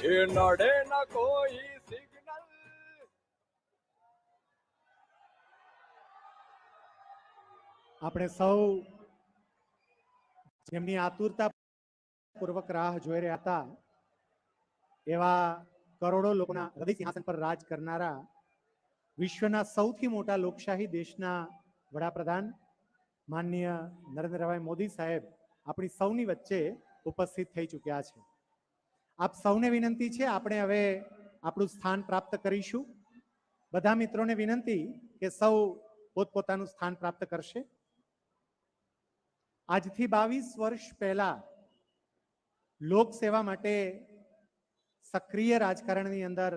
એ નડે ન કોઈ સિગ્નલ. આપણે સૌ જેમની આતુરતા પૂર્વક રાહ જોઈ રહ્યા હતા એવા કરોડો લોકોના હૃદય સિંહાસન પર રાજ કરનારા વિશ્વના સૌથી મોટા લોકશાહી દેશના વડાપ્રધાન માનનીય નરેન્દ્રભાઈ મોદી સાહેબ આપણી સૌની વચ્ચે ઉપસ્થિત થઈ ચૂક્યા છે. આપ સૌને વિનંતી છે, આપણે હવે આપણું સ્થાન પ્રાપ્ત કરીશું. બધા મિત્રોને વિનંતી કે સૌ પોતપોતાનું સ્થાન પ્રાપ્ત કરશે. આજથી 22 વર્ષ પહેલા લોકસેવા માટે સક્રિય રાજકારણની અંદર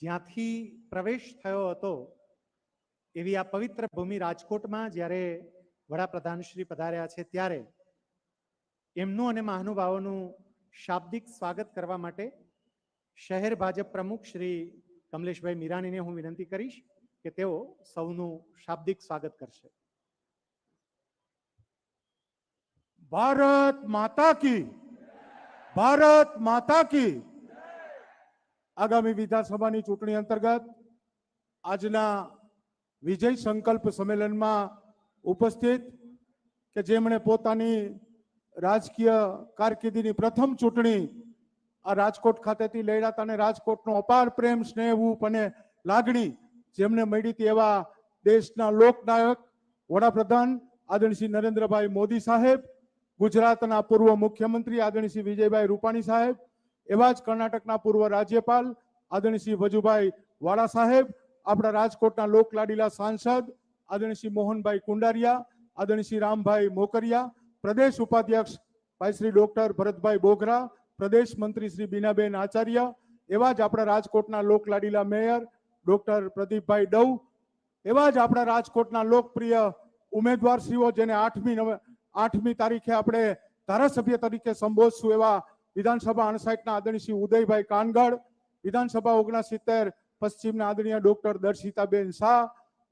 જ્યાંથી પ્રવેશ થયો હતો એવી આ પવિત્ર ભૂમિ રાજકોટમાં જ્યારે વડાપ્રધાન શ્રી પધાર્યા છે ત્યારે એમનું અને મહાનુભાવોનું શાબ્દિક સ્વાગત કરવા માટે શહેર ભાજપ પ્રમુખ શ્રી કમલેશભાઈ મીરાણીને હું વિનંતી કરીશ કે તેઓ સૌનું શાબ્દિક સ્વાગત કરશે. ભારત માતા કી, ભારત માતા કી. આગામી વિધાનસભાની ચૂંટણી અંતર્ગત આજના વિજય સંકલ્પ સંમેલનમાં ઉપસ્થિત કે જેમણે પોતાની રાજકીય કારકિર્દીની પ્રથમ ચૂંટણી આ રાજકોટ ખાતેથી લડ્યા હતા અને રાજકોટનો અપાર પ્રેમ, સ્નેહ, ઊપ અને લાગણી જેમને મળી હતી એવા દેશના લોકનાયક વડાપ્રધાન આદરણીય શ્રી નરેન્દ્રભાઈ મોદી સાહેબ, ગુજરાતના પૂર્વ મુખ્યમંત્રી આદરણીય શ્રી વિજયભાઈ રૂપાણી સાહેબ, એવા જ કર્ણાટકના પૂર્વ રાજ્યપાલ આદરણીય શ્રી વજુભાઈ વાળા સાહેબ, આપણા રાજકોટના લોકલાડીલા સાંસદ આદરણીય શ્રી મોહનભાઈ કુંડારિયા, આદરણીય શ્રી રામભાઈ મોકરિયા, પ્રદેશ ઉપાધ્યક્ષ ભાઈ શ્રી ડોક્ટર ભરતભાઈ બોગરા, પ્રદેશ મંત્રી શ્રી બીનાબેન આચાર્ય, એવા જ આપણા રાજકોટના લોકલાડીલા મેયર ડોક્ટર પ્રદીપભાઈ ડવ, એવા જ આપણા રાજકોટના લોકપ્રિય ઉમેદવારશ્રીઓ જેને 8મી તારીખે આપણે ધારાસભ્ય તરીકે સંબોધશું એવા વિધાનસભા 59ના આદરણીય શ્રી ઉદયભાઈ કાનગડ, વિધાનસભા 69 પશ્ચિમના આદરણીય ડોક્ટર દર્શિતાબેન શાહ,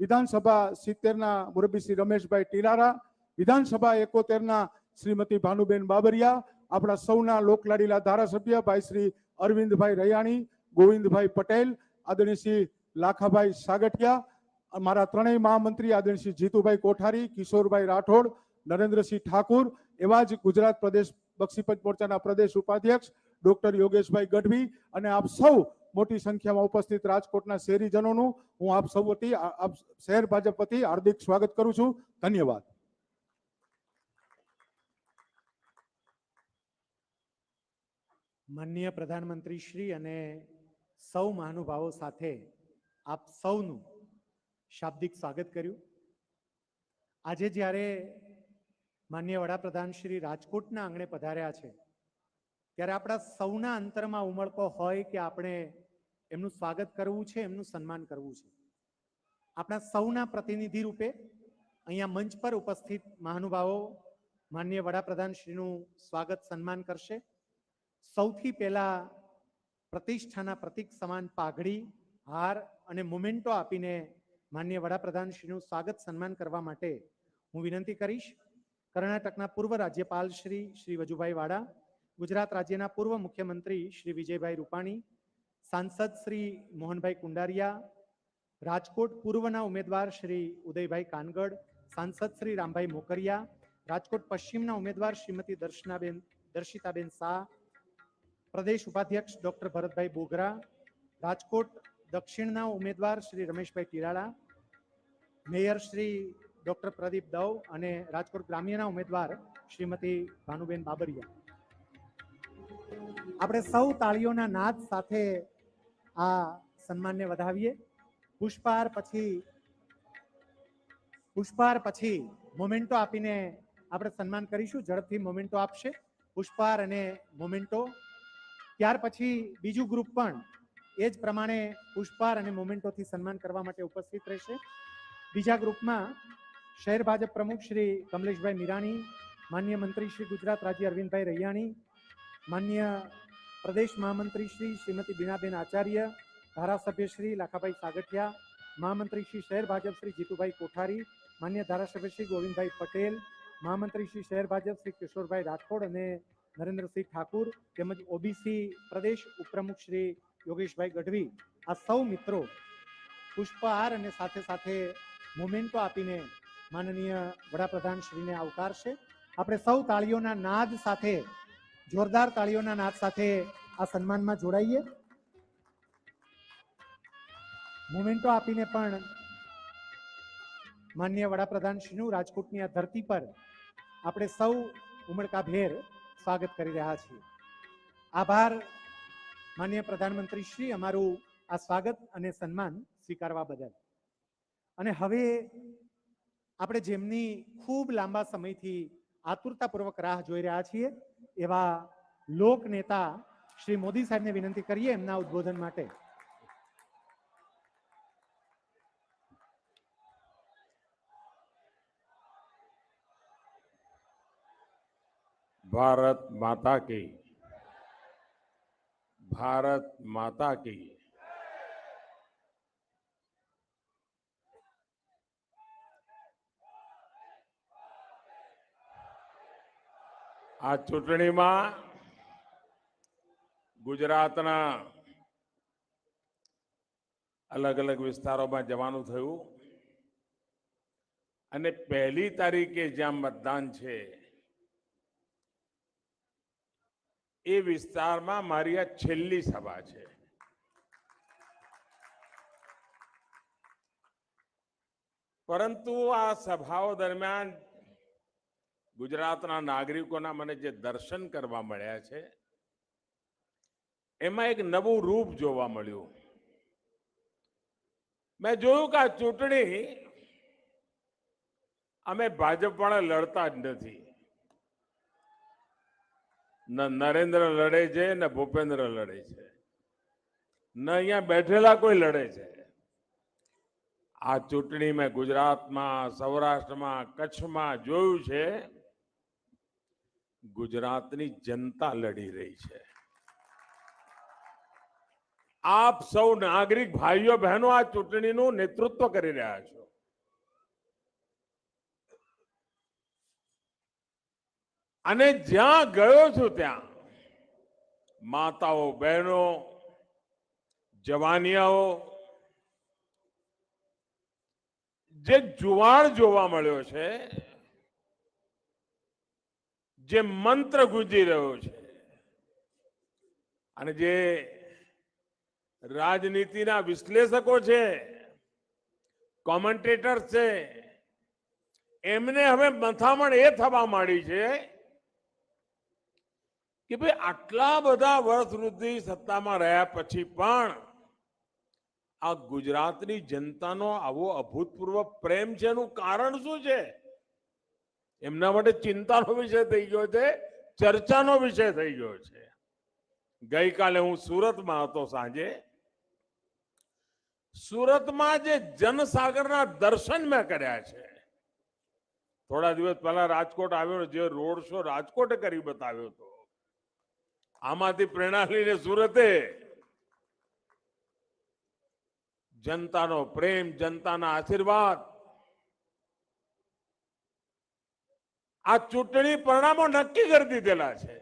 વિધાનસભા 70ના મુરબ્બી શ્રી રમેશભાઈ ટીલારા, વિધાનસભા 71ના શ્રીમતી ભાનુબેન બાબરિયા, આપણા સૌના લોકલાડીલા ધારાસભ્ય ભાઈ શ્રી અરવિંદભાઈ રૈયાણી, ગોવિંદભાઈ પટેલ, આદરણીય શ્રી લાખાભાઈ સાગઠિયા, અમારા ત્રણેય મહામંત્રી આદરણીય શ્રી જીતુભાઈ કોઠારી, કિશોરભાઈ રાઠોડ, નરેન્દ્રસિંહ ઠાકુર, એવા જ ગુજરાત પ્રદેશ બક્ષીપંચ મોરચાના પ્રદેશ ઉપાધ્યક્ષ ડોક્ટર યોગેશભાઈ ગઢવી અને આપ સૌ મોટી સંખ્યામાં ઉપસ્થિત રાજકોટના શહેરીજનોનું હું આપ સૌ વતી આપ શહેર ભાજપ વતી હાર્દિક સ્વાગત કરું છું. ધન્યવાદ. માનનીય પ્રધાનમંત્રી શ્રી અને સૌ મહાનુભાવો સાથે આપ સૌનું શાબ્દિક સ્વાગત કર્યું. આજે જ્યારે માનનીય વડાપ્રધાન શ્રી રાજકોટના આંગણે પધાર્યા છે ત્યારે આપણા સૌના અંતરમાં ઉમળકો હોય કે આપણે એમનું સ્વાગત કરવું છે, એમનું સન્માન કરવું છે. આપણા સૌના પ્રતિનિધિ રૂપે અહીંયા મંચ પર ઉપસ્થિત મહાનુભાવો માનનીય વડાપ્રધાન શ્રીનું સ્વાગત સન્માન કરશે. સૌથી પહેલા પ્રતિષ્ઠાના પ્રતીક સમાન પાઘડી, હાર અને મોમેન્ટો આપીને માનનીય વડાપ્રધાન શ્રીનું સ્વાગત સન્માન કરવા માટે હું વિનંતી કરીશ કર્ણાટકના પૂર્વ રાજ્યપાલ શ્રી વજુભાઈ વાળા, ગુજરાત રાજ્યના પૂર્વ મુખ્યમંત્રી શ્રી વિજયભાઈ રૂપાણી, સાંસદ શ્રી મોહનભાઈ કુંડારિયા, રાજકોટ પૂર્વના ઉમેદવાર શ્રી ઉદયભાઈ કાનગડ, સાંસદ શ્રી રામભાઈ મોકરિયા, રાજકોટ પશ્ચિમના ઉમેદવાર શ્રીમતી દર્શિતાબેન શાહ, પ્રદેશ ઉપાધ્યક્ષ ડોક્ટર ભરતભાઈ બોગરા, રાજકોટ દક્ષિણના ઉમેદવાર શ્રી રમેશભાઈ ટીરાળા, મેયર શ્રી ડોક્ટર પ્રદીપ દવ અને રાજકોટ ગ્રામ્યના ઉમેદવાર શ્રીમતી ભાનુબેન બાબરિયા. આપણે સૌ તાળીઓના નાદ સાથે આ સન્માનને વધાવીએ. પુષ્પહાર પછી મોમેન્ટો આપીને આપણે સન્માન કરીશું. ઝડપથી મોમેન્ટો આપશે પુષ્પહાર અને મોમેન્ટો. ત્યાર પછી બીજું ગ્રુપ પણ એ જ પ્રમાણે પુષ્પહાર અને મોમેન્ટોથી સન્માન કરવા માટે ઉપસ્થિત રહેશે. બીજા ગ્રુપમાં શહેર ભાજપ પ્રમુખ શ્રી કમલેશભાઈ મીરાણી, માન્ય મંત્રી શ્રી ગુજરાત રાજ્ય અરવિંદભાઈ રૈયાણી, માન્ય પ્રદેશ મહામંત્રી શ્રી શ્રીમતી બીનાબેન આચાર્ય, ધારાસભ્ય શ્રી લાખાભાઈ સાગઠિયા, મહામંત્રી શ્રી શહેર ભાજપ શ્રી જીતુભાઈ કોઠારી, માન્ય ધારાસભ્ય શ્રી ગોવિંદભાઈ પટેલ, મહામંત્રી શ્રી શહેર ભાજપ શ્રી કિશોરભાઈ રાઠોડ અને નરેન્દ્રસિંહ ઠાકુર તેમજ ઓબીસી પ્રદેશ ઉપપ્રમુખ શ્રી યોગેશભાઈ ગઢવી, આ સૌ મિત્રો પુષ્પહાર અને સાથે સાથે મોમેન્ટો આપીને માનનીય વડાપ્રધાન શ્રીને આવકારશે. આપણે સૌ તાળીઓના નાદ સાથે, જોરદાર તાળીઓના નાદ સાથે આ સન્માનમાં જોડાઈએ. મોમેન્ટો આપીને પણ માનનીય વડાપ્રધાન શ્રીનું રાજકોટની આ ધરતી પર આપણે સૌ ઉમળકાભેર સ્વાગત કરી રહ્યા છીએ. આભાર માનનીય પ્રધાનમંત્રી શ્રી, અમારું આ સ્વાગત અને સન્માન સ્વીકારવા બદલ. અને હવે આપણે જેમની ખૂબ લાંબા સમયથી આતુરતાપૂર્વક રાહ જોઈ રહ્યા છીએ એવા લોક નેતા શ્રી મોદી સાહેબને વિનંતી કરીએ એમના ઉદ્બોધન માટે. भारत माता की, भारत माता की। આ ચૂંટણીમાં ગુજરાતના અલગ અલગ વિસ્તારોમાં જવાનું થયું અને 1લી તારીખે જ્યાં મતદાન છે એ વિસ્તારમાં મારી આ છેલ્લી સભા છે. પરંતુ આ સભાઓ દરમિયાન ગુજરાતના નાગરિકોના મને જે દર્શન કરવા મળ્યા છે એમાં એક નવું રૂપ જોવા મળ્યું. મેં જોયું કે આ ચૂંટણી અમે ભાજપ વાળા લડતા જ નથી. ન નરેન્દ્ર લડે છે ને ભૂપેન્દ્ર લડે છે, ન અહીંયા બેઠેલા કોઈ લડે છે. આ ચૂંટણી મેં ગુજરાતમાં, સૌરાષ્ટ્રમાં, કચ્છમાં જોયું છે, ગુજરાતની જનતા લડી રહી છે. આપ સૌ નાગરિક ભાઈઓ બહેનો આ ચૂંટણીનું નેતૃત્વ કરી રહ્યા છો. અને જ્યાં ગયો છું ત્યાં માતાઓ, બહેનો, જવાનિયાઓ, જે જુવાળ જોવા મળ્યો છે, જે મંત્ર ગુંજી રહ્યો છે અને જે રાજનીતિના વિશ્લેષકો છે, કોમેન્ટેટર છે, એમને હવે મથામણ એ થવા માંડી છે કે ભાઈ આટલા બધા વર્ષ સુધી સત્તામાં રહ્યા પછી પણ આ ગુજરાતની જનતાનો આવો અભૂતપૂર્વ પ્રેમ છે, એનું કારણ શું છે? એમના માટે ચિંતાનો વિષય થઈ ગયો છે, ચર્ચાનો વિષય થઈ ગયો છે. ગઈકાલે હું સુરતમાં હતો સાંજે. સુરતમાં જે જનસાગરના દર્શન મેં કર્યા છે, થોડા દિવસ પહેલા રાજકોટ આવ્યો, જે રોડ શો રાજકોટે કરી બતાવ્યો હતો, આમાંથી પ્રેરણા લઈને સુરતે જનતાનો પ્રેમ, જનતાના આશીર્વાદ, આ ચૂંટણી પરિણામો નક્કી કરી દીધેલા છે.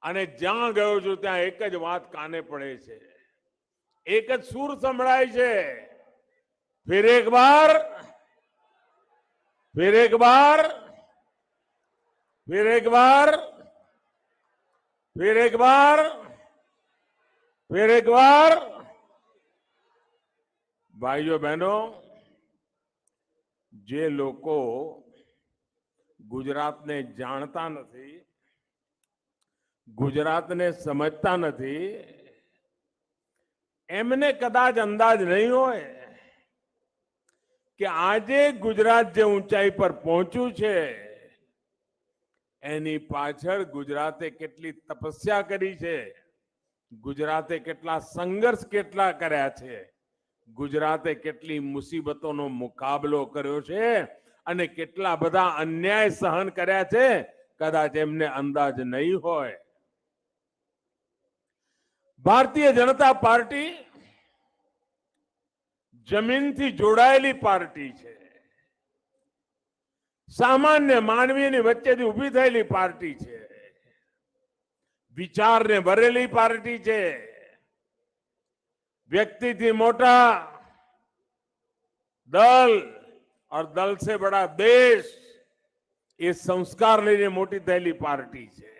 અને જ્યાં ગયો છું ત્યાં એક જ વાત કાને પડે છે, એક જ સૂર સંભળાય છે, ફિર એક બાર, ફિર એક બાર, ફિર એક બાર, ફિર એક બાર, ફિર એક બાર. ભાઈઓ બહેનો, જે લોકો ગુજરાતને જાણતા નથી, ગુજરાતને સમજતા નથી, એમને કદાચ અંદાજ નહીં હોય કે આજે ગુજરાત જે ઊંચાઈ પર પહોંચ્યું છે એની પાછળ ગુજરાતે કેટલી તપસ્યા કરી છે, ગુજરાતે કેટલા સંઘર્ષ કર્યા છે, ગુજરાતે કેટલી મુસીબતોનો મુકાબલો કર્યો છે અને કેટલા બધા અન્યાય સહન કર્યા છે, કદાચ એમને અંદાજ નહીં હોય. ભારતીય જનતા પાર્ટી જમીનથી જોડાયેલી પાર્ટી છે, સામાન્ય માનવીની વચ્ચેથી ઊભી થયેલી પાર્ટી છે, વિચારને ભરેલી પાર્ટી છે, વ્યક્તિથી મોટા દલ और दल से बड़ा देश ये संस्कार લઈને મોટી થયેલી પાર્ટી છે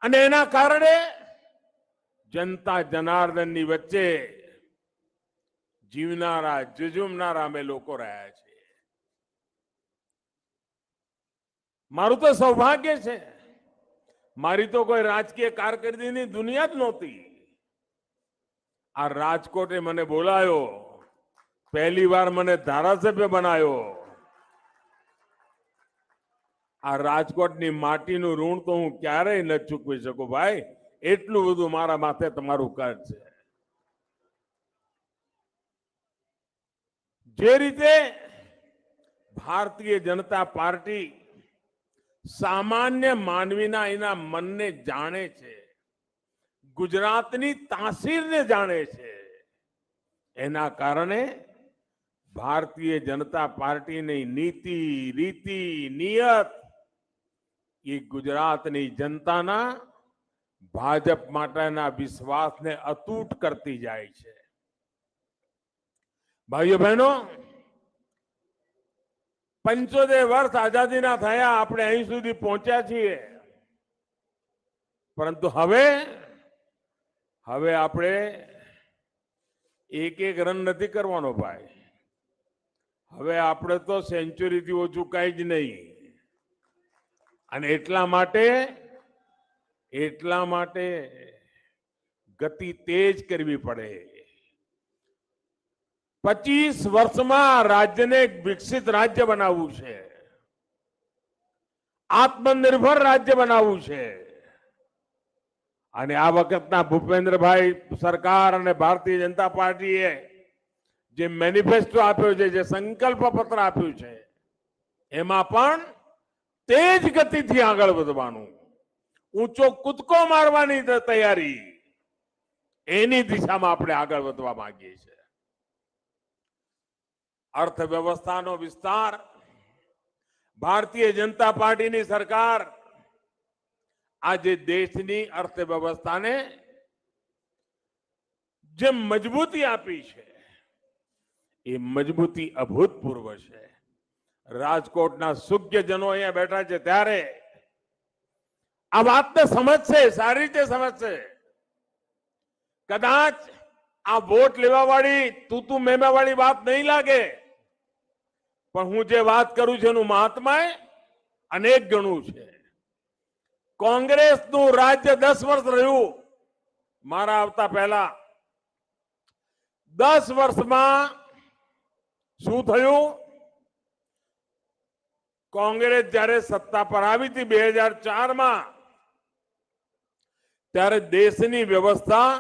અને એના કારણે જનતા જનાર્દનની વચ્ચે જીવનારા જુજુમનારા અમે લોકો રહ્યા છે. મારું તો સૌભાગ્ય છે, મારી તો કોઈ રાજકીય કારકિર્દીની દુનિયા જ નહોતી. આ રાજકોટે મને બોલાયો, પહેલી વાર મને ધારાસભ્ય બનાવ્યો. આ રાજકોટની માટીનું ઋણ તો હું ક્યારેય ન ચૂકવી શકું ભાઈ, એટલું બધું મારા માથે તમારું કર્જ છે. જે રીતે ભારતીય જનતા પાર્ટી સામાન્ય માનવીના એના મનને જાણે છે, ગુજરાતની તાસીરને જાણે છે, એના કારણે ભારતીય જનતા પાર્ટીની નીતિ, રીતિ, નિયત એ ગુજરાતની જનતાના ભાજપ માટેના વિશ્વાસને અતૂટ કરતી જાય છે. ભાઈઓ બહેનો, 75 વર્ષ આઝાદીના થયા, આપણે અહીં સુધી પહોંચ્યા છીએ. પરંતુ હવે આપણે એક રન નથી કરવાનો ભાઈ. હવે આપણે તો સેન્ચુરીથી ઓછું કઈ જ નહીં. અને એટલા માટે ગતિ તેજ કરવી પડે. 25 વર્ષમાં રાજ્યને એક વિકસિત રાજ્ય બનાવવું છે, આત્મનિર્ભર રાજ્ય બનાવવું છે. અને આ વખતના ભૂપેન્દ્રભાઈ સરકાર અને ભારતીય જનતા પાર્ટીએ જે મેનિફેસ્ટો આપ્યો છે, જે સંકલ્પ પત્ર આપ્યું છે, એમાં પણ તેજ ગતિથી આગળ વધવાનું, ઊંચો કૂદકો મારવાની તૈયારી, એની દિશામાં આપણે આગળ વધવા માંગીએ છીએ. અર્થવ્યવસ્થાનો વિસ્તાર, ભારતીય જનતા પાર્ટીની સરકાર આજે દેશની અર્થવ્યવસ્થાને જે મજબૂતી આપી છે, એ મજબૂતી અભૂતપૂર્વ છે. રાજકોટના સુજ્ઞજનો અહીંયા બેઠા છે, ત્યારે આ વાતને સમજશે, સારી રીતે સમજશે. કદાચ આ વોટ લેવા વાળી તું મેમા વાળી વાત નહીં લાગે, પણ હું જે વાત કરું છું એનું મહાત્મા અનેક ગણું છે. કોંગ્રેસનું રાજ્ય 10 વર્ષ રહ્યું મારા આવતા પહેલા. 10 વર્ષમાં શું થયું? કોંગ્રેસ જ્યારે સત્તા પર આવી હતી 2004માં, ત્યારે દેશની વ્યવસ્થા,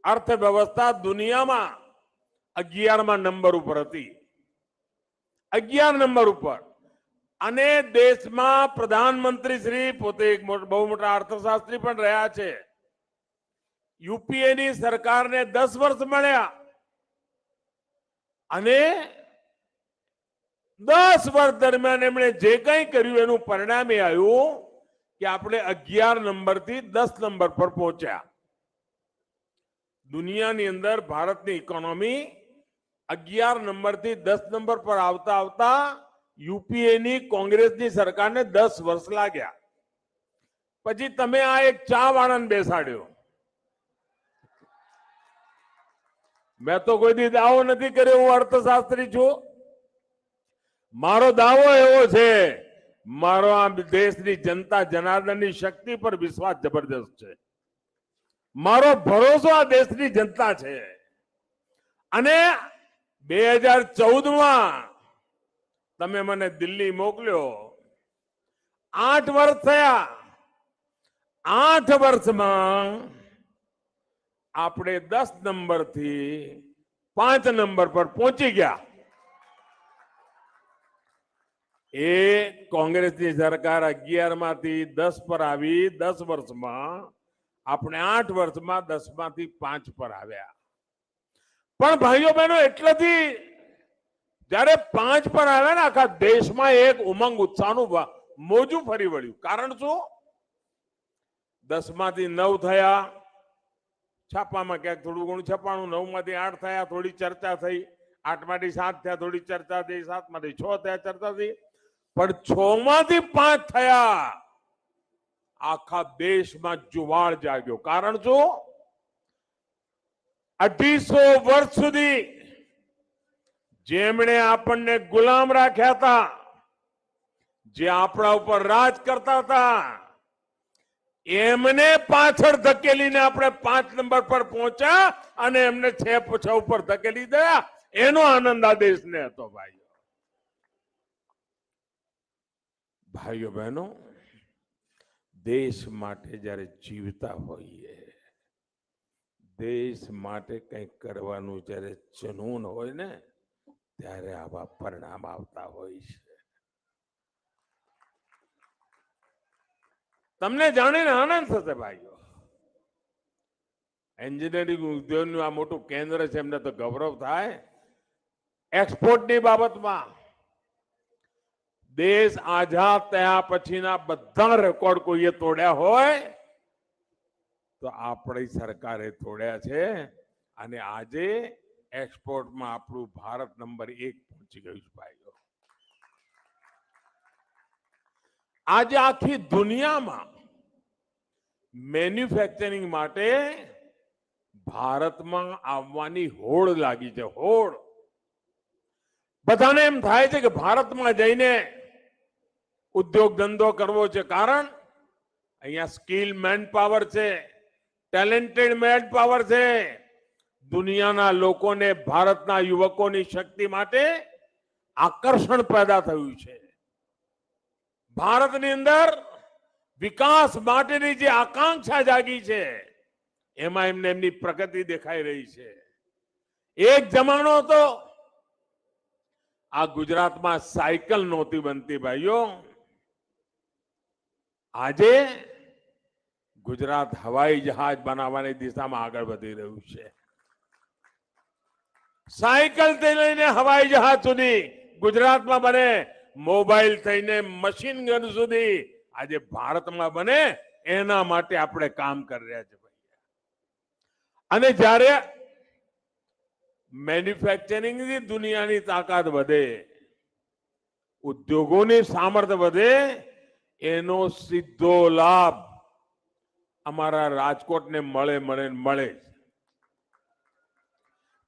અર્થવ્યવસ્થા દુનિયામાં 11મા નંબર ઉપર હતી. 11 નંબર ઉપર. અને દેશમાં પ્રધાનમંત્રી શ્રી પોતે એક બહુ મોટા અર્થશાસ્ત્રી પણ રહ્યા છે. યુપીએની સરકારને 10 વર્ષ મળ્યા અને 10 વર્ષ દરમિયાન એમણે જે કંઈ કર્યું એનું પરિણામ એ આવ્યું કે આપણે 11 નંબરથી 10 નંબર પર પહોંચ્યા. દુનિયાની અંદર ભારતની ઇકોનોમી 11 નંબરથી 10 નંબર પર આવતા આવતા યુપીએની કોંગ્રેસની સરકારને 10 વર્ષ લાગ્યા. પછી તમે આ એક ચા વાળાને બેસાડ્યો. મેં તો કોઈ દી દાવો નથી કર્યો હું અર્થશાસ્ત્રી છું. મારો દાવો એવો છે, મારો આ દેશની જનતા જનાર્દનની શક્તિ પર વિશ્વાસ જબરદસ્ત છે. મારો ભરોસો આ દેશની જનતા છે. અને 2014માં તમે મને દિલ્હી મોકલ્યો. 8 વર્ષ થયા. 8 વર્ષમાં આપણે 10 નંબરથી 5 નંબર પર પહોંચી ગયા. એ કોંગ્રેસની સરકાર 11માંથી 10 પર આવી. 10 વર્ષમાં આપણે 8 વર્ષમાં 10માંથી 5 પર આવ્યા. પણ ભાઈઓ બહેનો, એટલેથી જ્યારે 5 પર આવ્યા ને આખા દેશમાં એક ઉમંગ ઉત્સાહનું મોજું ફરી વળ્યું. કારણ શું? 10 માંથી 9 થયા, છાપામાં ક્યાંક થોડું ઘણું છપાણું, 9 માંથી 8 થયા, થોડી ચર્ચા થઈ, 8 માંથી 7 થયા, થોડી ચર્ચા થઈ, 7 માંથી 6 થયા, ચર્ચા થઈ, પણ 6 માંથી 5 થયા. આખા દેશમાં જુવાળ જાગ્યો. કારણ શું? 250 વર્ષ સુધી જેમણે આપણને ગુલામ રાખ્યા હતા, જે આપણા ઉપર રાજ કરતા હતા, એમને પાછળ ધકેલીને આપણે 5 નંબર પર પહોંચ્યા અને એમને 6 ઉપર ધકેલી દયા. એનો આનંદ આ દેશને હતો. ભાઈઓ બહેનો, દેશ માટે જ્યારે જીવતા હોઈએ, દેશ માટે કંઈક કરવાનું જ્યારે જનૂન હોય ને, ત્યારે આવા પરિણામ આવતા હોય છે. તમને જાણીને આનંદ થશે ભાઈઓ. એન્જિનિયરિંગ ઉદ્યોગનું આ મોટું કેન્દ્ર છે, એમને તો ગૌરવ થાય. એક્સપોર્ટની બાબતમાં દેશ આઝાદ થયા પછીના બધા રેકોર્ડ કોઈએ તોડ્યા હોય તો આપણી સરકારે તોડ્યા છે. અને આજે એક્સપોર્ટમાં આપણું ભારત નંબર 1 પહોંચી ગયું છે ભાઈઓ. આજે આખી દુનિયામાં મેન્યુફેક્ચરિંગ માટે ભારતમાં આવવાની હોડ લાગી છે. હોડ. બધાને એમ થાય છે કે ભારતમાં જઈને ઉદ્યોગ ધંધો કરવો છે. કારણ અહીંયા સ્કિલ મેન પાવર છે, ટેલેન્ટેડ મેન પાવર છે. દુનિયાના લોકોને ભારતના યુવકોની શક્તિ માટે આકર્ષણ પેદા થયું છે. ભારતની અંદર વિકાસ માટેની જે આકાંક્ષા જાગી છે, એમાં એમને એમની પ્રગતિ દેખાઈ રહી છે. એક જમાનો હતો આ ગુજરાતમાં સાયકલ નહોતી બનતી ભાઈઓ. આજે ગુજરાત હવાઈ જહાજ બનાવવાની દિશામાં આગળ વધી રહ્યું છે. સાયકલ થી લઈને હવાઈ જહાજ સુધી ગુજરાતમાં બને, મોબાઈલ થઈને મશીન ગન સુધી આજે ભારતમાં બને, એના માટે આપણે કામ કરી રહ્યા છે. અને જ્યારે મેન્યુફેક્ચરિંગની દુનિયાની તાકાત વધે, ઉદ્યોગોની સામર્થ્ય વધે, એનો સીધો લાભ અમારા રાજકોટને મળે.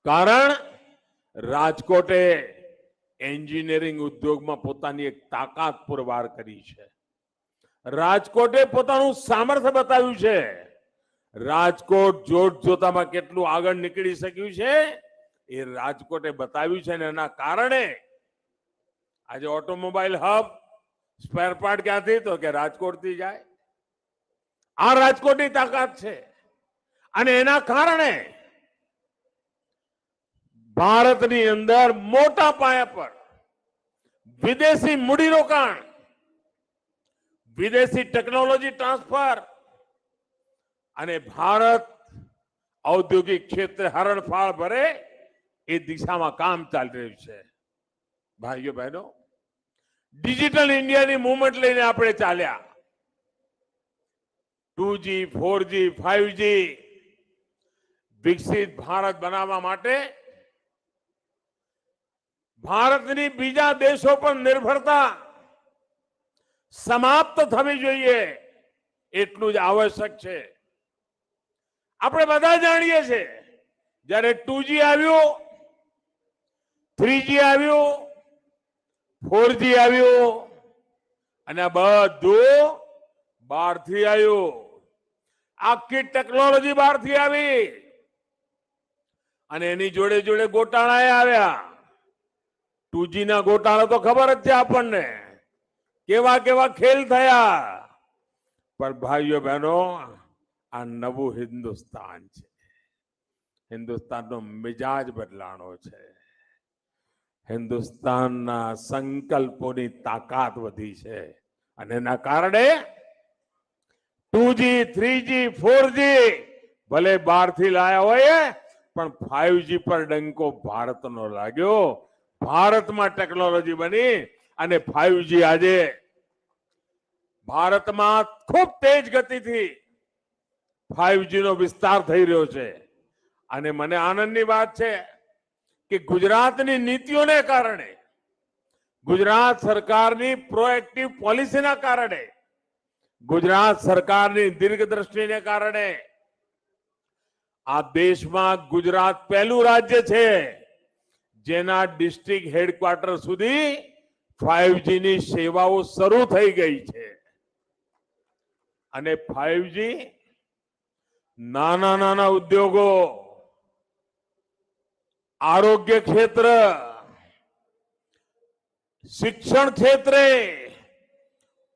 કારણ રાજકોટે એન્જિનિયરિંગ ઉદ્યોગમાં પોતાની એક તાકાત પુરવાર કરી છે. રાજકોટે પોતાનું સામર્થ્ય બતાવ્યું છે. રાજકોટ જોત જોતામાં કેટલું આગળ નીકળી શક્યું છે એ રાજકોટે બતાવ્યું છે. અને એના કારણે આજે ઓટોમોબાઈલ હબ, સ્પેર પાર્ટ ક્યાંથી? તો કે રાજકોટથી જાય. આ રાજકોટની તાકાત છે. અને એના કારણે ભારતની અંદર મોટા પાયા પર વિદેશી મૂડીરોકાણ, વિદેશી ટેકનોલોજી ટ્રાન્સફર અને ભારત ઔદ્યોગિક ક્ષેત્રે હરણફાળ ભરે એ દિશામાં કામ ચાલી રહ્યું છે. ભાઈઓ બહેનો, ડિજિટલ ઇન્ડિયાની મૂવમેન્ટ લઈને આપણે ચાલ્યા. 2G, 4G, 5G વિકસિત ભારત બનાવવા માટે ભારતની બીજા દેશો પર નિર્ભરતા સમાપ્ત થવી જોઈએ, એટલું જ આવશ્યક છે. આપણે બધા જાણીએ છીએ, જ્યારે 2G આવ્યું, 3G આવ્યું, 4G આવ્યું, અને આ બધું બહારથી આવ્યું. આખી ટેકનોલોજી બહારથી આવી અને એની જોડે જોડે ગોટાળા આવ્યા. 2G ના ગોટાળા તો ખબર જ છે આપણને, કેવા કેવા ખેલ થયા. પણ ભાઈઓ બહેનો, આ નવું હિન્દુસ્તાન છે. હિન્દુસ્તાનનો મિજાજ બદલાણો છે. હિન્દુસ્તાનના સંકલ્પોની તાકાત વધી છે. અને એના કારણે 2G, 3G, 4G ભલે બહારથી લાયા હોય, પણ 5G પર ડંકો ભારતનો લાગ્યો. ભારતમાં ટેકનોલોજી બની અને 5G આજે ભારતમાં ખૂબ તેજ ગતિથી 5G નો વિસ્તાર થઈ રહ્યો છે. અને મને આનંદની વાત છે કે ગુજરાતની નીતિઓને કારણે, ગુજરાત સરકારની પ્રોએક્ટિવ પોલિસીના કારણે, ગુજરાત સરકારની દીર્ઘદ્રષ્ટિને કારણે આ દેશમાં ગુજરાત પહેલું રાજ્ય છે જેના ડિસ્ટ્રિક્ટ હેડક્વાર્ટર સુધી 5G ની સેવાઓ શરૂ થઈ ગઈ છે. અને 5G નાના નાના ઉદ્યોગો, આરોગ્ય ક્ષેત્ર, શિક્ષણ ક્ષેત્રે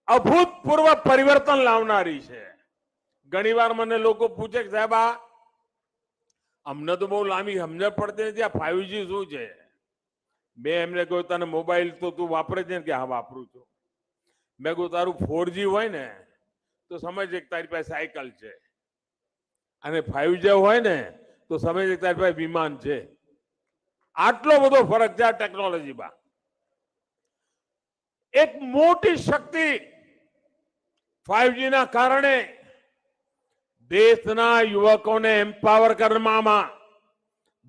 અભૂતપૂર્વ પરિવર્તન લાવનારી છે. ઘણીવાર મને લોકો પૂછે કે સાહેબ અમને તો બહુ લાંબી સમજણ પડતી નથી, આ 5G શું છે? મેં એમને કહ્યું તને મોબાઈલ તો તું વાપરે છે ને? કે હા વાપરું છું. મેં કહ્યું તારું 4G હોય ને તો સમજ એક તારી પાસે સાયકલ છે, અને 5G હોય ને તો સમજ એક તારી પાસે વિમાન છે. આટલો બધો ફરક છે આ ટેકનોલોજીમાં. એક મોટી શક્તિ 5G ના કારણે દેશના યુવકોને એમ્પાવર કરવામાં,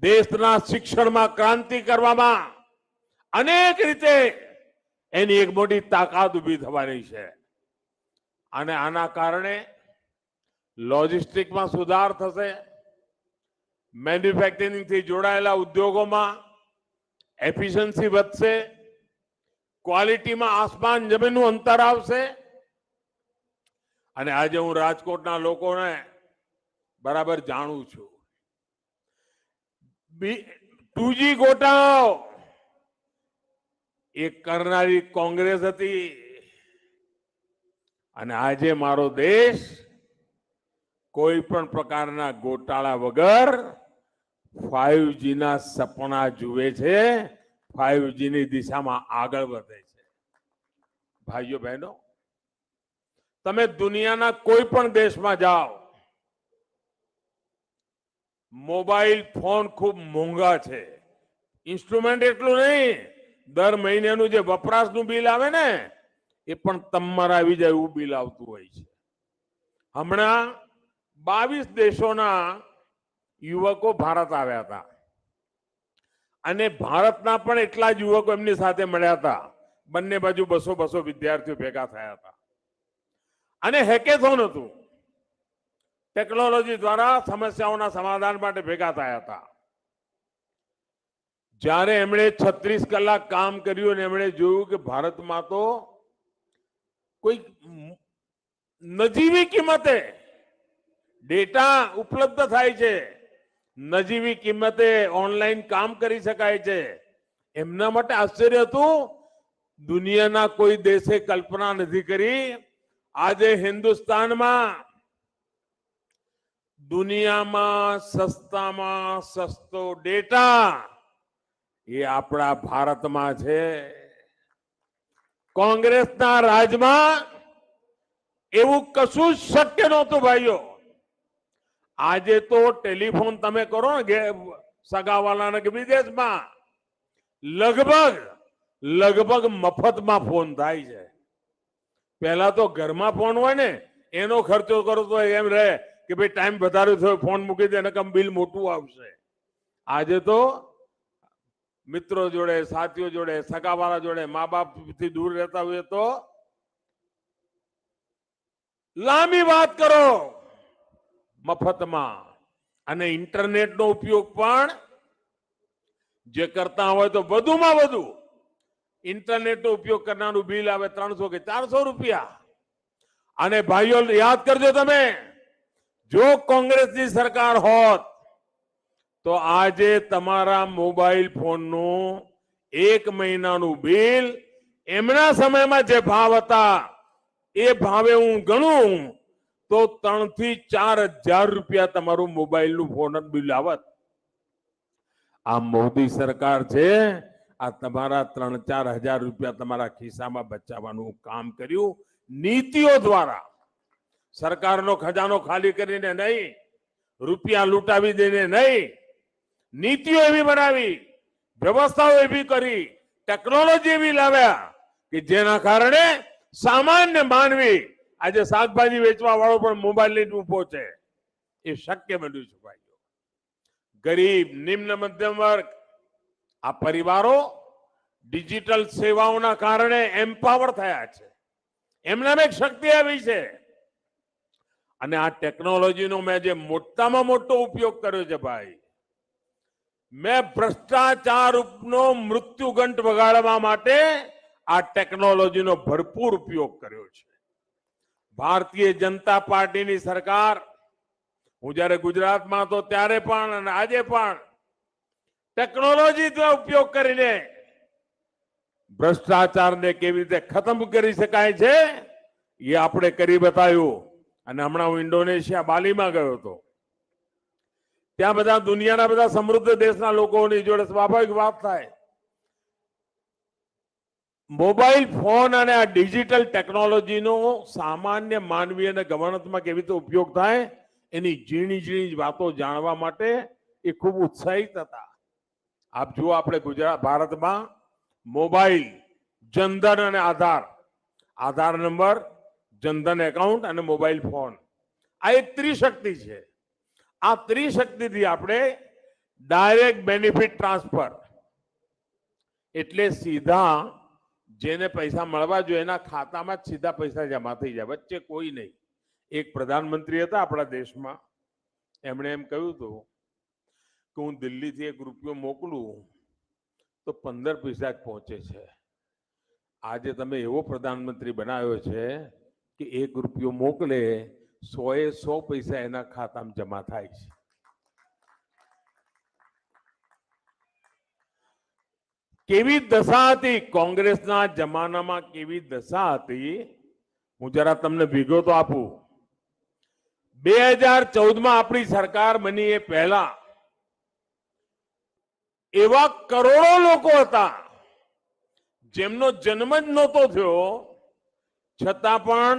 દેશના શિક્ષણમાં ક્રાંતિ કરવામાં અનેક રીતે એની એક મોટી તાકાત ઉભી થવાની છે. અને આના કારણે લોજિસ્ટિકમાં સુધાર થશે, મેન્યુફેક્ચરિંગ થી જોડાયેલા ઉદ્યોગોમાં એફિશિયન્સી વધશે, ક્વોલિટીમાં આસમાન જમીનનું અંતર આવશે. અને આજે હું રાજકોટના લોકોને બરાબર જાણું છું. 2G ગોટાળો એ કરનારી કોંગ્રેસ હતી, અને આજે મારો દેશ કોઈ પણ પ્રકારના ગોટાળા વગર 5G ના સપના જુએ છે, 5G ની દિશામાં આગળ વધે છે. ભાઈઓ બહેનો, તમે દુનિયાના કોઈ પણ દેશમાં જાઓ, મોબાઈલ ફોન ખૂબ મોંઘા છે. ઇન્સ્ટ્રુમેન્ટ એટલું નહીં, દર મહિનાનું જે વપરાશનું બિલ આવે ને એ પણ તમારા આવી જાય એવું બિલ આવતું હોય છે. હમણાં 22 દેશોના યુવકો ભારત આવ્યા હતા, અને ભારતના પણ એટલા જ યુવકો એમની સાથે મળ્યા હતા. બંને બાજુ 200 વિદ્યાર્થીઓ ભેગા થયા હતા, અને હેકેથોન હતું. ટેકનોલોજી દ્વારા સમસ્યાઓના સમાધાન માટે ભેગા થયા હતા. જ્યારે એમણે 36 કલાક કામ કર્યું અને એમણે જોયું કે ભારતમાં તો કોઈ નજીવી કિંમતે ડેટા ઉપલબ્ધ થાય છે, નજીવી કિંમતે ઓનલાઈન કામ કરી શકાય છે. એમના માટે આશ્ચર્ય હતું. દુનિયાના કોઈ દેશે કલ્પના નથી કરી. આજે હિન્દુસ્તાનમાં દુનિયામાં સસ્તામાં સસ્તો ડેટા એ આપણા ભારતમાં છે. કોંગ્રેસના રાજમાં એવું કશું જ શક્ય નહોતું ભાઈઓ. આજે તો ટેલિફોન તમે કરો ને સગાવાલાના કે વિદેશમાં, લગભગ મફતમાં ફોન થાય છે. પહેલા તો ઘરમાં ફોન હોય ને એનો ખર્ચો કરો તો એમ રહે કે ભાઈ ટાઈમ વધારે થયો, ફોન મૂકી દે, નકમ બિલ મોટું આવશે. આજે તો મિત્રો જોડે, સાથીઓ જોડે, સગાવાળા જોડે, મા બાપ થી દૂર રહેતા હોય તો લાંબી વાત કરો મફતમાં. અને ઇન્ટરનેટનો ઉપયોગ પણ જે કરતા હોય તો વધુમાં વધુ ઇન્ટરનેટનો ઉપયોગ કરનારું બિલ આવે 300 કે 400 રૂપિયા. અને ભાઈઓ યાદ કરજો તમે, જો કોંગ્રેસની સરકાર હોત તો આજે તમારા મોબાઈલ ફોનનું 1 મહિનાનું બિલ એમના સમયમાં જે ભાવ હતા એ ભાવે હું ગણું તો 3 થી 4 હજાર રૂપિયા તમારું મોબાઈલનું ફોન બિલ આવત. આ મોદી સરકાર છે, આ તમારા 3-4 હજાર રૂપિયા તમારા ખિસ્સામાં બચાવવાનું કામ કર્યું નીતિઓ દ્વારા. સરકારનો ખજાનો ખાલી કરીને નહીં, રૂપિયા લૂંટાવી દઈને નહીં, નીતિઓ એવી બનાવી વ્યવસ્થાઓ એવી કરી, ટેકનોલોજી એવી લાવ્યા કે જેના કારણે સામાન્ય માનવી આજે શાકભાજી વેચવા વાળો પણ મોબાઈલ લઈને ઉભો છે. એ શક્ય બન્યું છે ભાઈઓ. ગરીબ, નિમ્ન મધ્યમ વર્ગ, આ પરિવારો ડિજિટલ સેવાઓના કારણે એમ્પાવર થયા છે. એમનામાં એક શક્તિ આવી છે. અને આ ટેકનોલોજીનો મેં જે મોટામાં મોટો ઉપયોગ કર્યો છે ભાઈ, મેં ભ્રષ્ટાચારનો મૃત્યુઘંટ વગાડવા માટે આ ટેકનોલોજીનો ભરપૂર ઉપયોગ કર્યો છે. ભારતીય જનતા પાર્ટીની સરકાર, હું જયારે ગુજરાતમાં હતો ત્યારે પણ અને આજે પણ ટેકનોલોજીનો ઉપયોગ કરીને ભ્રષ્ટાચારને કેવી રીતે ખતમ કરી શકાય છે એ આપણે કરી બતાવ્યું. અને હમણાં હું ઇન્ડોનેશિયા બાલીમાં ગયો હતો. ત્યાં બધા દુનિયાના બધા સમૃદ્ધ દેશના લોકોની જોડે સ્વાભાવિક વાત થાય. મોબાઈલ ફોન અને આ ડિજિટલ ટેકનોલોજીનો સામાન્ય માનવી અને ગવર્નન્સમાં કેવી રીતે ઉપયોગ થાય એની ઝીણી ઝીણી વાતો જાણવા માટે એ ખૂબ ઉત્સાહિત હતા. આપ જુઓ, આપણે ભારતમાં મોબાઈલ, જનધન અને આધાર નંબર, જનધન એકાઉન્ટ અને મોબાઈલ ફોન, આ એક ત્રિશક્તિ છે. આ ત્રિશક્તિથી આપણે ડાયરેક્ટ બેનિફિટ ટ્રાન્સફર, એટલે સીધા જેને પૈસા મળવા જોઈએ એના ખાતામાં જ સીધા પૈસા જમા થઈ જાય, વચ્ચે કોઈ નહીં. એક પ્રધાનમંત્રી હતા આપણા દેશમાં, એમણે એમ કહ્યું હતું કે હું દિલ્હીથી ₹1 મોકલું તો 15 પૈસા જ પહોંચે છે. આજે તમે એવો પ્રધાનમંત્રી બનાવ્યો છે કે ₹1 મોકલે 100 પૈસા એના ખાતામાં જમા થાય છે. કેવી દશા હતી કોંગ્રેસના જમાનામાં, કેવી દશા હતી, હું જરા તમને વિગતો આપું. 2014માં આપણી સરકાર બની એ પહેલા એવા કરોડો લોકો હતા જેમનો જન્મ જ નહોતો થયો, છતાં પણ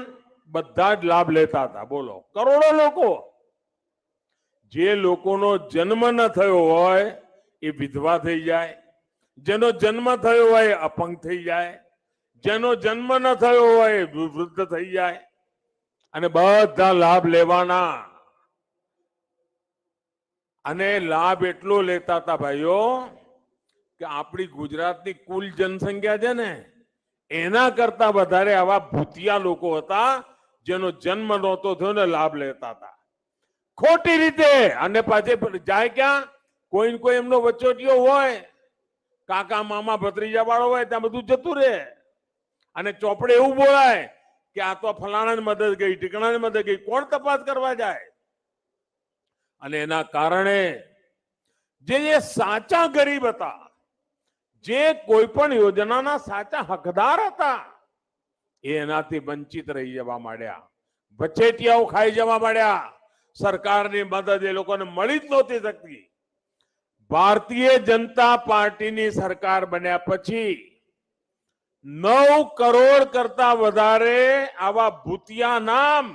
બધા જ લાભ લેતા હતા. બોલો, કરોડો લોકો. જે લોકોનો જન્મ ન થયો હોય એ વિધવા થઈ જાય, જેનો જન્મ થયો હોય અપંગ થઈ જાય, જેનો જન્મ ન થયો હોય વૃદ્ધ થઈ જાય, અને બધા લાભ લેવાના. અને લાભ એટલો લેતા હતા ભાઈઓ કે આપણી ગુજરાતની કુલ જનસંખ્યા છે ને એના કરતા વધારે આવા ભૂતિયા લોકો હતા જેનો જન્મ નહોતો થયો ને લાભ લેતા હતા ખોટી રીતે. અને પાછે જાય ક્યાં? કોઈ એમનો વચોટિયો હોય, કાકા મામા ભત્રીજા વાળો હોય, ત્યાં બધું જતું રહે. અને ચોપડે એવું બોલાય કે આ તો ફલાણાની મદદ ગઈ, ઠીકણાની મદદ ગઈ. કોણ તપાસ કરવા જાય? અને એના કારણે જે સાચા ગરીબ હતા, જે કોઈ પણ યોજનાના સાચા હકદાર હતા, એ એનાથી વંચિત રહી જવા માંડ્યા. વચેટિયાઓ ખાઈ જવા માંડ્યા. સરકારની મદદ એ લોકોને મળી જ નહોતી શકતી. ભારતીય જનતા પાર્ટીની સરકાર બન્યા પછી 9 કરોડ કરતા વધારે આવા ભૂતિયા નામ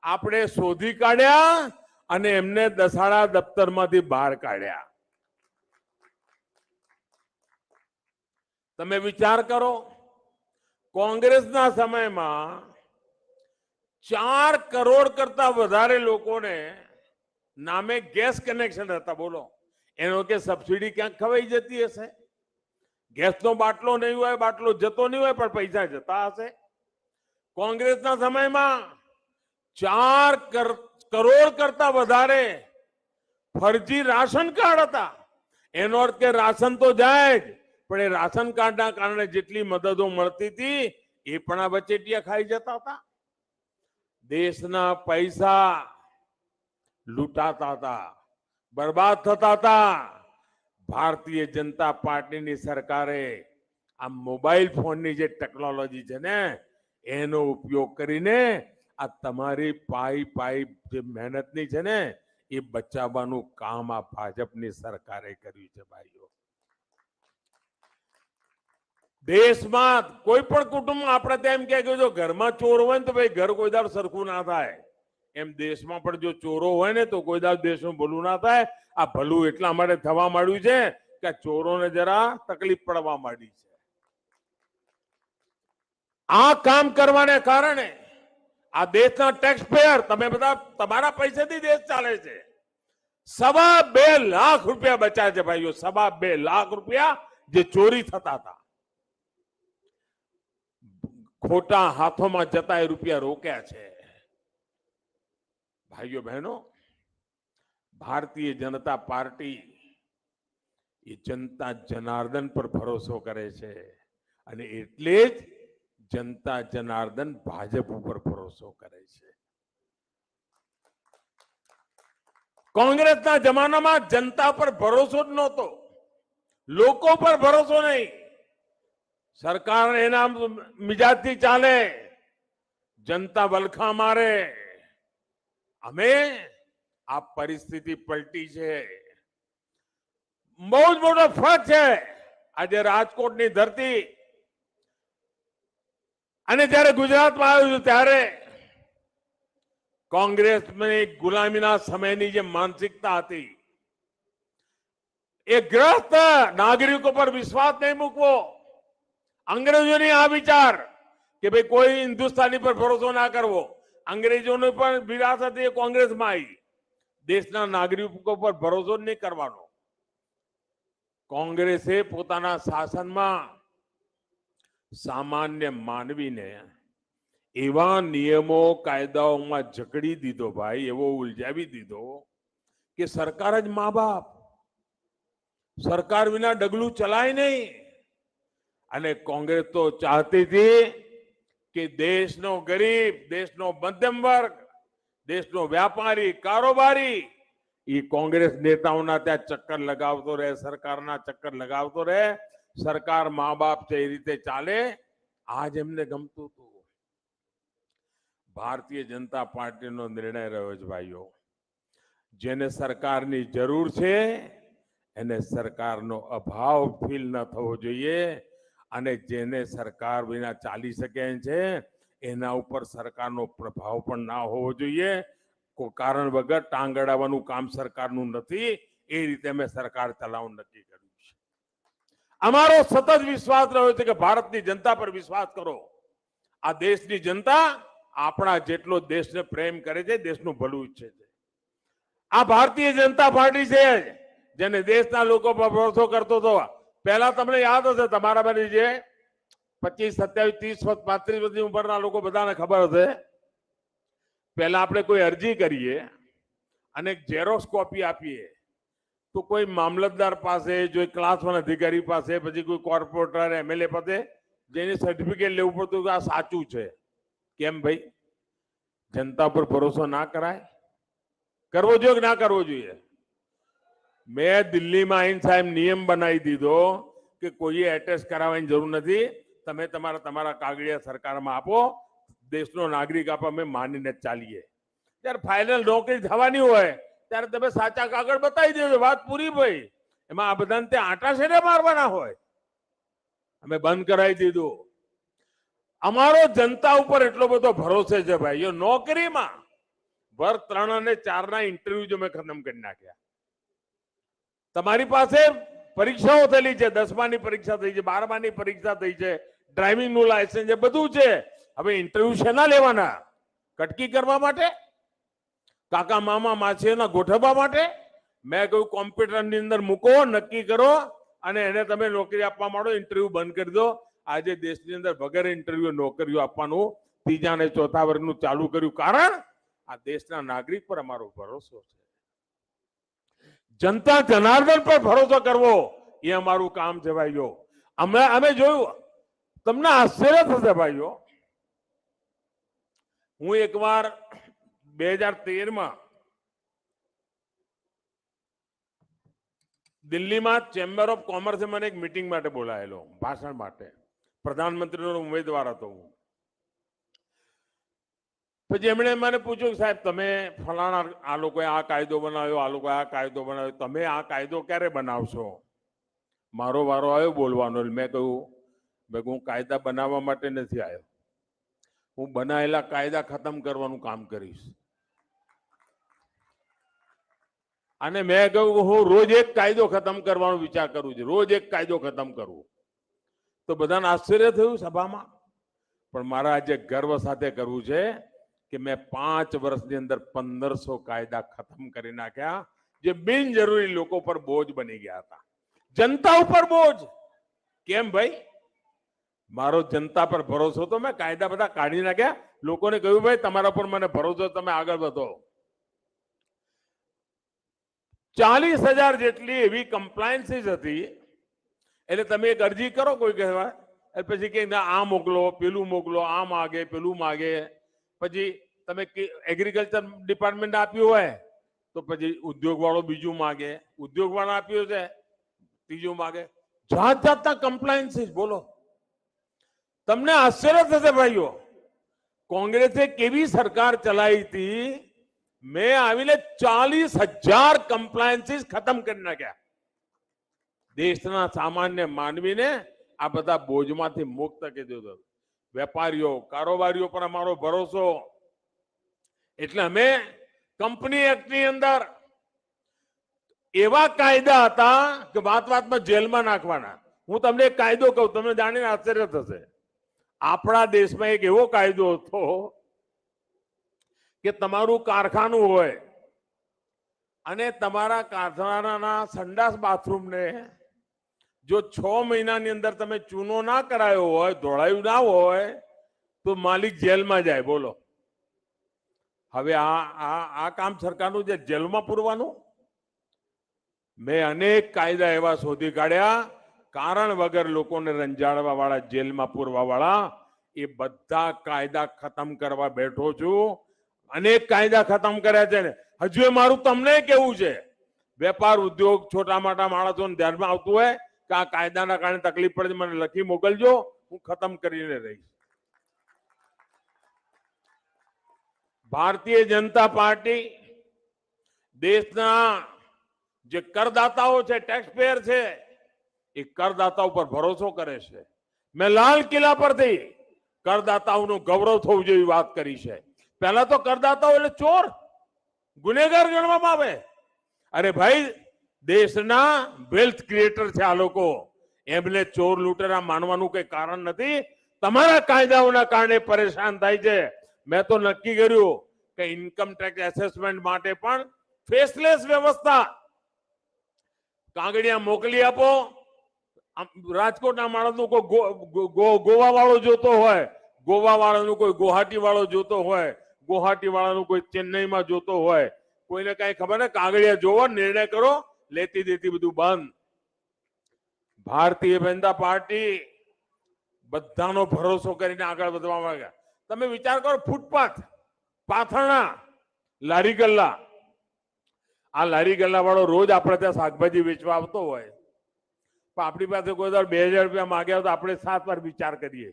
આપણે શોધી કાઢ્યા અને એમને દસાડા દફતરમાંથી બહાર કાઢ્યા. તમે વિચાર કરો, કોંગ્રેસના સમયમાં 4 કરોડ કરતા વધારે લોકોને નામે ગેસ કનેક્શન હતા. બોલો, એનો કે સબસિડી ક્યાંક ખવાઈ જતી હશે? ગેસનો બાટલો નહીં હોય, બાટલો જતો નહીં હોય, પણ પૈસા જતા હશે. કોંગ્રેસના સમયમાં 4 કરોડ કરતા વધારે ફરજી રાશન કાર્ડ હતા. એનો અર્થ કે રાશન તો જાય જ, પણ એ રાશન કાર્ડના કારણે જેટલી મદદો મળતી હતી એ પણ આ વચેટિયા ખાઈ જતા હતા. દેશના પૈસા લૂંટાતા હતા, બરબાદ થતા હતા. ભારતીય જનતા પાર્ટીની સરકારે આ મોબાઈલ ફોનની જે ટેકનોલોજી છે ને એનો ઉપયોગ કરીને આ તમારી પાઈ જે મહેનતની છે ને એ બચાવવાનું કામ આ ભાજપની સરકારે કર્યું છે. ભાઈઓ, દેશમાં કોઈ પણ કુટુંબ આપણે તેમ કે જો ઘરમાં ચોર હોય ને તો ભાઈ ઘર કોઈ દાડ સરખું ના થાય, એમ દેશમાં પણ જો ચોરો હોય ને તો કોઈ દાડ દેશનું ભલું ના થાય. આ ભલું એટલા માટે થવા માંડ્યું છે કે ચોરોને જરા તકલીફ પડવા માંડી છે. આ કામ કરવાને કારણે આ દેશના ટેક્સ પેયર, તમે બધા તમારા પૈસાથી દેશ ચાલે છે, 2.25 લાખ રૂપિયા બચ્યા છે ભાઈઓ. 2.25 લાખ રૂપિયા જે ચોરી થતા હતા, ખોટા હાથોમાં જતા એ રૂપિયા રોક્યા છે. ભાઈઓ બહેનો, ભારતીય જનતા પાર્ટી એ જનતા જનાર્દન પર ભરોસો કરે છે અને એટલે જ જનતા જનાર્દન ભાજપ ઉપર ભરોસો કરે છે. કોંગ્રેસના જમાનામાં જનતા પર ભરોસો જ નહોતો, લોકો પર ભરોસો નહીં. સરકાર એના મિજાજથી ચાલે, જનતા વલખા મારે. અમે આ પરિસ્થિતિ પલટી છે. બહુ જ મોટો ફરક છે. આજે રાજકોટની ધરતી અને જ્યારે ગુજરાતમાં આવ્યું છું ત્યારે કોંગ્રેસની ગુલામીના સમયની જે માનસિકતા હતી, એ ગ્રસ્ત નાગરિકો પર વિશ્વાસ નહીં મૂકવો. અંગ્રેજોની આ વિચાર કે ભાઈ કોઈ હિન્દુસ્તાની પર ભરોસો ના કરવો, અંગ્રેજોની પણ વિરાસત એ કોંગ્રેસમાં આવી. દેશના નાગરિકો પર ભરોસો જ નહીં કરવાનો. કોંગ્રેસે પોતાના શાસનમાં સામાન્ય માનવીને એવા નિયમો કાયદાઓમાં જકડી દીધો ભાઈ, એવો ઉલઝાવી દીધો કે સરકાર જ મા બાપ, સરકાર વિના ડગલું ચલાય નહીં. અને કોંગ્રેસ તો ચાહતી હતી કે દેશનો ગરીબ, દેશનો મધ્યમ વર્ગ, દેશનો વ્યાપારી, કારોબારી એ કોંગ્રેસ નેતાઓના ત્યાં ચક્કર લગાવતો રહે, સરકારના ચક્કર લગાવતો રહે. સરકાર મા બાપ છે એ રીતે ચાલે. આજ એમને ગમતું હતું. ભારતીય જનતા પાર્ટીનો નિર્ણય રહ્યો છે ભાઈઓ, જેને સરકારની જરૂર છે એને સરકારનો અભાવ ફીલ ન થવો જોઈએ અને જેને સરકાર વિના ચાલી શકે છે એના ઉપર સરકારનો પ્રભાવ પણ ના હોવો જોઈએ. કોઈ કારણ વગર ટાંગ અડાવવાનું કામ સરકારનું નથી. એ રીતે અમે સરકાર ચલાવવાનું નક્કી કર્યું છે. અમારો સતત વિશ્વાસ રહ્યો છે કે ભારતની જનતા પર વિશ્વાસ કરો. આ દેશની જનતા આપણા જેટલો દેશને પ્રેમ કરે છે, દેશનું ભલું ઈચ્છે છે. આ ભારતીય જનતા પાર્ટી છે જેને દેશના લોકો પર ભરોસો કરતો હતો. પહેલા તમને યાદ હશે, તમારા બધી જે 25, 27, 30, 35 વર્ષની ઉંમરના લોકો બધાને ખબર હશે, પહેલા આપણે કોઈ અરજી કરીએ અને ઝેરોક્સ કોપી આપીએ તો કોઈ મામલતદાર પાસે, જો ક્લાસ 1 અધિકારી પાસે, પછી કોઈ કોર્પોરેટર, એમએલએ પાસે જઈને સર્ટિફિકેટ લેવું પડતું કે આ સાચું છે. કેમ ભાઈ? જનતા પર ભરોસો ના કરાય? કરવો જોઈએ કે ના કરવો જોઈએ? મેં દિલ્હીમાં આવીને સાહેબ નિયમ બનાવી દીધો કે કોઈએ એટેસ્ટ કરાવવાની જરૂર નથી. તમે તમારા કાગળિયા સરકારમાં આપો, દેશનો નાગરિક આપો, અમે માનીને ચાલીએ. ત્યારે ફાઇનલ નોકરી થવાની હોય ત્યારે તમે સાચા કાગળ બતાવી દેજો, વાત પૂરી ભાઈ. એમાં આ બધાને ત્યાં આટા શેરે મારવાના હોય. અમે બંધ કરાવી દીધું. અમારો જનતા ઉપર એટલો બધો ભરોસો છે ભાઈઓ. નોકરીમાં વર્ગ 3 અને 4 ના ઇન્ટરવ્યુ જો મેં ખતમ કરી નાખ્યા. તમારી પાસે પરીક્ષાઓ થયેલી છે, 10માની પરીક્ષા થઈ છે, 12માની પરીક્ષા થઈ છે, ડ્રાઇવિંગનું લાયસન્સ છે, બધું છે. હવે ઇન્ટરવ્યુ શેના લેવાના? કટકી કરવા માટે? કાકા મામા માછીના ગોઠવવા માટે? મેં કહ્યું કોમ્પ્યુટરની અંદર મૂકો, નક્કી કરો અને એને તમે નોકરી આપવા માંડો. ઇન્ટરવ્યુ બંધ કરી દો. આજે દેશની અંદર વગર ઇન્ટરવ્યુ નોકરીઓ આપવાનું 3 અને 4 વર્ગનું ચાલુ કર્યું. કારણ આ દેશના નાગરિક પર અમારો ભરોસો છે. જનતા જનાર્દન પર ભરોસો કરવો એ અમારું કામ છે ભાઈઓ. અમે જોયું, તમને આશ્ચર્ય થશે ભાઈઓ. હું એકવાર 2013માં દિલ્હીમાં ચેમ્બર ઓફ કોમર્સે મને એક મીટિંગ માટે બોલાયેલો, ભાષણ માટે. પ્રધાનમંત્રીનો ઉમેદવાર હતો હું. પછી એમણે મને પૂછ્યું, સાહેબ તમે ફલાણા, આ લોકોએ આ કાયદો બનાવ્યો, આ લોકોએ આ કાયદો બનાવ્યો, તમે આ કાયદો ક્યારે બનાવશો? મારો વારો આવ્યો બોલવાનો. મેં કહ્યું હું કાયદા બનાવવા માટે નથી આવ્યો, હું બનાવેલા કાયદા ખતમ કરવાનું કામ કરીશ. અને મેં કહ્યું હું રોજ એક કાયદો ખતમ કરવાનો વિચાર કરું છું, રોજ એક કાયદો ખતમ કરવું. તો બધાને આશ્ચર્ય થયું સભામાં. પણ મારા આજે ગર્વ સાથે કરવું છે કે મેં 5 વર્ષની અંદર 1500 કાયદા ખતમ કરી નાખ્યા, જે બિનજરૂરી લોકો પર બોજ બની ગયા હતા. જનતા ઉપર બોજ કેમ ભાઈ? મારો જનતા પર ભરોસો તો મેં કાયદા બધા કાઢી નાખ્યા. લોકોને કહ્યું ભાઈ તમારા પર મને ભરોસો, તમે આગળ વધો. 40,000 જેટલી એવી કમ્પ્લાયન્સીસ હતી. એટલે તમે એક અરજી કરો કોઈ કહેવાય, પછી કે આ મોકલો, પેલું મોકલો, આ માગે, પેલું માગે. પછી તમે એગ્રીકલ્ચર ડિપાર્ટમેન્ટ આપ્યું હોય તો પછી ઉદ્યોગ વાળો બીજું માગે, ઉદ્યોગ વાળા આપ્યું છે ત્રીજું માગે. જાત જાતના કમ્પ્લાયન્સીસ. બોલો, તમને આશ્ચર્ય થશે ભાઈઓ, કોંગ્રેસે કેવી સરકાર ચલાવી હતી. મેં આવીને 40,000 કમ્પ્લાયન્સીસ ખતમ કરી નાખ્યા. દેશના સામાન્ય માનવીને આ બધા બોજમાંથી મુક્ત કરી દીધો. વેપારીઓ, કારોબારીઓ પર અમારો ભરોસો. એટલે અમે કંપની એક્ટની અંદર એવા કાયદા હતા કે વાત વાતમાં જેલમાં નાખવાના. હું તમને એક કાયદો કહું, તમને જાણીને આશ્ચર્ય થશે. આપણા દેશમાં એક એવો કાયદો હતો કે તમારું કારખાનું હોય અને તમારા કારખાનાના સંડાસ બાથરૂમને જો 6 મહિનાની અંદર તમે ચૂનો ના કરાયો હોય, ધોળાયું ના હોય, તો માલિક જેલમાં જાય. બોલો, હવે આ કામ સરકારનું છે, જેલમાં પૂરવાનું. મેં અનેક કાયદા એવા શોધી કાઢ્યા, કારણ વગર લોકોને રંજાડવા વાળા, જેલમાં પૂરવા વાળા. એ બધા કાયદા ખતમ કરવા બેઠો છું. અનેક કાયદા ખતમ કર્યા છે ને હજુ એ મારું તમને કેવું છે, વેપાર ઉદ્યોગ છોટા મોટા માણસોને ધ્યાનમાં આવતું હોય કે આ કાયદાના કારણે તકલીફ પડે, મને લખી મોકલજો, હું ખતમ કરીને રહીશ. ભારતીય જનતા પાર્ટી દેશના જે કરદાતાઓ છે, ટેક્સ પેયર છે, એ કરદાતાઓ પર ભરોસો કરે છે. મેં લાલ કિલ્લા પરથી કરદાતાઓનું ગૌરવ થવું જેવી વાત કરી છે. પહેલા તો કરદાતાઓ એટલે ચોર, ગુનેગાર ગણવામાં આવે. અરે ભાઈ, દેશના વેલ્થ ક્રિએટર છે આ લોકો, એમને ચોર લૂંટેરા માનવાનું કઈ કારણ નથી. તમારા કાયદાઓના કારણે પરેશાન થાય છે. મેં તો નક્કી કર્યું કે ઇન્કમ ટેક્સ એસેસમેન્ટ માટે પણ ફેસલેસ વ્યવસ્થા. કાગળિયા મોકલી આપો. રાજકોટના માણસનું કોઈ ગોવા વાળો જોતો હોય, ગોવા વાળાનું કોઈ ગુવાહાટી વાળો જોતો હોય, ગુવાહાટી વાળાનું કોઈ ચેન્નઈમાં જોતો હોય, કોઈને કઈ ખબર ને, કાગળિયા જોવો, નિર્ણય કરો, લેતી દેતી બધું બંધ. ભારતીય જનતા પાર્ટી બધાનો ભરોસો કરીને આગળ વધવા માંગે. તમે વિચાર કરો, ફૂટપાથ, પાથરણા, લારી ગલ્લા. આ લારી ગલ્લા વાળો રોજ આપણે ત્યાં શાકભાજી વેચવા આવતો હોય, પણ આપણી પાસે કોઈ દર 2,000 રૂપિયા માંગ્યા તો આપણે 7 વાર વિચાર કરીએ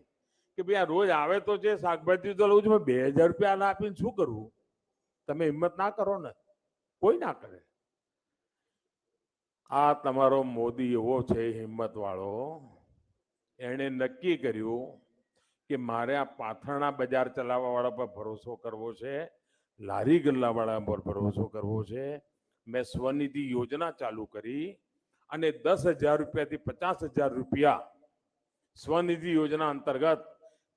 કે ભાઈ આ રોજ આવે તો છે, શાકભાજી તો લઉં છું, 2,000 રૂપિયા આપીને શું કરવું? તમે હિંમત ના કરો ને, કોઈ ના કરે. આ તમારો મોદી એવો છે હિંમત વાળો, એને નક્કી કર્યું કે મારે આ પાથરણા બજાર ચલાવવા વાળા પર ભરોસો કરવો છે, લારી ગલ્લા વાળા પર ભરોસો કરવો છે. મેં સ્વનિધિ યોજના ચાલુ કરી અને 10,000 રૂપિયાથી 50,000 રૂપિયા સ્વનિધિ યોજના અંતર્ગત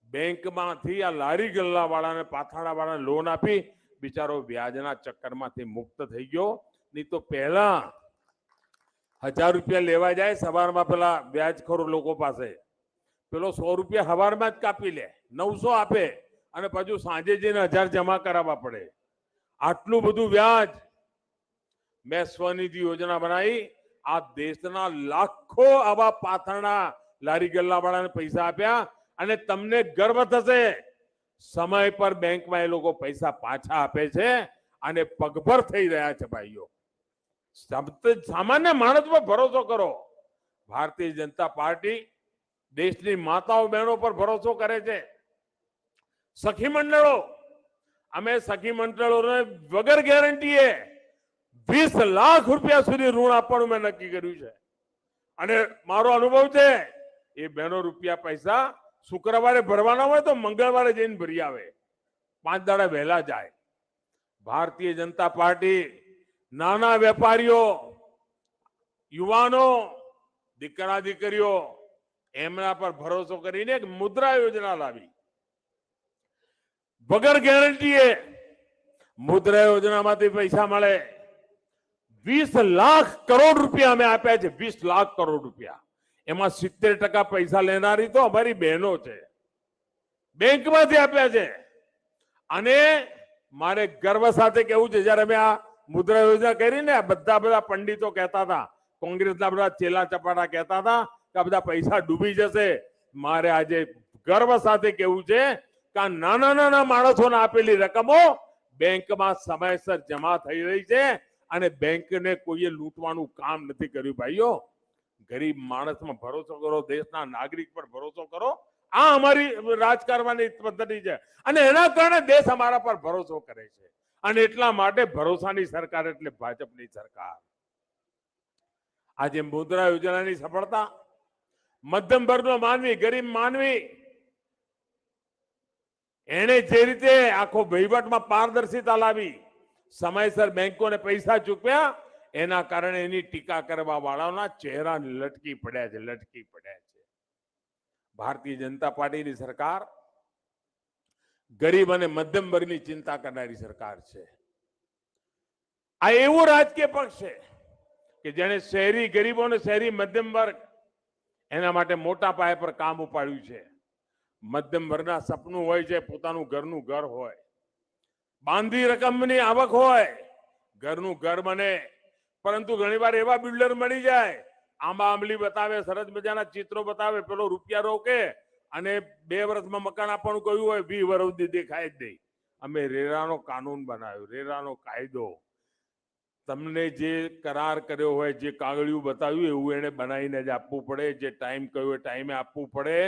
બેંકમાંથી આ લારી ગલ્લા વાળાને, પાથરણા વાળાને લોન આપી બિચારો વ્યાજના ચક્કરમાંથી મુક્ત થઈ ગયો. નહીં તો પહેલા 1,000 રૂપિયા લેવા જાય સવારમાં, પેલા વ્યાજખોર લોકો પાસે પેલો 100 રૂપિયા સવારમાં જ કાપી લે, 900 આપે અને પાછું સાંજે જઈને 1,000 જમા કરાવવા પડે. આટલું બધું વ્યાજ. મેં સ્વનિધિ યોજના બનાવી, આ દેશના લાખો આવા પાથરણા લારી ગલ્લા વાળાને પૈસા આપ્યા. અને તમને ગર્વ થશે, સમય પર બેંકમાં એ લોકો પૈસા પાછા આપે છે અને પગભર થઈ રહ્યા છે. ભાઈઓ, સામાન્ય માણસ પર ભરોસો કરો. ભારતીય જનતા પાર્ટી દેશની માતાઓ બહેનો પર ભરોસો કરે છે. સખી મંડળો, અમે સખી મંડળોને વગર ગેરંટીએ 20 લાખ રૂપિયા સુધી ઋણ આપવાનું મેં નક્કી કર્યું છે. અને મારો અનુભવ છે, એ બહેનો રૂપિયા પૈસા શુક્રવારે ભરવાના હોય તો મંગળવારે જઈને ભરી આવે, 5 દાડા વહેલા જાય. ભારતીય જનતા પાર્ટી નાના વેપારીઓ, યુવાનો, દીકરા દીકરીઓ એમના પર ભરોસો કરીને એક મુદ્રા યોજના લાવી. વગર ગેરંટીએ મુદ્રા યોજનામાંથી પૈસા મળે. 20 લાખ કરોડ રૂપિયા અમે આપ્યા છે. 20 લાખ કરોડ રૂપિયા. એમાં 70% પૈસા લેનારી તો અમારી બહેનો છે. બેંકમાંથી આપ્યા છે. અને મારે ગર્વ સાથે કહેવું છે, જયારે અમે આ મુદ્રા યોજના કરી ને, બધા પંડિતો કહેતા હતા, કોંગ્રેસના બધા ચેલા ચપાટા કહેતા હતા કે આ બધા પૈસા ડૂબી જશે. મારે આજે ગર્વ સાથે કહેવું છે કે આ નાના નાના માણસોને આપેલી રકમો બેંકમાં સમયસર જમા થઈ રહી છે અને બેંકને કોઈએ લૂંટવાનું કામ નથી કર્યું. ભાઈઓ, ગરીબ માણસમાં ભરોસો કરો, દેશના નાગરિક પર ભરોસો કરો. આ અમારી રાજકારણની પદ્ધતિ છે અને એના કારણે દેશ અમારા પર ભરોસો કરે છે. અને એટલા માટે ભરોસાની સરકાર એટલે ભાજપની સરકાર. આજે મુદ્રા યોજનાની સફળતા, મધ્યમ વર્ગનો માનવી, ગરીબ માનવી, એને જે રીતે આખો વહીવટમાં પારદર્શિતા લાવી, સમયસર બેંકોને પૈસા ચૂકવ્યા, એના કારણે એની ટીકા કરવા વાળાના ચહેરા લટકી પડ્યા છે. ભારતીય જનતા પાર્ટીની સરકાર ગરીબ અને મધ્યમ વર્ગની ચિંતા કરનારી સરકાર છે. આ એવું રાજકીય પક્ષ છે કે જેને શહેરી ગરીબો અને શહેરી મધ્યમ વર્ગ એના માટે મોટા પાયે પર કામ ઉપાડ્યું છે. મધ્યમ વર્ગના સપનું હોય છે પોતાનું ઘરનું ઘર હોય, બાંધી રકમની આવક હોય, ઘરનું ઘર બને. પરંતુ ઘણીવાર એવા બિલ્ડર મળી જાય, આંબા આંબલી બતાવે, સરસ મજાના ચિત્રો બતાવે, પેલો રૂપિયા રોકે અને 2 વર્ષમાં મકાન આપવાનું કહ્યું હોય, 20 વર્ષ સુધી દેખાય જ નહીં. અમે રેરાનો કાનૂન બનાવ્યો, રેરાનો કાયદો. તમને જે કરાર કર્યો હોય, જે કાગળિયું બતાવ્યું એવું એને બનાવીને જ આપવું પડે. જે ટાઈમ કહ્યું એ ટાઈમે આપવું પડે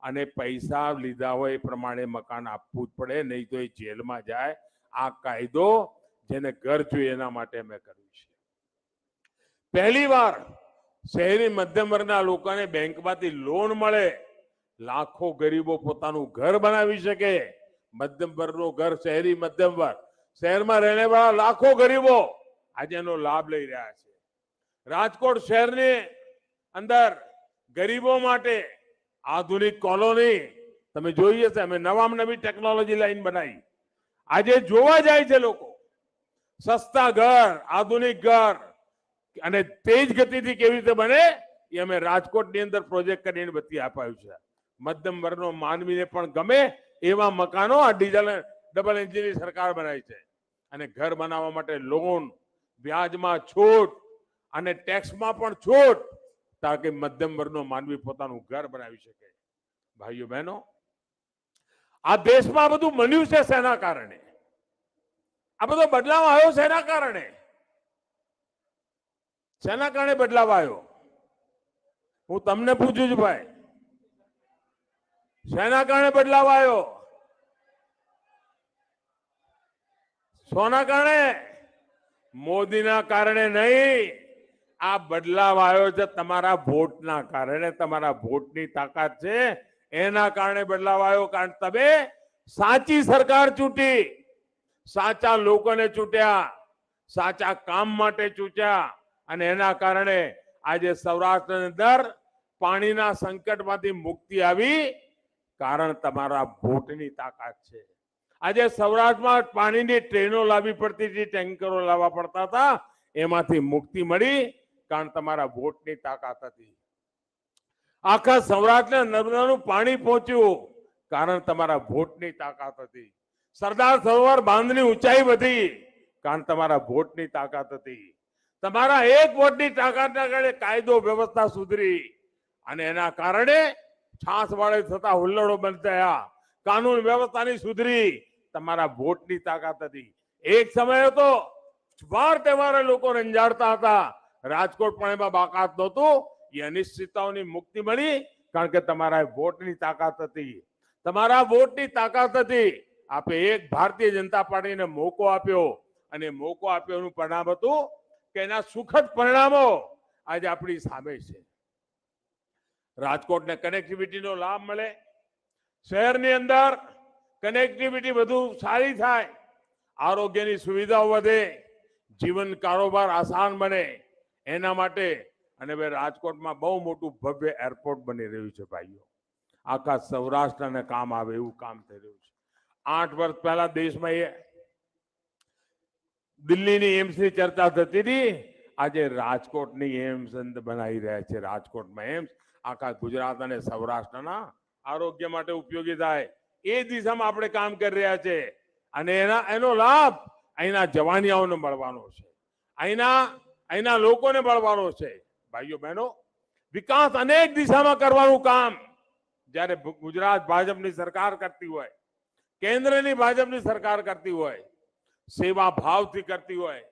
અને પૈસા લીધા હોય એ પ્રમાણે મકાન આપવું જ પડે, નહીં તો એ જેલમાં જાય. આ કાયદો જેને ઘર જોઈએ એના માટે અમે કર્યું છે. પહેલી વાર શહેરી મધ્યમ વર્ગના લોકોને બેંકમાંથી લોન મળે, લાખો ગરીબો પોતાનું ઘર બનાવી શકે. મધ્યમ વર્ગનો ઘર, શહેરી મધ્યમ વર્ગ, શહેરમાં રહેવાવાળા લાખો ગરીબો આજે એનો લાભ લઈ રહ્યા છે. રાજકોટ શહેરની અંદર ગરીબો માટે આધુનિક કોલોની તમે જોઈ હશે. અમે નવામાં નવી ટેકનોલોજી લાઈન બનાવી. આજે જોવા જાય છે લોકો સસ્તા ઘર, આધુનિક ઘર અને તેજ ગતિથી કેવી રીતે બને એ અમે રાજકોટની અંદર પ્રોજેક્ટ કરીને બધી અપાયું છે. મધ્યમ વર્ગનો માનવીને પણ ગમે એવા મકાનો આ ડબલ એન્જિનની સરકાર બનાવી છે. અને ઘર બનાવવા માટે લોન, વ્યાજમાં છૂટ અને ટેક્સમાં પણ છૂટ, તાકે મધ્યમ વર્ગનો માનવી પોતાનું ઘર બનાવી શકે. ભાઈઓ બહેનો, આ દેશમાં બધું બન્યું છે શેના કારણે? આ બધો બદલાવ આવ્યો શેના કારણે? શેના કારણે બદલાવ આવ્યો? હું તમને પૂછું છું ભાઈ, શેના કારણે બદલાવ આવ્યો? શોના કારણે? મોદીના કારણે નહીં. આ બદલાવ આવ્યો છે તમારા વોટના કારણે. તમારા વોટની તાકાત છે એના કારણે બદલાવ આવ્યો. કારણ તમે સાચી સરકાર ચૂંટી, સાચા લોકોને ચૂંટ્યા, સાચા કામ માટે ચૂંટ્યા અને એના કારણે આજે સૌરાષ્ટ્રની અંદર પાણીના સંકટમાંથી મુક્તિ આવી. કારણ તમારા વોટની તાકાત છે. આજે સૌરાષ્ટ્રમાં પાણીની ટ્રેનો લાવવી પડતી હતી, ટેન્કરો લાવવા પડતા હતા, એમાંથી મુક્તિ મળી કારણ તમારા વોટની તાકાત હતી. આખા સૌરાષ્ટ્રને નર્મદાનું પાણી પહોંચ્યું કારણ તમારા વોટની તાકાત હતી. સરદાર સરોવર બાંધની ઊંચાઈ વધી કારણ તમારા વોટની તાકાત હતી. તમારા એક વોટની તાકાતના કારણે કાયદો વ્યવસ્થા સુધરી અને એના કારણે છાસવાડે થતા હુલ્લડો બંધ થયા, કાનૂન વ્યવસ્થાની સુધરી. તમારા વોટની તાકાત હતી. એક સમય હતો વાર તહેવારે લોકો રંજાડતા હતા, રાજકોટ પણ એમાં બાકાત નહોતું. એ અનિશ્ચિતતાઓની મુક્તિ મળી કારણ કે તમારા વોટની તાકાત હતી. તમારા વોટની તાકાત હતી. આપે એક ભારતીય જનતા પાર્ટીને મોકો આપ્યો અને મોકો આપ્યોનું પરિણામ હતું કે એના સુખદ પરિણામો આજે આપણી સામે છે. રાજકોટને કનેક્ટિવિટીનો લાભ મળે, શહેરની અંદર કનેક્ટિવિટી વધુ સારી થાય, આરોગ્યની સુવિધાઓ વધે, જીવન કારોબાર આસાન બને એના માટે અને હવે રાજકોટમાં બહુ મોટું ભવ્ય એરપોર્ટ બની રહ્યું છે ભાઈઓ. આખા સૌરાષ્ટ્રને કામ આવે એવું કામ થઈ રહ્યું છે. 8 વર્ષ પહેલા દેશમાં એ દિલ્હીની એમ્સની ચર્ચા થતી હતી, આજે રાજકોટની એમ્સ બનાવી રહ્યા છે. રાજકોટમાં એમ્સ આખા ગુજરાત અને સૌરાષ્ટ્રના આરોગ્ય માટે ઉપયોગી થાય એ દિશામાં આપણે કામ કરી રહ્યા છે અને એનો લાભ અહીંના જવાનિયાઓને મળવાનો છે, અહીંના લોકોને મળવાનો છે. ભાઈઓ બહેનો, વિકાસ અનેક દિશામાં કરવાનું કામ જ્યારે ગુજરાત ભાજપની સરકાર કરતી હોય, કેન્દ્રની ભાજપની સરકાર કરતી હોય, સેવા ભાવથી કરતી હોય,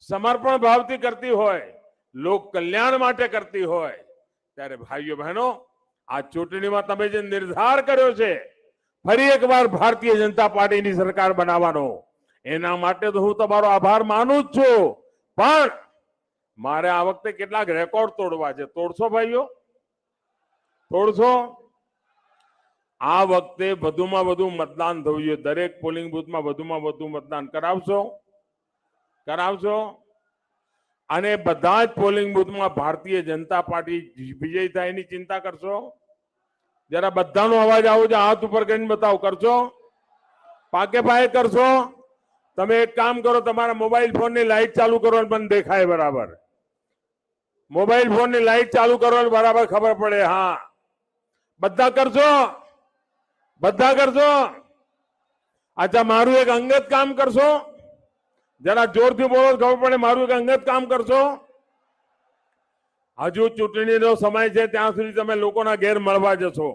સમર્પણ ભાવથી કરતી હોય, લોક કલ્યાણ માટે કરતી હોય, ત્યારે ભાઈઓ બહેનો આ ચૂંટણીમાં તમે જે નિર્ધાર કર્યો છે ફરી એકવાર ભારતીય જનતા પાર્ટીની સરકાર બનાવવાનો, એના માટે તો હું તમારો આભાર માનું જ છું. પણ મારે આ વખતે કેટલાક રેકોર્ડ તોડવા છે. તોડશો ભાઈઓ? તોડશો? આ વખતે વધુમાં વધુ મતદાન થવું જોઈએ. દરેક પોલિંગ બુથમાં વધુમાં વધુ મતદાન કરાવશો? અને બધા જ પોલિંગ બુથમાં ભારતીય જનતા પાર્ટી વિજય થાય એની ચિંતા કરશો? જરા બધાનો અવાજ આવો છે, હાથ ઉપર કરીને બતાવો. કરશો? પાકે પાયે કરશો? તમે એક કામ કરો, તમારા મોબાઈલ ફોનની લાઈટ ચાલુ કરો, મને દેખાય બરાબર. મોબાઈલ ફોનની લાઈટ ચાલુ કરો, બરાબર ખબર પડે. હા, બધા કરશો? બધા કરશો? અચ્છા, મારું એક અંગત કામ કરશો? જરા જોરથી બોલો, ખબર પડે. મારું એક અંગત કામ કરશો? હજુ ચૂંટણીનો સમય છે, ત્યાં સુધી તમે લોકોના ઘેર મળવા જશો,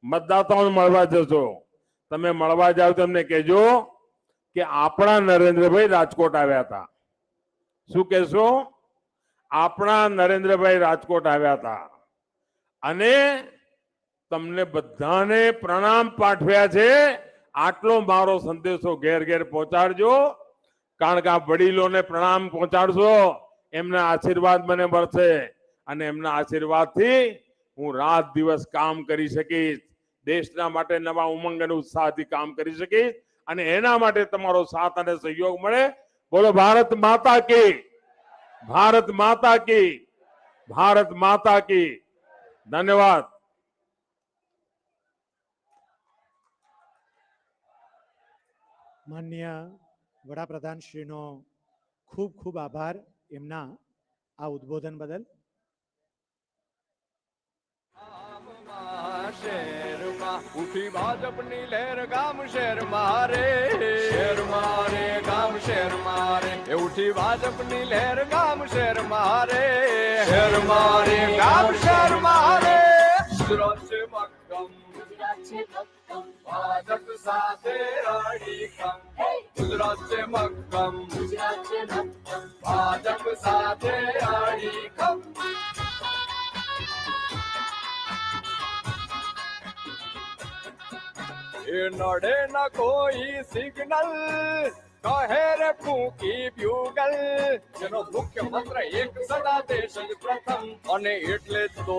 મતદાતાઓને મળવા જશો. તમે મળવા જાવ તો એમને કહેજો કે આપણા નરેન્દ્રભાઈ રાજકોટ આવ્યા હતા. શું કહેશો? આપણા નરેન્દ્રભાઈ રાજકોટ આવ્યા હતા અને તમને બધાને પ્રણામ પાઠવ્યા છે. આટલો મારો સંદેશો ઘેર ઘેર પહોંચાડજો, કારણ કે આ વડીલોને પ્રણામ પહોંચાડશો, એમના આશીર્વાદ મને મળશે અને એમના આશીર્વાદથી હું રાત દિવસ કામ કરી શકીશ, દેશના માટે નવા ઉમંગ અને ઉત્સાહથી કામ કરી શકીશ અને એના માટે તમારો સાથ અને સહયોગ મળે. બોલો ભારત માતા કી, ભારત માતા કી, ભારત માતા કી. ધન્યવાદ. માનનીય વડાપ્રધાન શ્રીનો ખૂબ ખૂબ આભાર એમના આ ઉદ્બોધન બદલ. શહેરમાં ઉઠી ભાજપની લહેર, ગામ શહેર મારે, શહેર મારે, ગામ શહેર મારે. એ ઉઠી ભાજપની લહેર, ગામ શહેર મારે, શહેર મારે, ગામ શહેર મારે. ગુજરાત છે મક્કમ, ગુજરાત છે મક્કમ, ભાજપ સાથે અડીખમ. ગુજરાત છે મક્કમ, ગુજરાત છે મક્કમ, ભાજપ સાથે અડીખમ. એ નડે ન કોઈ સિગ્નલ, કહે રે ફૂંકી બ્યુગલ. જેનો મુખ્ય મંત્ર એક સદા દેશ જ પ્રથમ, અને એટલે તો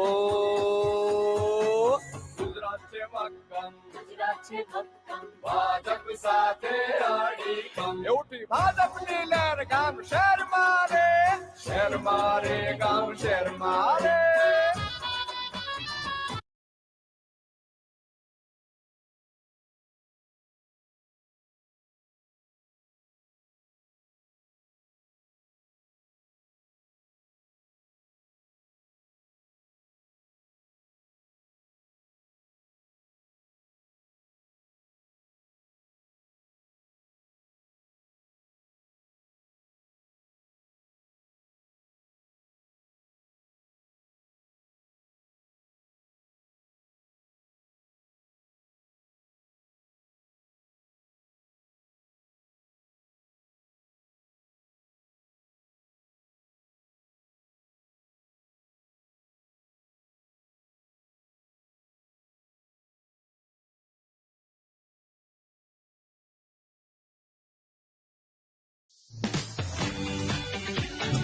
ગુજરાત છે મક્કમ, ગુજરાત છે મક્કમ, ભાજપ સાથે અડીખમ. એ ઉઠી ભાજપની લહેર, ગામ શહેર મારે, શહેર મારે, ગામ શહેર મારે.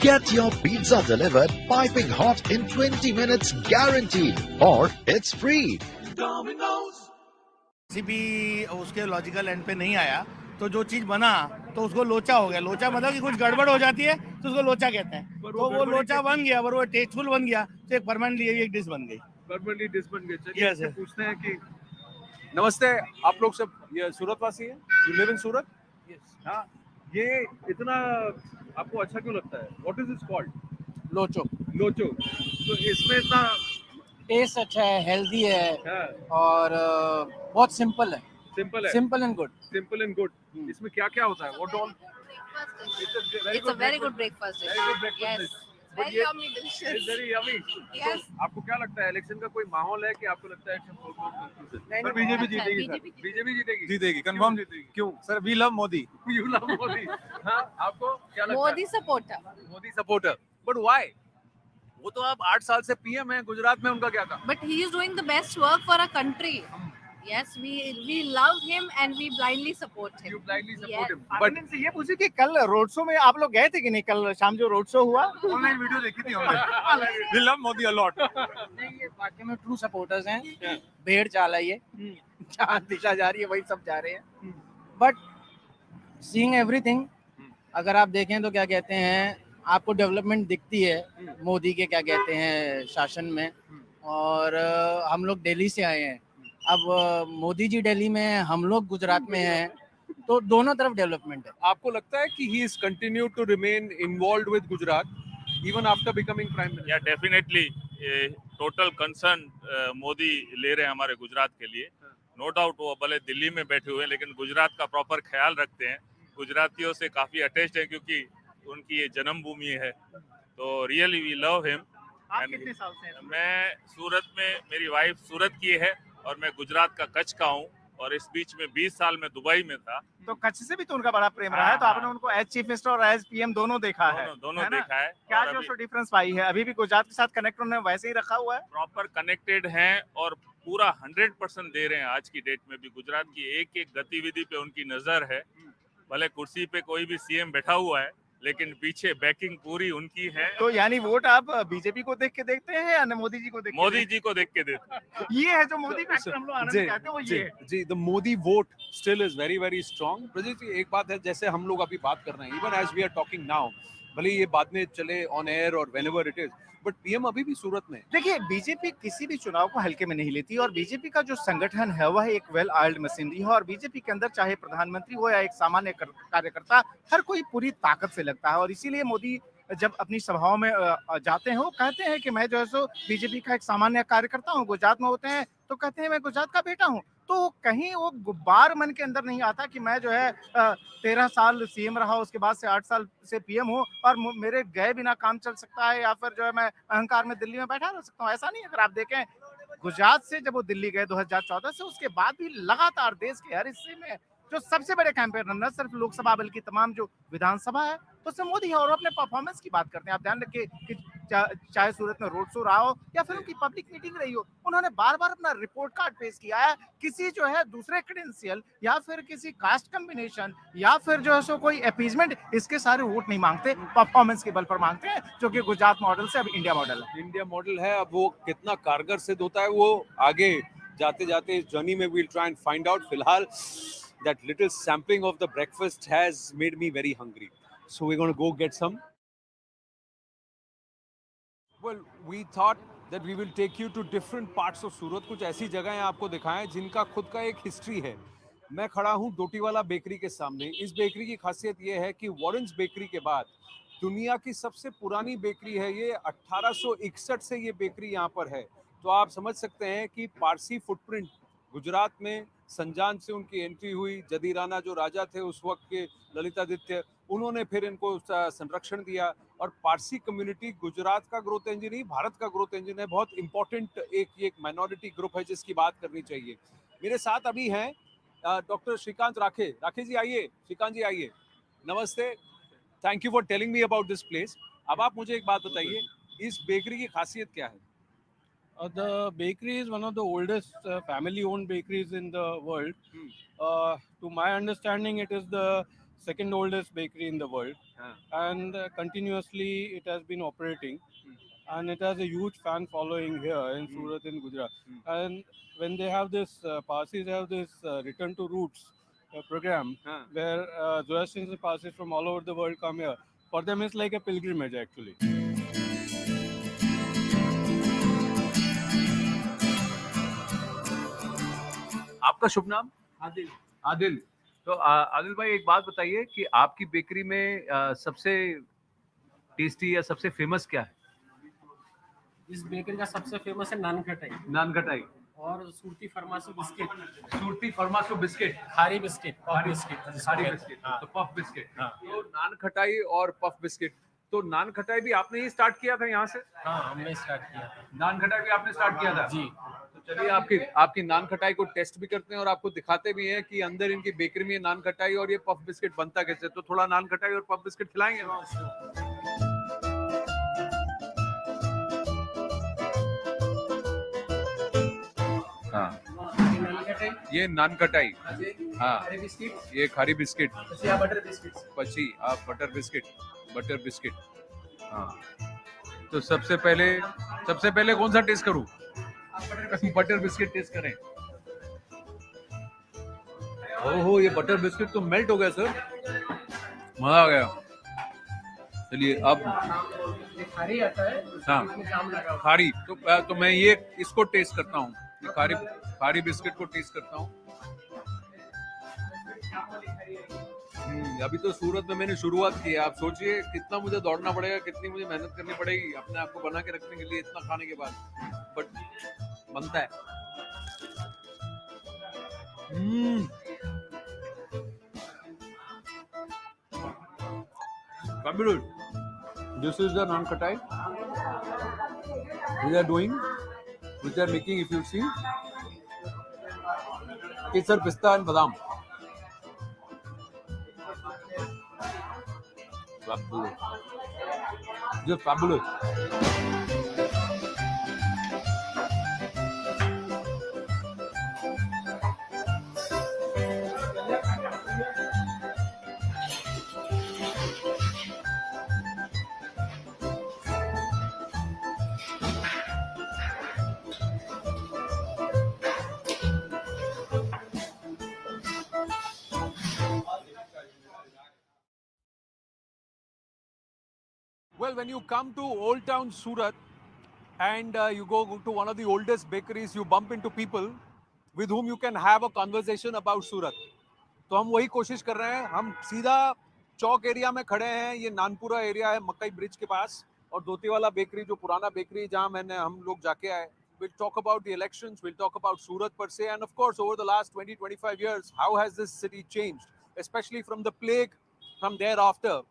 Get your pizza delivered piping hot in 20 minutes guaranteed, or it's free. किसी भी उसके लॉजिकल एंड पे नहीं आया तो जो चीज बना तो उसको लोचा हो गया। लोचा मतलब कि कुछ गड़बड़ हो जाती है तो उसको लोचा कहते हैं। तो वो लोचा बन गया, और वो टेस्टफुल बन गया, तो एक परमानेंटली एक डिश बन गई। परमानेंटली डिश बन गई। चलिए Yes, इससे yes. पूछते हैं कि नमस्ते, आप लोग सब ये सूरत वासी हैं? यू लिव इन सूरत? हाँ, ये इतना आपको अच्छा क्यों लगता है? What is it's called? Locho locho. तो इसमें इतना टेस्ट अच्छा है, हेल्दी है, हाँ, और बहुत सिंपल है। सिंपल है। Simple and good. Simple and good. इसमें क्या क्या होता है? What all? It's a very good breakfast dish. Very good breakfast Yes. dish. Very yummy, delicious. Very yummy. Yes. आपको क्या लगता है, इलेक्शन का कोई माहौल है कि आपको लगता है पर बीजेपी अच्छा, जीतेगी सर, BJP बीजेपी जीतेगी? जीतेगी, कंफर्म जीतेगी। क्यों? Sir we love Modi. You love Modi. हाँ, आपको क्या लगता Modi supporter. है? मोदी सपोर्टर। But why? वो तो आप 8 साल से पीएम हैं, गुजरात में उनका क्या था? But he is doing the best work for our country. Yes, we love him and we blindly support him. You blindly support Yes. him. But से ये पूछे कि कल रोड शो में आप लोग गए थे कि नहीं? कल शाम जो रोड शो हुआ, ऑनलाइन वीडियो देखी थी हमने। We love Modi a lot. नहीं, ये वाकई में ट्रू सपोर्टर्स हैं। भेड़ चाल है ये, जहाँ दिशा जा रही है वही सब जा रहे हैं। बट सीइंग एवरीथिंग, अगर आप देखें तो क्या कहते हैं, आपको डेवलपमेंट दिखती है मोदी के क्या कहते हैं शासन में। और हम लोग दिल्ली से आए हैं, अब मोदी जी दिल्ली में हैं, हम लोग गुजरात में हैं, तो दोनों तरफ डेवलपमेंट है। आपको लगता है कि he is continued to remain involved with Gujarat even after becoming prime minister? या डेफिनेटली टोटल कंसर्न मोदी ले रहे हैं हमारे गुजरात के लिए। नो डाउट वो भले दिल्ली में बैठे हुए हैं लेकिन गुजरात का प्रॉपर ख्याल रखते हैं। गुजरातियों से काफी अटैच्ड है क्योंकि उनकी ये जन्मभूमि है। तो रियली वी लव हिम। आप कितने साल से हैं? मैं सूरत में, मेरी वाइफ सूरत की है और मैं गुजरात का कच्छ का हूँ, और इस बीच में 20 साल में दुबई में था। तो कच्छ से भी तो उनका बड़ा प्रेम रहा है, तो आपने उनको एज चीफ मिनिस्टर और एज पीएम दोनों देखा है। दोनों है ना? देखा है। क्या और जो अभी सो डिफरेंस पाई है? अभी भी गुजरात के साथ कनेक्ट उन्होंने वैसे ही रखा हुआ है। प्रॉपर कनेक्टेड हैं और पूरा 100% दे रहे हैं। आज की डेट में भी गुजरात की एक एक गतिविधि पे उनकी नजर है। भले कुर्सी पे कोई भी सीएम बैठा हुआ है लेकिन पीछे बैकिंग पूरी उनकी है। तो यानी वोट आप बीजेपी को देख के देखते हैं या मोदी जी को देख के? मोदी जी को देख के देते हैं। ये है जो मोदी फैक्टर हम लोग आनंद जी, कहते हैं, वो जी, ये है। जी, the Modi vote still is very very strong. प्रजीत जी, एक बात है, जैसे हम लोग अभी बात कर रहे हैं, even as we are talking now, भले ये बाद में चले ऑन एयर और whenever it is, but PM अभी भी सूरत में है। देखिए, बीजेपी किसी भी चुनाव को हल्के में नहीं लेती, और बीजेपी का जो संगठन है वह एक वेल आयल्ड मशीनरी है। और बीजेपी के अंदर चाहे प्रधानमंत्री हो या एक सामान्य कार्यकर्ता, हर कोई पूरी ताकत से लगता है। और इसीलिए मोदी जब अपनी सभाओं में जाते हैं, वो कहते हैं कि मैं जो है सो बीजेपी का एक सामान्य कार्यकर्ता हूँ। गुजरात में होते हैं तो कहते हैं मैं गुजरात का बेटा हूँ। तो कहीं वो गुब्बार मन के अंदर नहीं आता कि मैं जो है 13 साल सीएम रहा, उसके बाद से 8 साल से पीएम हूँ और मेरे गए बिना काम चल सकता है, या फिर जो है मैं अहंकार में दिल्ली में बैठा रह सकता हूँ। ऐसा नहीं है। अगर आप देखें, गुजरात से जब वो दिल्ली गए 2014 से, उसके बाद भी लगातार देश के हर हिस्से में जो सबसे बड़े कैंपेनर, न सिर्फ लोकसभा बल्कि तमाम जो विधानसभा है, तो उससे मोदी है। और अपने परफॉर्मेंस की बात करते हैं, आप ध्यान रखिए कि चाहे सूरत में रोड शो रहा हो या फिर उनकी पब्लिक मीटिंग रही हो, उन्होंने बार बार अपना रिपोर्ट कार्ड पेश किया है। किसी जो है दूसरे क्रेडेंशियल या फिर किसी कास्ट कॉम्बिनेशन या फिर जो है सो कोई अपीजमेंट, इसके सारे वोट नहीं मांगते, परफॉर्मेंस के बल पर मांगते हैं, जो कि गुजरात मॉडल से अब इंडिया मॉडल है। इंडिया मॉडल है। अब वो कितना कारगर सिद्ध होता है, वो आगे जाते जाते इस जर्नी में we'll try and find out. फिलहाल that little sampling of the breakfast has made me very hungry, so we're going to go get some. Well, we thought that we will take you to different parts of Surat. कुछ ऐसी जगहें आपको दिखाएं जिनका खुद का एक history है। मैं खड़ा हूं डोटीवाला बेकरी के सामने। इस बेकरी की खासियत यह है कि वॉरेंस बेकरी के बाद दुनिया की सबसे पुरानी बेकरी है ये। 1861 से ये बेकरी यहाँ पर है। तो आप समझ सकते हैं कि पारसी फुटप्रिंट गुजरात में संजान से उनकी एंट्री हुई। जदीराना जो राजा थे उस वक्त के, ललितादित्य, उन्होंने फिर इनको संरक्षण दिया। और पारसी कम्युनिटी गुजरात का ग्रोथ इंजन ही भारत का ग्रोथ इंजन है। बहुत इंपॉर्टेंट एक माइनॉरिटी ग्रुप है जिसकी बात करनी चाहिए। मेरे साथ अभी हैं डॉक्टर श्रीकांत राखे। राखे जी आइए, श्रीकांत जी आइए, नमस्ते। Thank you for telling me about this place. अब आप मुझे एक बात बताइए, इस बेकरी की खासियत क्या है? The bakery is one of the oldest family-owned bakeries in the world. To my understanding, it is the second oldest bakery in the world, and continuously it has been operating, and it has a huge fan following here in Surat in Gujarat. And when they have this, Parsis have this return to roots program where Zoroastrians passes from all over the world come here. For them, it's like a pilgrimage actually. आपका शुभ नाम? आदिल। आदिल। तो आदिल भाई एक बात बताइए कि आपकी bakery में सबसे टेस्टी या सबसे फेमस क्या है? इस बेकरी का सबसे फेमस है नान खटाई। नान खटाई और सूरती फरमासो बिस्किट। सूरती फरमासो बिस्किट, खारी बिस्किट, पफ बिस्किट, खारी बिस्किट, तो पफ बिस्किट। हाँ। तो नान खटाई और पफ बिस्किट, तो नान खटाई भी आपने ही स्टार्ट किया था यहाँ से? हाँ, हमने स्टार्ट किया था। नान खटाई भी आपने स्टार्ट किया था? जी। तो चलिए आपकी नान खटाई को टेस्ट भी करते हैं और आपको दिखाते भी हैं कि अंदर इनकी बेकरी में नान खटाई और ये पफ बिस्किट बनता कैसे। तो थोड़ा नान खटाई और पफ बिस्किट खिलाएंगे? हाँ, ये नान खटाई, हाँ, ये खारी बिस्किट, पची आप बटर बिस्किट, हाँ। तो सबसे पहले कौन सा टेस्ट करूं? बटर बिस्किट टेस्ट करें। ओहो, ये बटर बिस्किट तो मेल्ट हो गया सर, मजा आ गया। चलिए अब खारी आता है, हाँ, खारी तो मैं ये इसको टेस्ट करता हूँ, ये खारी बिस्किट को टेस्ट करता हूँ। अभी तो सूरत में मैंने शुरुआत की है, आप सोचिए कितना मुझे दौड़ना पड़ेगा, कितनी मुझे मेहनत करनी पड़ेगी अपने आप को बना के रखने के लिए इतना खाने के बाद, बट बनता है। Fabulous. This is the naan khatai we are doing, which are making, if you see, kesar, pista and badam. Fabulous. Just fabulous. Well, when you come to Old Town Surat and you go to one of the oldest bakeries, you bump into people with whom you can have a conversation about Surat. तो हम वही कोशिश कर रहे हैं। हम सीधा चौक area में खड़े हैं, ये नानपुरा एरिया है मकई ब्रिज के पास, और दोतीवाला बेकरी जो पुराना बेकरी जहाँ हम लोग जाके आए। We'll talk about the elections, we'll talk about Surat per se, and of course over the last 20-25 years, how has this city changed, especially from the plague, from thereafter,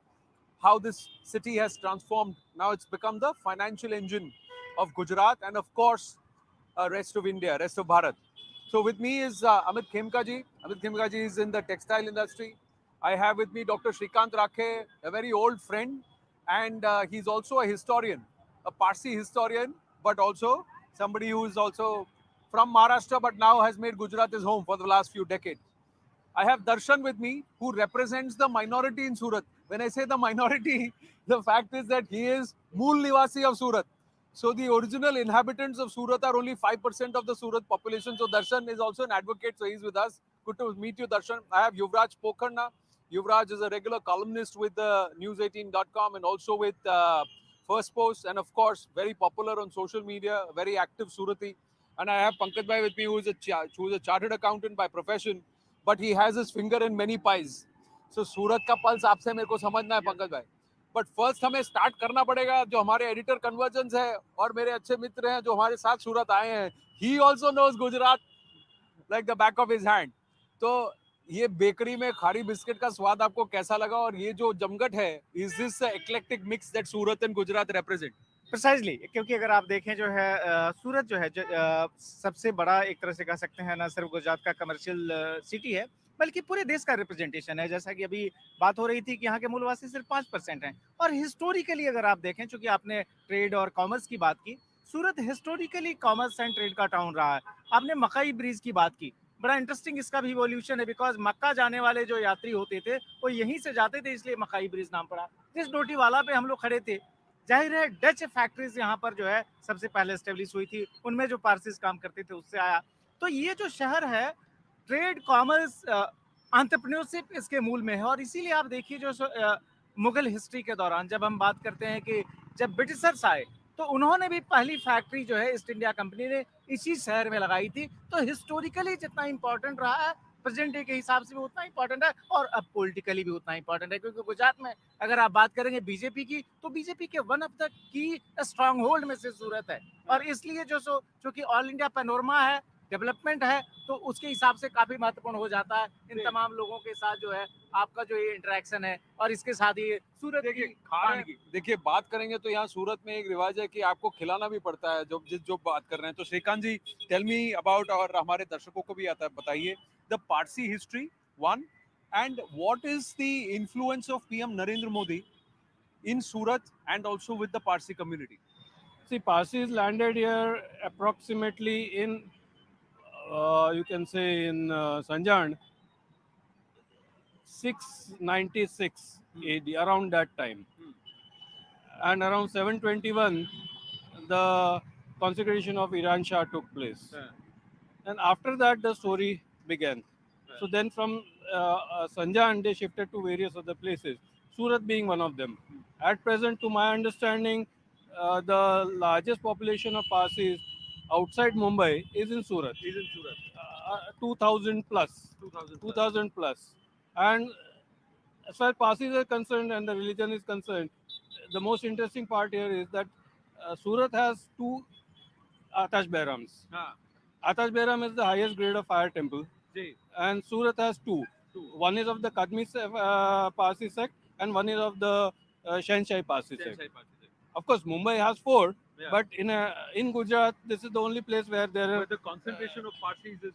how this city has transformed. Now it's become the financial engine of Gujarat and of course rest of India, rest of Bharat. So with me is Amit Khemkaji. Amit Khemkaji is in the textile industry. I have with me Dr. Shrikant Rakhe, a very old friend, and he's also a historian, a Parsi historian, but also somebody who is also from Maharashtra but now has made Gujarat his home for the last few decades. I have Darshan with me, who represents the minority in Surat. When I say the minority, the fact is that he is Mool Nivasi of Surat. So the original inhabitants of Surat are only 5% of the Surat population. So Darshan is also an advocate, so he's with us. Good to meet you, Darshan. I have Yuvraj Pokharna. Yuvraj is a regular columnist with News18.com and also with First Post, and of course, very popular on social media, very active Surati. And I have Pankaj Bhai with me, who is a chartered accountant by profession, but he has his finger in many pies. So सूरत का pulse आपसे मेरे को समझना है पंकज भाई, but first हमें start करना पड़ेगा। जो हमारे एडिटर कन्वर्जेंस है और मेरे अच्छे मित्र हैं जो हमारे साथ सूरत आए हैं, he also knows Gujarat like the back of his hand. तो ये बेकरी में खारी बिस्किट का स्वाद आपको कैसा लगा, और ये जो जमघट है, is this eclectic mix that Surat and Gujarat represent? Precisely, क्योंकि अगर आप देखें जो है सूरत जो है सबसे बड़ा एक तरह से कह सकते हैं ना सिर्फ गुजरात का कमर्शियल सिटी है, बल्कि पूरे देश का रिप्रेजेंटेशन है। जैसा कि अभी बात हो रही थी कि यहाँ के मूलवासी सिर्फ 5% हैं, और हिस्टोरिकली अगर आप देखें, चूंकि आपने ट्रेड और कॉमर्स की बात की, सूरत हिस्टोरिकली कॉमर्स एंड ट्रेड का टाउन रहा है। आपने मकई ब्रिज की बात की, बड़ा इंटरेस्टिंग इसका भी इवोल्यूशन है, बिकॉज मक्का जाने वाले जो यात्री होते थे वो यहीं से जाते थे, इसलिए मकई ब्रिज नाम पड़ा। जिस डोटीवाला पे हम लोग खड़े थे, जाहिर है डच फैक्ट्रीज यहाँ पर जो है सबसे पहले एस्टेब्लिश हुई थी, उनमें जो पार्सीज काम करते थे उससे आया। तो ये जो शहर है ट्रेड कॉमर्स एंटरप्रेन्योरशिप इसके मूल में है। और इसीलिए आप देखिए मुगल हिस्ट्री के दौरान जब हम बात करते हैं कि जब ब्रिटिशर्स आए तो उन्होंने भी पहली फैक्ट्री जो है ईस्ट इंडिया कंपनी ने इसी शहर में लगाई थी। तो हिस्टोरिकली जितना इंपॉर्टेंट रहा है प्रेजेंट डे के हिसाब से भी उतना इंपॉर्टेंट है, और अब पॉलिटिकली भी उतना इंपॉर्टेंट है, क्योंकि गुजरात में अगर आप बात करेंगे बीजेपी की तो बीजेपी के one of the key strong hold में से सूरत है। और इसलिए जो कि ऑल इंडिया पैनोरमा है, डेवलपमेंट है, तो उसके हिसाब से काफी महत्वपूर्ण हो जाता है इन तमाम लोगों के साथ जो है आपका जो ये इंटरेक्शन है। और इसके साथ ही सूरत की खाने की देखिए बात करेंगे तो यहाँ सूरत में एक रिवाज है कि आपको खिलाना भी पड़ता है जो बात कर रहे हैं। तो श्रीकांत जी टेल मी अबाउट, और हमारे दर्शकों को भी आता है बताइए, the Parsi history one, and what is the influence of PM Narendra Modi in Surat and also with the Parsi community? See, Parsis landed here approximately in, you can say in Sanjan, 696 AD, around that time. And around 721, the consecration of Iran Shah took place. And after that, the story began. So then from Sanjan, they shifted to various other places, Surat being one of them. At present, to my understanding, the largest population of Parsis outside Mumbai is in Surat. 2,000 plus. 2,000 plus. And as far as Parsis are concerned and the religion is concerned, the most interesting part here is that Surat has two Atash Bairams. Atash Bairam is the highest grade of fire temple. And Surat has two. One is of the Kadmi Parsi sect and one is of the Shenshai Parsi sect. Of course, Mumbai has four, but in Gujarat, this is the only place where there are the concentration of Parsis is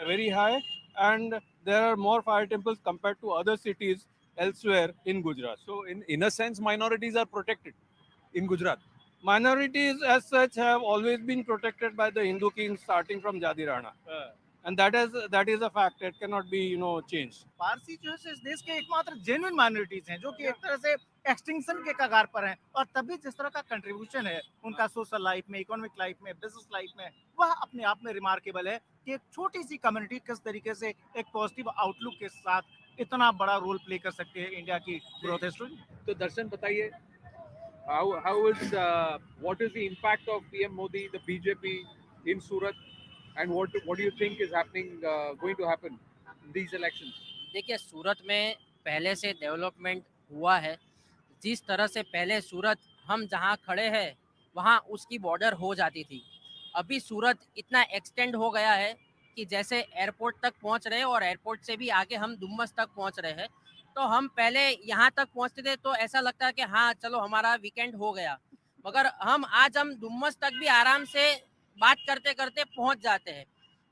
very high, and there are more fire temples compared to other cities elsewhere in Gujarat. So in a sense, minorities are protected in Gujarat. Minorities as such have always been protected by the Hindu kings, starting from Jadi Rana. And that is a fact. It cannot be changed. Parsi जो है इस देश के एकमात्र genuine minorities हैं जो कि एक तरह से एक्सटिंक्शन के कगार पर हैं। और तभी जिस तरह का कंट्रीब्यूशन है उनका सोशल लाइफ में, इकोनॉमिक लाइफ में, बिजनेस लाइफ में, वह अपने आप में रिमार्केबल है कि एक छोटी सी कम्युनिटी किस तरीके से एक पॉजिटिव आउटलुक के साथ इतना बड़ा रोल प्ले कर सकती है इंडिया की ग्रोथ स्टोरी। तो दर्शन बताइए, what is the impact of PM Modi, the BJP in Surat, and what do you think is happening, going to happen in these elections? देखिए, सूरत में पहले से डेवलपमेंट हुआ है। जिस तरह से पहले सूरत हम जहाँ खड़े हैं वहाँ उसकी बॉर्डर हो जाती थी, अभी सूरत इतना एक्सटेंड हो गया है कि जैसे एयरपोर्ट तक पहुँच रहे हैं और एयरपोर्ट से भी आगे हम डुम्मस तक पहुँच रहे हैं। तो हम पहले यहाँ तक पहुँचते थे तो ऐसा लगता है कि हाँ चलो हमारा वीकेंड हो गया, मगर आज हम डुम्मस तक भी आराम से बात करते करते पहुँच जाते हैं।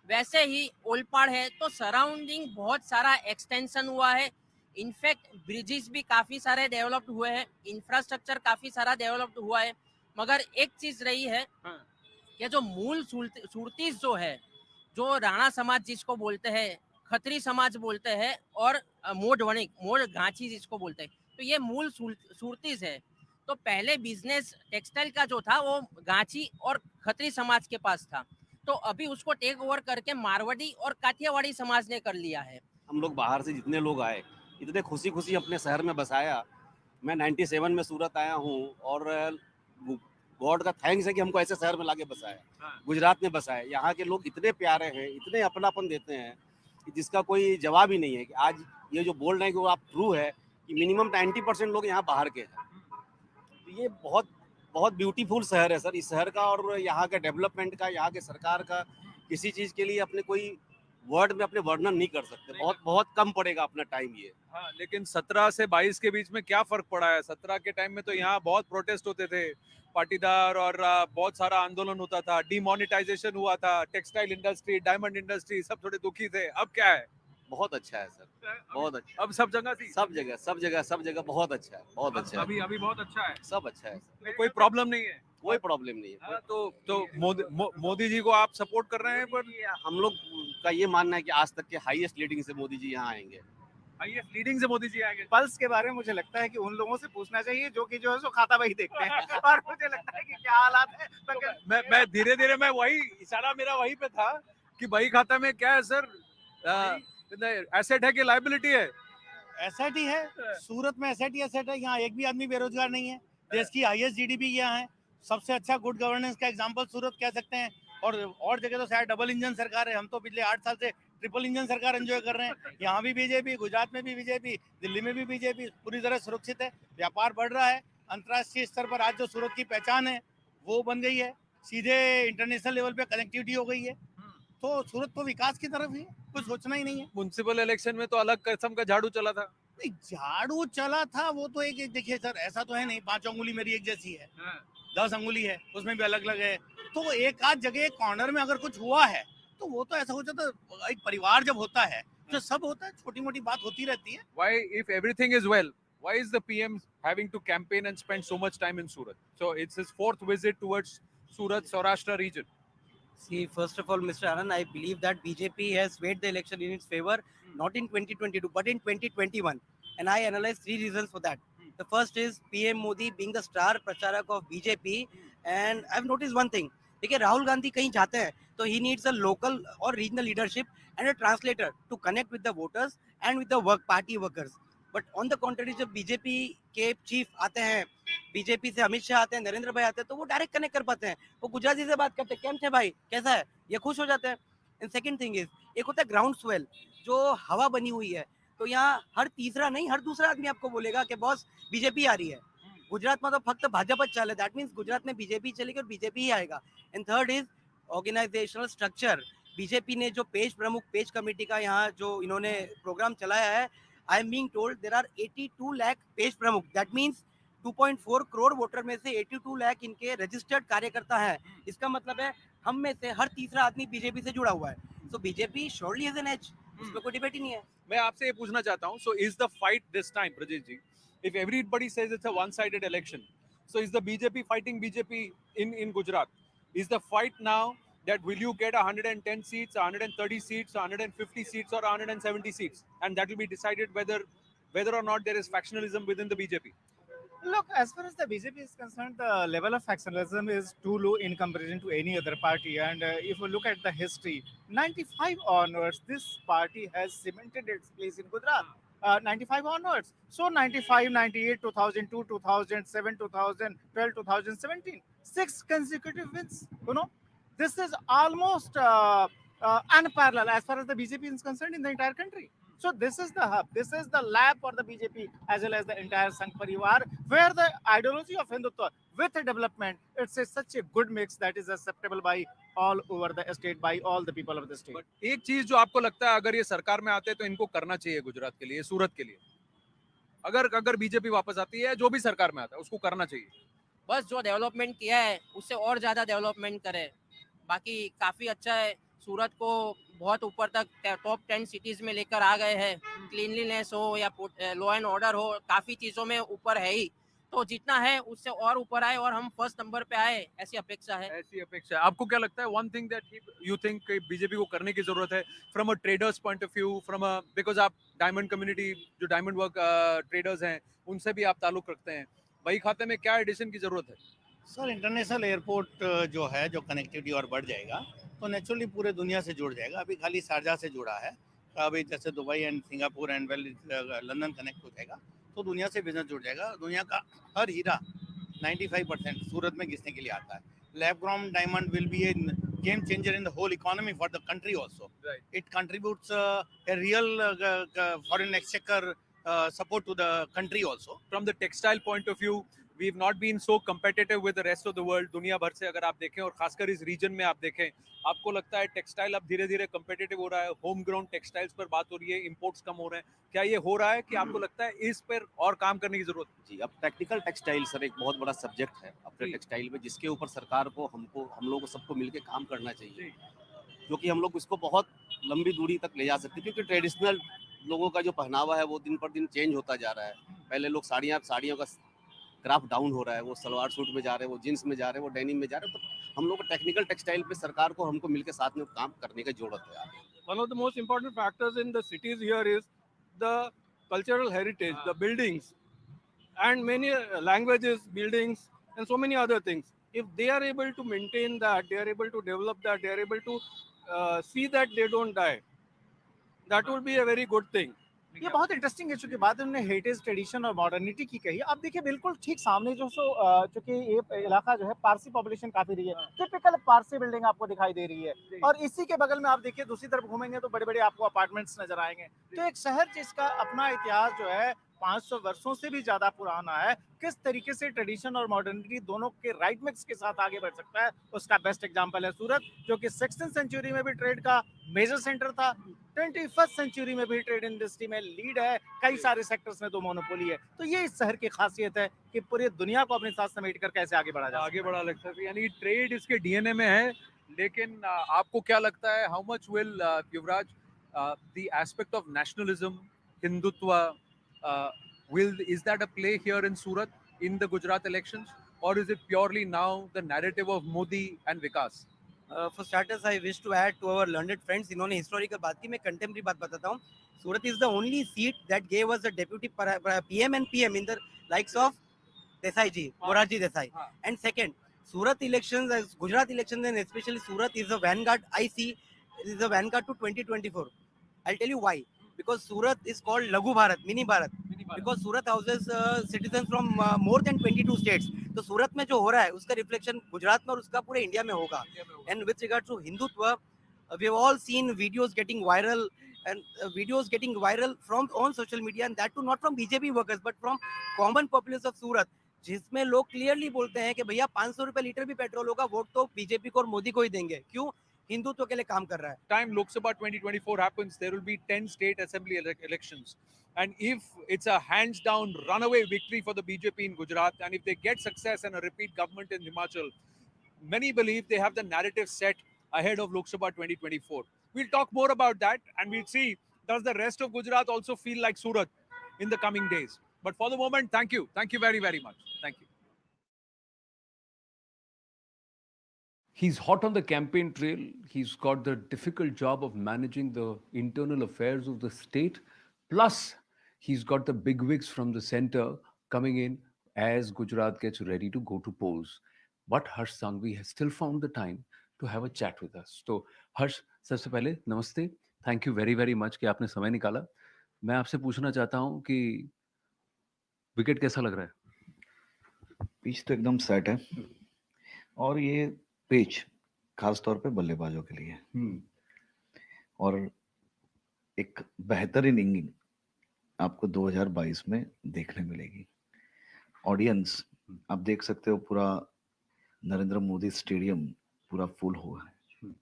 वैसे ही ओलपाड़ है तो सराउंडिंग बहुत सारा एक्सटेंशन हुआ है। इनफैक्ट ब्रिजेस भी काफ़ी सारे डेवलप्ड हुए हैं, इंफ्रास्ट्रक्चर काफ़ी सारा डेवलप्ड हुआ है। मगर एक चीज़ रही है कि जो मूल सुरतीस जो है, जो राणा समाज जिसको बोलते हैं, खत्री समाज बोलते हैं, और मोड़ वणिक, मोड़ गांची जिसको बोलते हैं, तो ये मूल सुरतीस है। तो पहले बिजनेस टेक्सटाइल का जो था वो गांची और खत्री समाज के पास था, तो अभी उसको टेक ओवर करके मारवाड़ी और काठियावाड़ी समाज ने कर लिया है। हम लोग बाहर से जितने लोग आए इतने खुशी खुशी अपने शहर में बसाया। मैं 97 में सूरत आया हूँ और गॉड का थैंक्स है कि हमको ऐसे शहर में लाके बसाया, गुजरात में बसाया। यहाँ के लोग इतने प्यारे हैं, इतने अपनापन देते हैं कि जिसका कोई जवाब ही नहीं है। कि आज ये जो बोल रहे हैं कि वो आप ट्रू है कि मिनिमम 90% लोग यहाँ बाहर के हैं। तो ये बहुत बहुत ब्यूटीफुल शहर है सर, इस शहर का और यहाँ के डेवलपमेंट का, यहाँ के सरकार का, किसी चीज़ के लिए अपने कोई वर्ड में अपने वर्णन नहीं कर सकते। बहुत बहुत कम पड़ेगा अपना टाइम ये। हाँ, लेकिन 17 से 22 के बीच में क्या फर्क पड़ा है? 17 के टाइम में तो यहाँ बहुत प्रोटेस्ट होते थे, पाटीदार, और बहुत सारा आंदोलन होता था, डिमोनेटाइजेशन हुआ था, टेक्सटाइल इंडस्ट्री, डायमंड इंडस्ट्री, सब थोड़े दुखी थे। अब क्या है? बहुत अच्छा है सर, बहुत अच्छा। अब सब जगह सब जगह बहुत अच्छा है, बहुत अच्छा है। अभी बहुत अच्छा है, सब अच्छा है सर, कोई प्रॉब्लम नहीं है, कोई प्रॉब्लम नहीं है। तो मोदी जी को आप सपोर्ट कर रहे हैं? पर हम लोग का ये मानना है कि आज तक के हाईएस्ट लीडिंग से मोदी जी यहाँ आएंगे। हाईएस्ट लीडिंग से मोदी जी आएंगे। पल्स के बारे में मुझे लगता है कि उन लोगों से पूछना चाहिए जो कि जो है सो खाता वही देखते हैं और मुझे लगता है कि क्या हालात है। तो मैं धीरे धीरे मैं वही इशारा मेरा वही पे था कि बही खाता में क्या है सर, एसेट है कि लायबिलिटी है? एसेट ही है, सूरत में एसेट ही एसेट है। यहाँ एक भी आदमी बेरोजगार नहीं है। देश की हाईएस्ट जीडीपी यहाँ है, सबसे अच्छा गुड गवर्नेंस का एग्जांपल सूरत कह सकते हैं। और जगह तो शायद डबल इंजन सरकार है, हम तो पिछले 8 साल से ट्रिपल इंजन सरकार एंजॉय कर रहे हैं। यहाँ भी बीजेपी, गुजरात में भी बीजेपी, दिल्ली में भी बीजेपी, पूरी तरह सुरक्षित है। व्यापार बढ़ रहा है, अंतर्राष्ट्रीय स्तर पर आज जो सूरत की पहचान है वो बन गई है, सीधे इंटरनेशनल लेवल पे कनेक्टिविटी हो गई है। तो सूरत तो विकास की तरफ ही, कुछ सोचना ही नहीं है। म्युनिसिपल इलेक्शन में तो अलग किस्म का झाड़ू चला था। नहीं, झाड़ू चला था वो तो एक देखिए सर, ऐसा तो है नहीं 5 अंगुली मेरी एक जैसी है, 10 अंगुली है, उसमें भी अलग अलग है। तो एक आध जगह कॉर्नर में अगर कुछ हुआ है तो वो तो ऐसा हो जाता है। एक परिवार जब होता है तो सब होता है, छोटी मोटी बात होती रहती है। Why, if everything is well, why is the PM having to campaign and spend so much time in Surat? So it's his 4th visit towards Surat, Saurashtra region. See, first of all, Mr. Anand, I believe that BJP has swayed the election in its favor, not in 2022, but in 2021. And I analyze 3 reasons for that. The first is PM Modi being the star pracharak of BJP. And I've noticed one thing. देखिए राहुल गांधी कहीं जाते हैं तो he needs a local or regional leadership and a translator to connect with the voters and with the party workers. But on the contrary, जब BJP के chief आते हैं, BJP से अमित शाह आते हैं, नरेंद्र भाई आते हैं, तो वो डायरेक्ट कनेक्ट कर पाते हैं। वो गुजराती से बात करते हैं, केम छे भाई, कैसा है, ये खुश हो जाते हैं। एंड सेकंड थिंग इज, एक होता है ग्राउंड स्वेल, जो हवा बनी हुई है। तो यहाँ हर तीसरा नहीं, हर दूसरा आदमी आपको बोलेगा कि बॉस बीजेपी आ रही है। गुजरात में तो फक्त भाजपा चले, दैट मीन्स गुजरात में बीजेपी चलेगी और बीजेपी ही आएगा। And third is organisational structure. BJP ने जो पेज प्रमुख, पेज कमेटी का यहाँ जो इन्होंने प्रोग्राम चलाया है, I am being told there are 82 lakh page pramukh, that means 2.4 crore voter में से 82 लाख इनके रजिस्टर्ड कार्यकर्ता हैं। इसका मतलब है हम में से हर तीसरा आदमी बीजेपी से जुड़ा हुआ है। So BJP surely has an edge, उसमें कोई डिबेट ही नहीं है। मैं आपसे ये पूछना चाहता हूँ, so is the fight this time, Brajesh ji, if everybody says it's a one-sided election, so is the BJP fighting BJP in Gujarat? Is the fight now that will you get 110 seats, 130 seats, 150 seats, or 170 seats, and that will be decided whether or not there is factionalism within the BJP? Look, as far as the BJP is concerned, the level of factionalism is too low in comparison to any other party. And if you look at the history, 95 onwards, this party has cemented its place in Gujarat. 95 onwards. So 95, 98, 2002, 2007, 2012, 2017. 6 consecutive wins. You know, this is almost unparalleled as far as the BJP is concerned in the entire country. So this is the hub, this is the lab for the BJP as well as the entire Sangh Parivar, where the ideology of Hindutva with the development, it's such a good mix that is acceptable by all over the state, by all the people of the state. But एक चीज जो आपको लगता है अगर ये सरकार में आते हैं तो इनको करना चाहिए गुजरात के लिए, सूरत के लिए, अगर बीजेपी वापस आती है, जो भी सरकार में आता है उसको करना चाहिए। बस जो डेवलपमेंट किया है उससे और ज्यादा डेवलपमेंट करे। बाकी काफी अच्छा है, सूरत को बहुत ऊपर तक टॉप 10 सिटीज में लेकर आ गए हैं। क्लीनलीनेस हो या लॉ एंड ऑर्डर हो, काफी चीजों में ऊपर है ही। तो जितना है उससे और ऊपर आए और हम फर्स्ट नंबर पे आए, ऐसी अपेक्षा है। ऐसी अपेक्षा है। आपको क्या लगता है, one thing that you think BJP को करने की जरूरत है from a traders point of view, from a, because आप डायमंड कम्युनिटी, जो डायमंड वर्क ट्रेडर्स हैं, उनसे भी आप ताल्लुक रखते हैं, वही खाते में क्या एडिशन की जरूरत है? सर, इंटरनेशनल एयरपोर्ट जो है, जो कनेक्टिविटी और बढ़ जाएगा तो नेचुरली पूरे दुनिया से जुड़ जाएगा। अभी खाली शारजा से जुड़ा है, अभी जैसे Dubai and Singapore and London connect हो जाएगा तो दुनिया से बिजनेस जुड़ जाएगा। दुनिया का हर हीरा 95% सूरत में घिसने के लिए आता है। Lab ground diamond will be A game changer in the whole economy for the country also. Right. It contributes a real foreign exchequer support to the country also. From the textile point of view, we've not been so competitive with the rest of the world. दुनिया भर से अगर आप देखें और खासकर इस reason में आप देखें, आपको लगता है टेक्सटाइल अब धीरे धीरे competitive हो रहा है, होम ग्राउंड टेक्सटाइल्स पर बात हो रही है, इंपोर्ट्स कम हो रहे हैं, क्या ये हो रहा है कि आपको लगता है इस पर और काम करने की जरूरत है? जी, अब टेक्निकल टेक्सटाइल सर एक बहुत बड़ा सब्जेक्ट है अपने टेक्सटाइल में, जिसके ऊपर सरकार को हम लोगों को सबको मिलकर काम करना चाहिए, क्योंकि हम लोग इसको बहुत लंबी दूरी तक ले जा सकते हैं। क्योंकि ट्रेडिशनल लोगों का जो पहनावा है वो दिन पर दिन चेंज होता जा रहा है। पहले लोग साड़ियों का क्राफ्ट डाउन हो रहा है, वो सलवार सूट में जा रहे हैं, वो जींस में जा रहे हैं, वो डेनिम में जा रहे हैं। तो हम लोग को टेक्निकल टेक्सटाइल पे सरकार को हमको मिलकर साथ में काम करने की जरूरत है। One of the most important factors in the cities here is the cultural heritage, the buildings, and many languages, buildings, and so many other things. If they are able to maintain that, they are able to develop that, they are able to see that they don't die. that would be a very good thing. ये बहुत interesting है, चूंकि बात हमने heritage, tradition और modernity की कही। अब देखिए बिल्कुल ठीक सामने जो चूंकि ये इलाका जो है पारसी पॉपुलेशन काफी रही है, टिपिकल पारसी बिल्डिंग आपको दिखाई दे रही है, और इसी के बगल में आप देखिए दूसरी तरफ घूमेंगे तो बड़े बड़े आपको अपार्टमेंट्स नजर आएंगे। तो एक शहर जिसका अपना इतिहास जो है 500 वर्षों से भी ज्यादा पुराना है, किस तरीके से ट्रेडिशन और मॉडर्निटी दोनों के राइट मिक्स के साथ आगे बढ़ सकता है, उसका बेस्ट एग्जांपल है सूरत, जो कि 16th सेंचुरी में भी ट्रेड का मेजर सेंटर था, 21st सेंचुरी में भी ट्रेड इंडस्ट्री में लीड है, कई सारे सेक्टर्स में तो मोनोपोली है। तो ये इस शहर की खासियत है कि पूरी दुनिया को अपने साथ समेट कर कैसे आगे बढ़ा जाए। आगे बढ़ा लगता है, यानी ट्रेड इसके डीएनए में है। लेकिन आपको क्या लगता है, how much will Yuvraj the aspect of nationalism, Hindutva, is that a play here in Surat in the Gujarat elections, or is it purely now the narrative of Modi and Vikas? For starters, I wish to add to our learned friends, इन्होंने historical बात की, मैं contemporary बात बताता हूँ। सूरत is the only seat that gave us a deputy PM and PM in the likes of Desai ji, Morarji Desai. And second, Surat elections, Gujarat elections, and especially Surat is a vanguard. I see is a vanguard to 2024. I'll tell you why. Because Surat is called Laghu Bharat, Mini Bharat. Because Surat houses citizens from more than 22 states. तो सूरत में जो हो रहा है उसका reflection Gujarat में और उसका पूरे इंडिया में होगा. And with regard to Hindutva, we have all seen videos getting viral and videos getting viral from on social media, and that too not from BJP workers but from common populace of Surat, जिसमें लोग clearly बोलते हैं कि भैया 500 रुपए litre भी petrol होगा, vote तो बीजेपी को और मोदी को ही देंगे. क्यों? हिंदुत्व के लिए काम कर रहा है. Time Lok Sabha 2024 happens, there will be 10 state assembly elections. And if it's a hands down runaway victory for the BJP in Gujarat, and if they get success and a repeat government in Himachal, many believe they have the narrative set ahead of Lok Sabha 2024. We'll talk more about that, and we'll see, does the rest of Gujarat also feel like Surat in the coming days? But for the moment, thank you. Thank you very, very much. Thank you. He's hot on the campaign trail. He's got the difficult job of managing the internal affairs of the state. Plus, he's got the bigwigs from the center coming in as Gujarat gets ready to go to polls. But Harsh Sanghvi has still found the time to have a chat with us. So, Harsh, सबसे पहले नमस्ते. Thank you very, very much कि आपने समय निकाला. मैं आपसे पूछना चाहता हूँ कि विकेट कैसा लग रहा है? पिच तो एकदम सेट है, और ये पिच खास तौर पे बल्लेबाजों के लिए और एक बेहतर इनिंग आपको 2022 में देखने मिलेगी. ऑडियंस आप देख सकते हो, पूरा नरेंद्र मोदी स्टेडियम पूरा फुल हुआ है,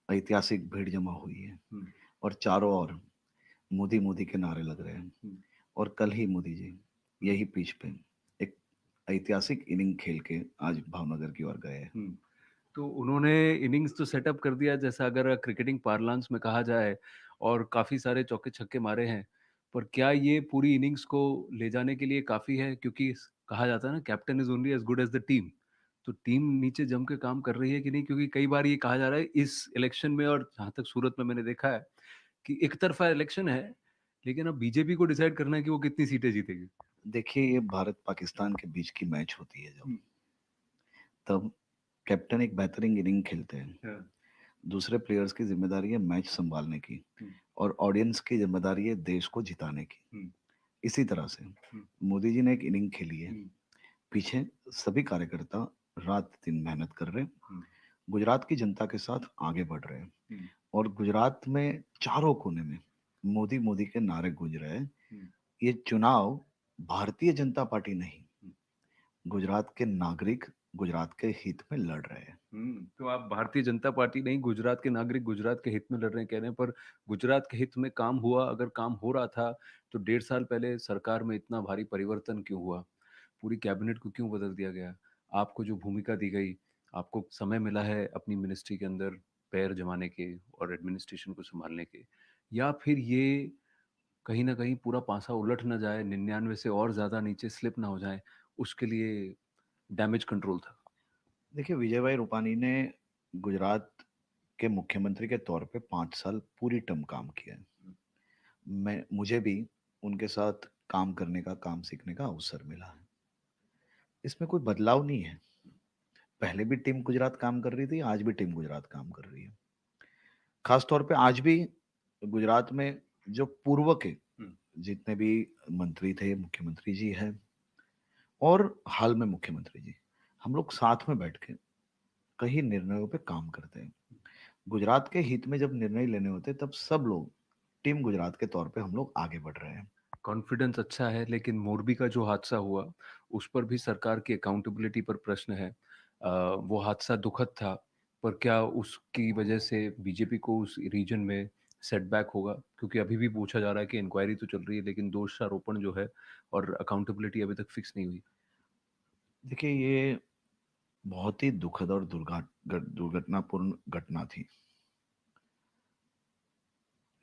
ऐतिहासिक भीड़ जमा हुई है, और चारों ओर मोदी मोदी के नारे लग रहे हैं. और कल ही मोदी जी यही पिच पे एक ऐतिहासिक इनिंग खेल के आज भावनगर की ओर गए हैं. तो उन्होंने इनिंग्स तो सेटअप कर दिया, जैसा अगर क्रिकेटिंग पार्लांस में कहा जाए, और काफ़ी सारे चौके छक्के मारे हैं. पर क्या ये पूरी इनिंग्स को ले जाने के लिए काफ़ी है? क्योंकि कहा जाता है ना, captain is only as good as the team. तो टीम नीचे जम के काम कर रही है कि नहीं? क्योंकि कई बार ये कहा जा रहा है इस इलेक्शन में, और जहाँ तक सूरत में मैंने देखा है कि एक तरफा इलेक्शन है, लेकिन अब बीजेपी को डिसाइड करना है कि वो कितनी सीटें जीतेगी. देखिए, ये भारत पाकिस्तान के बीच की मैच होती है जब, तब कैप्टन एक बेहतरीन इनिंग खेलते हैं. दूसरे प्लेयर्स की जिम्मेदारी है मैच संभालने की, और ऑडियंस की जिम्मेदारी है देश को जिताने की. इसी तरह से मोदी जी ने एक इनिंग खेली है, पीछे सभी कार्यकर्ता रात दिन मेहनत कर रहे हैं, गुजरात की जनता के साथ आगे बढ़ रहे हैं, और गुजरात में चारों कोने में मोदी मोदी के नारे गूंज रहे हैं. ये चुनाव भारतीय जनता पार्टी नहीं, गुजरात के नागरिक गुजरात के हित में लड़ रहे हैं. तो आप भारतीय जनता पार्टी नहीं, गुजरात के नागरिक गुजरात के हित में लड़ रहे हैं कह रहे हैं. पर गुजरात के हित में काम हुआ, अगर काम हो रहा था तो 1.5 साल पहले सरकार में इतना भारी परिवर्तन क्यों हुआ? पूरी कैबिनेट को क्यों बदल दिया गया? आपको जो भूमिका दी गई, आपको समय मिला है अपनी मिनिस्ट्री के अंदर पैर जमाने के और एडमिनिस्ट्रेशन को संभालने के, या फिर ये कहीं ना कहीं पूरा पासा उलट ना जाए, 99 से और ज़्यादा नीचे स्लिप ना हो जाए, उसके लिए डैमेज कंट्रोल था? देखिए, विजय भाई रूपानी ने गुजरात के मुख्यमंत्री के तौर पे 5 साल पूरी टर्म काम किया है. मुझे भी उनके साथ काम करने का, काम सीखने का अवसर मिला है. इसमें कोई बदलाव नहीं है. पहले भी टीम गुजरात काम कर रही थी, आज भी टीम गुजरात काम कर रही है. खास तौर पे आज भी गुजरात में जो पूर्व के जितने भी मंत्री थे, मुख्यमंत्री जी है और हाल में मुख्यमंत्री जी, हम लोग साथ में बैठ के कई निर्णयों पे काम करते हैं। गुजरात के हित में जब निर्णय लेने होते तब सब लोग टीम गुजरात के तौर पे हम लोग आगे बढ़ रहे हैं। कॉन्फिडेंस अच्छा है, लेकिन मोरबी का जो हादसा हुआ उस पर भी सरकार की अकाउंटेबिलिटी पर प्रश्न है। वो हादसा दुखद था, पर क्या उसकी वजह से बीजेपी को उस रीजन में सेटबैक होगा? क्योंकि अभी भी पूछा जा रहा है कि इंक्वायरी तो चल रही है, लेकिन दोषारोपण जो है और अकाउंटेबिलिटी अभी तक फिक्स नहीं हुई। देखिए, ये बहुत ही दुखद और दुर्घटनापूर्ण घटना थी।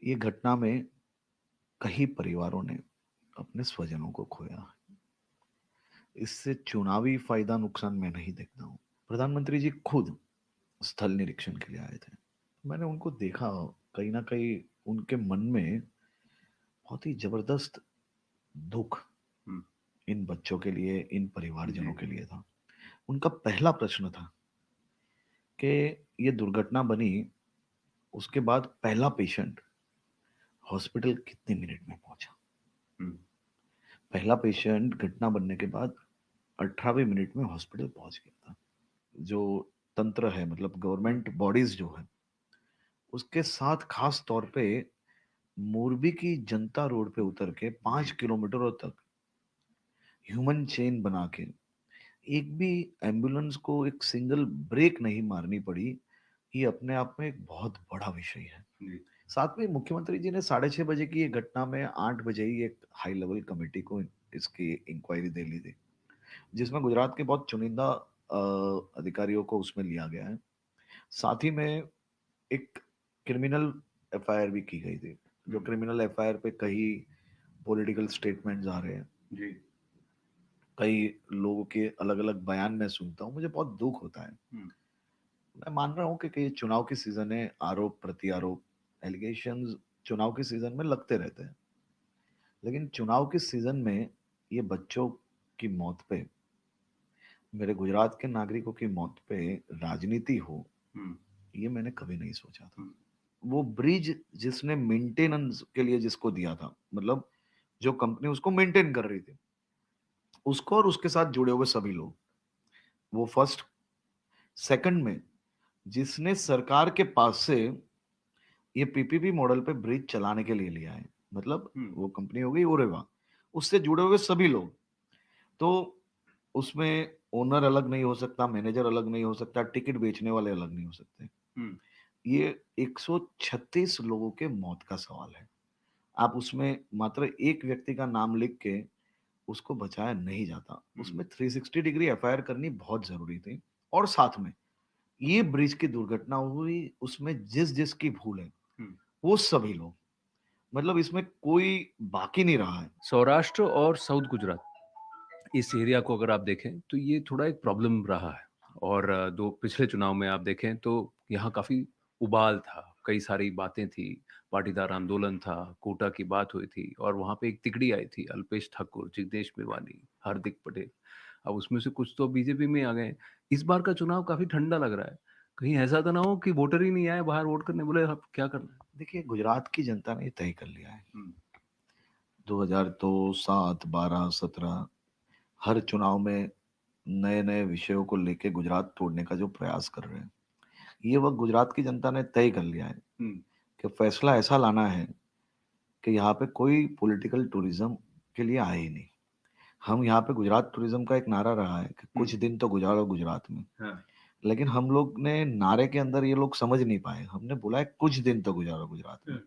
ये घटना में कई परिवारों ने अपने स्वजनों को खोया। इससे चुनावी फायदा नुकसान मैं नहीं देखता हूँ। प्रधानमंत्री जी खुद स्थल निरीक्षण के लिए आए थे। मैंने उनको देखा, कहीं ना कहीं उनके मन में बहुत ही जबरदस्त दुख इन बच्चों के लिए, इन परिवारजनों के लिए था। उनका पहला प्रश्न था कि ये दुर्घटना बनी, उसके बाद पहला पेशेंट हॉस्पिटल कितने मिनट में पहुंचा। पहला पेशेंट घटना बनने के बाद 18वें मिनट में हॉस्पिटल पहुंच गया था। जो तंत्र है, मतलब गवर्नमेंट बॉडीज जो है, उसके साथ खास तौर पे मोरबी की जनता रोड पे उतर के 5 किलोमीटरों तक ह्यूमन चेन बना के एक भी एम्बुलेंस को एक सिंगल ब्रेक नहीं मारनी पड़ी, ये अपने आप में एक बहुत बड़ा विषय है। साथ में मुख्यमंत्री जी ने 6:30 बजे की ये घटना में 8 बजे ही एक हाई लेवल कमेटी को इसकी इंक्वायरी दे ली थी, जिसमें गुजरात के बहुत चुनिंदा अधिकारियों को उसमें लिया गया है। साथ ही में एक क्रिमिनल एफआईआर भी की गई थी। जो क्रिमिनल एफआईआर पे कई पॉलिटिकल स्टेटमेंट्स आ रहे हैं जी, कई लोगों के अलग अलग बयान मैं सुनता हूँ, मुझे बहुत दुख होता है। मैं मान रहा हूँ कि चुनाव की सीजन है, आरोप प्रत्यारोप एलिगेशंस चुनाव के सीजन में लगते रहते हैं, लेकिन चुनाव के सीजन में ये बच्चों की मौत पे, मेरे गुजरात के नागरिकों की मौत पे राजनीति हो, ये मैंने कभी नहीं सोचा था। वो ब्रिज जिसने मेंटेनेंस के लिए जिसको दिया था, मतलब जो कंपनी उसको मेंटेन कर रही थी, उसको और उसके साथ जुड़े हुए सभी लोग, वो फर्स्ट सेकंड में जिसने सरकार के पास से ये पीपीपी मॉडल पे ब्रिज चलाने के लिए लिया है, मतलब वो कंपनी हो गई ओरेवा, उससे जुड़े हुए सभी लोग, तो उसमें ओनर अलग नहीं हो सकता, मैनेजर अलग नहीं हो सकता, टिकट बेचने वाले अलग नहीं हो सकते। ये 136 लोगों के मौत का सवाल है। आप उसमें मात्र एक व्यक्ति का नाम लिख के उसको बचाया नहीं जाता, उसमें 360 डिग्री एफआईआर करनी बहुत जरूरी थी। और साथ में ये ब्रिज की दुर्घटना हुई, उसमें जिस जिसकी भूल है वो सभी लोग, मतलब इसमें कोई बाकी नहीं रहा है। सौराष्ट्र और साउथ गुजरात, इस एरिया को अगर आप देखें तो ये थोड़ा एक प्रॉब्लम रहा है। और दो पिछले चुनाव में आप देखें तो यहाँ काफ़ी उबाल था, कई सारी बातें थी, पाटीदार आंदोलन था, कोटा की बात हुई थी, और वहाँ पे एक तिकड़ी आई थी, अल्पेश ठाकुर, जिग्नेश मेवानी, हार्दिक पटेल। अब उसमें से कुछ तो बीजेपी में आ गए। इस बार का चुनाव काफ़ी ठंडा लग रहा है। कहीं ऐसा तो ना हो कि वोटर ही नहीं आए बाहर वोट करने, बोले अब क्या करना है। देखिए, गुजरात की जनता ने तय कर लिया है। 2002, 7, 12, 17 हर चुनाव में नए नए विषयों को लेके गुजरात तोड़ने का जो प्रयास कर रहे हैं, ये वक्त गुजरात की जनता ने तय कर लिया है कि फैसला ऐसा लाना है कि यहाँ पे कोई पॉलिटिकल टूरिज्म के लिए आए ही नहीं। हम यहाँ पे गुजरात टूरिज्म का एक नारा रहा है कि कुछ दिन तो गुजारो गुजरात में, लेकिन हम लोग ने नारे के अंदर ये लोग समझ नहीं पाए। हमने बोला है कुछ दिन तो गुजारो गुजरात में,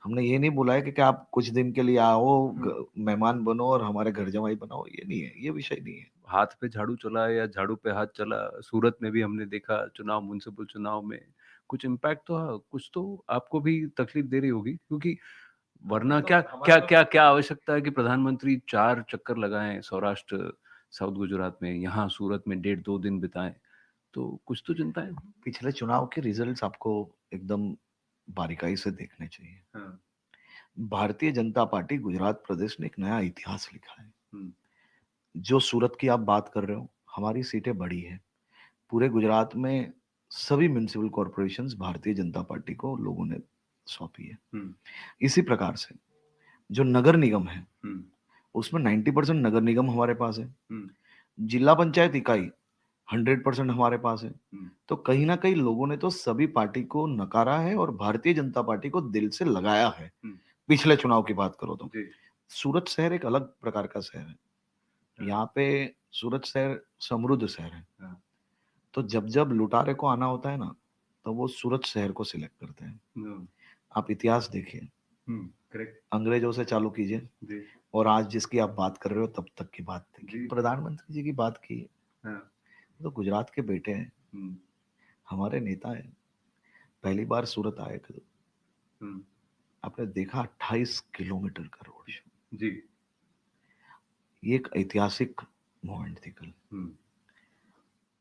हमने ये नहीं बोला है कि आप कुछ दिन के लिए आओ, मेहमान बनो और हमारे घर जमाई बनाओ, ये नहीं है, ये विषय नहीं है। हाथ पे झाड़ू चला या झाड़ू पे हाथ चला, सूरत में भी हमने देखा चुनाव, म्युनिसिपल चुनाव में कुछ इम्पैक्ट तो कुछ तो आपको भी तकलीफ दे रही होगी, क्योंकि वरना क्या क्या क्या क्या आवश्यकता है कि प्रधानमंत्री 4 चक्कर लगाएं सौराष्ट्र साउथ गुजरात में, यहाँ सूरत में 1.5-2 दिन बिताएं, तो कुछ तो चिंता है। पिछले चुनाव के रिजल्ट्स आपको एकदम बारीकाई से देखने चाहिए। भारतीय जनता पार्टी गुजरात प्रदेश ने एक नया इतिहास लिखा है। जो सूरत की आप बात कर रहे हो, हमारी सीटें बड़ी है। पूरे गुजरात में सभी municipal corporations Bharatiya Janata party को लोगों ने सौंपी है। इसी प्रकार से जो नगर निगम है उसमें 90% नगर निगम हमारे पास है, जिला पंचायत इकाई 100% हमारे पास है। तो कहीं ना कहीं लोगों ने तो सभी पार्टी को नकारा है और भारतीय जनता पार्टी को दिल से लगाया है। पिछले चुनाव की बात करो तो सूरत शहर एक अलग प्रकार का शहर है। यहाँ पे सूरत शहर समृद्ध शहर है। तो जब जब लुटारे को आना होता है ना तो वो सूरत शहर को सिलेक्ट करते हैं। आप इतिहास देखिए, अंग्रेजों से चालू कीजिए और आज जिसकी आप बात कर रहे हो तब तक की बात देखिए। प्रधानमंत्री जी की बात की, तो गुजरात के बेटे हैं, हमारे नेता हैं। पहली बार सूरत आए थे, आपने देखा 28 किलोमीटर का रोड शो जी, ये एक ऐतिहासिक मोमेंट थी कल।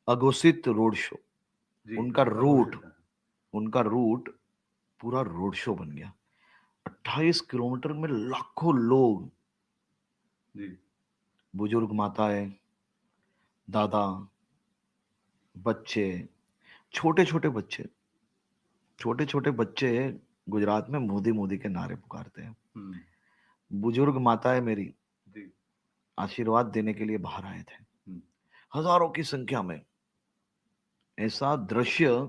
अघोषित रोड शो, उनका रूट पूरा रोड शो बन गया। 28 किलोमीटर में लाखों लोग, बुजुर्ग माताएं, दादा, बच्चे, छोटे छोटे बच्चे गुजरात में मोदी मोदी के नारे पुकारते हैं। बुजुर्ग माताएं मेरी आशीर्वाद देने के लिए बाहर आए थे, हजारों की संख्या में। ऐसा दृश्य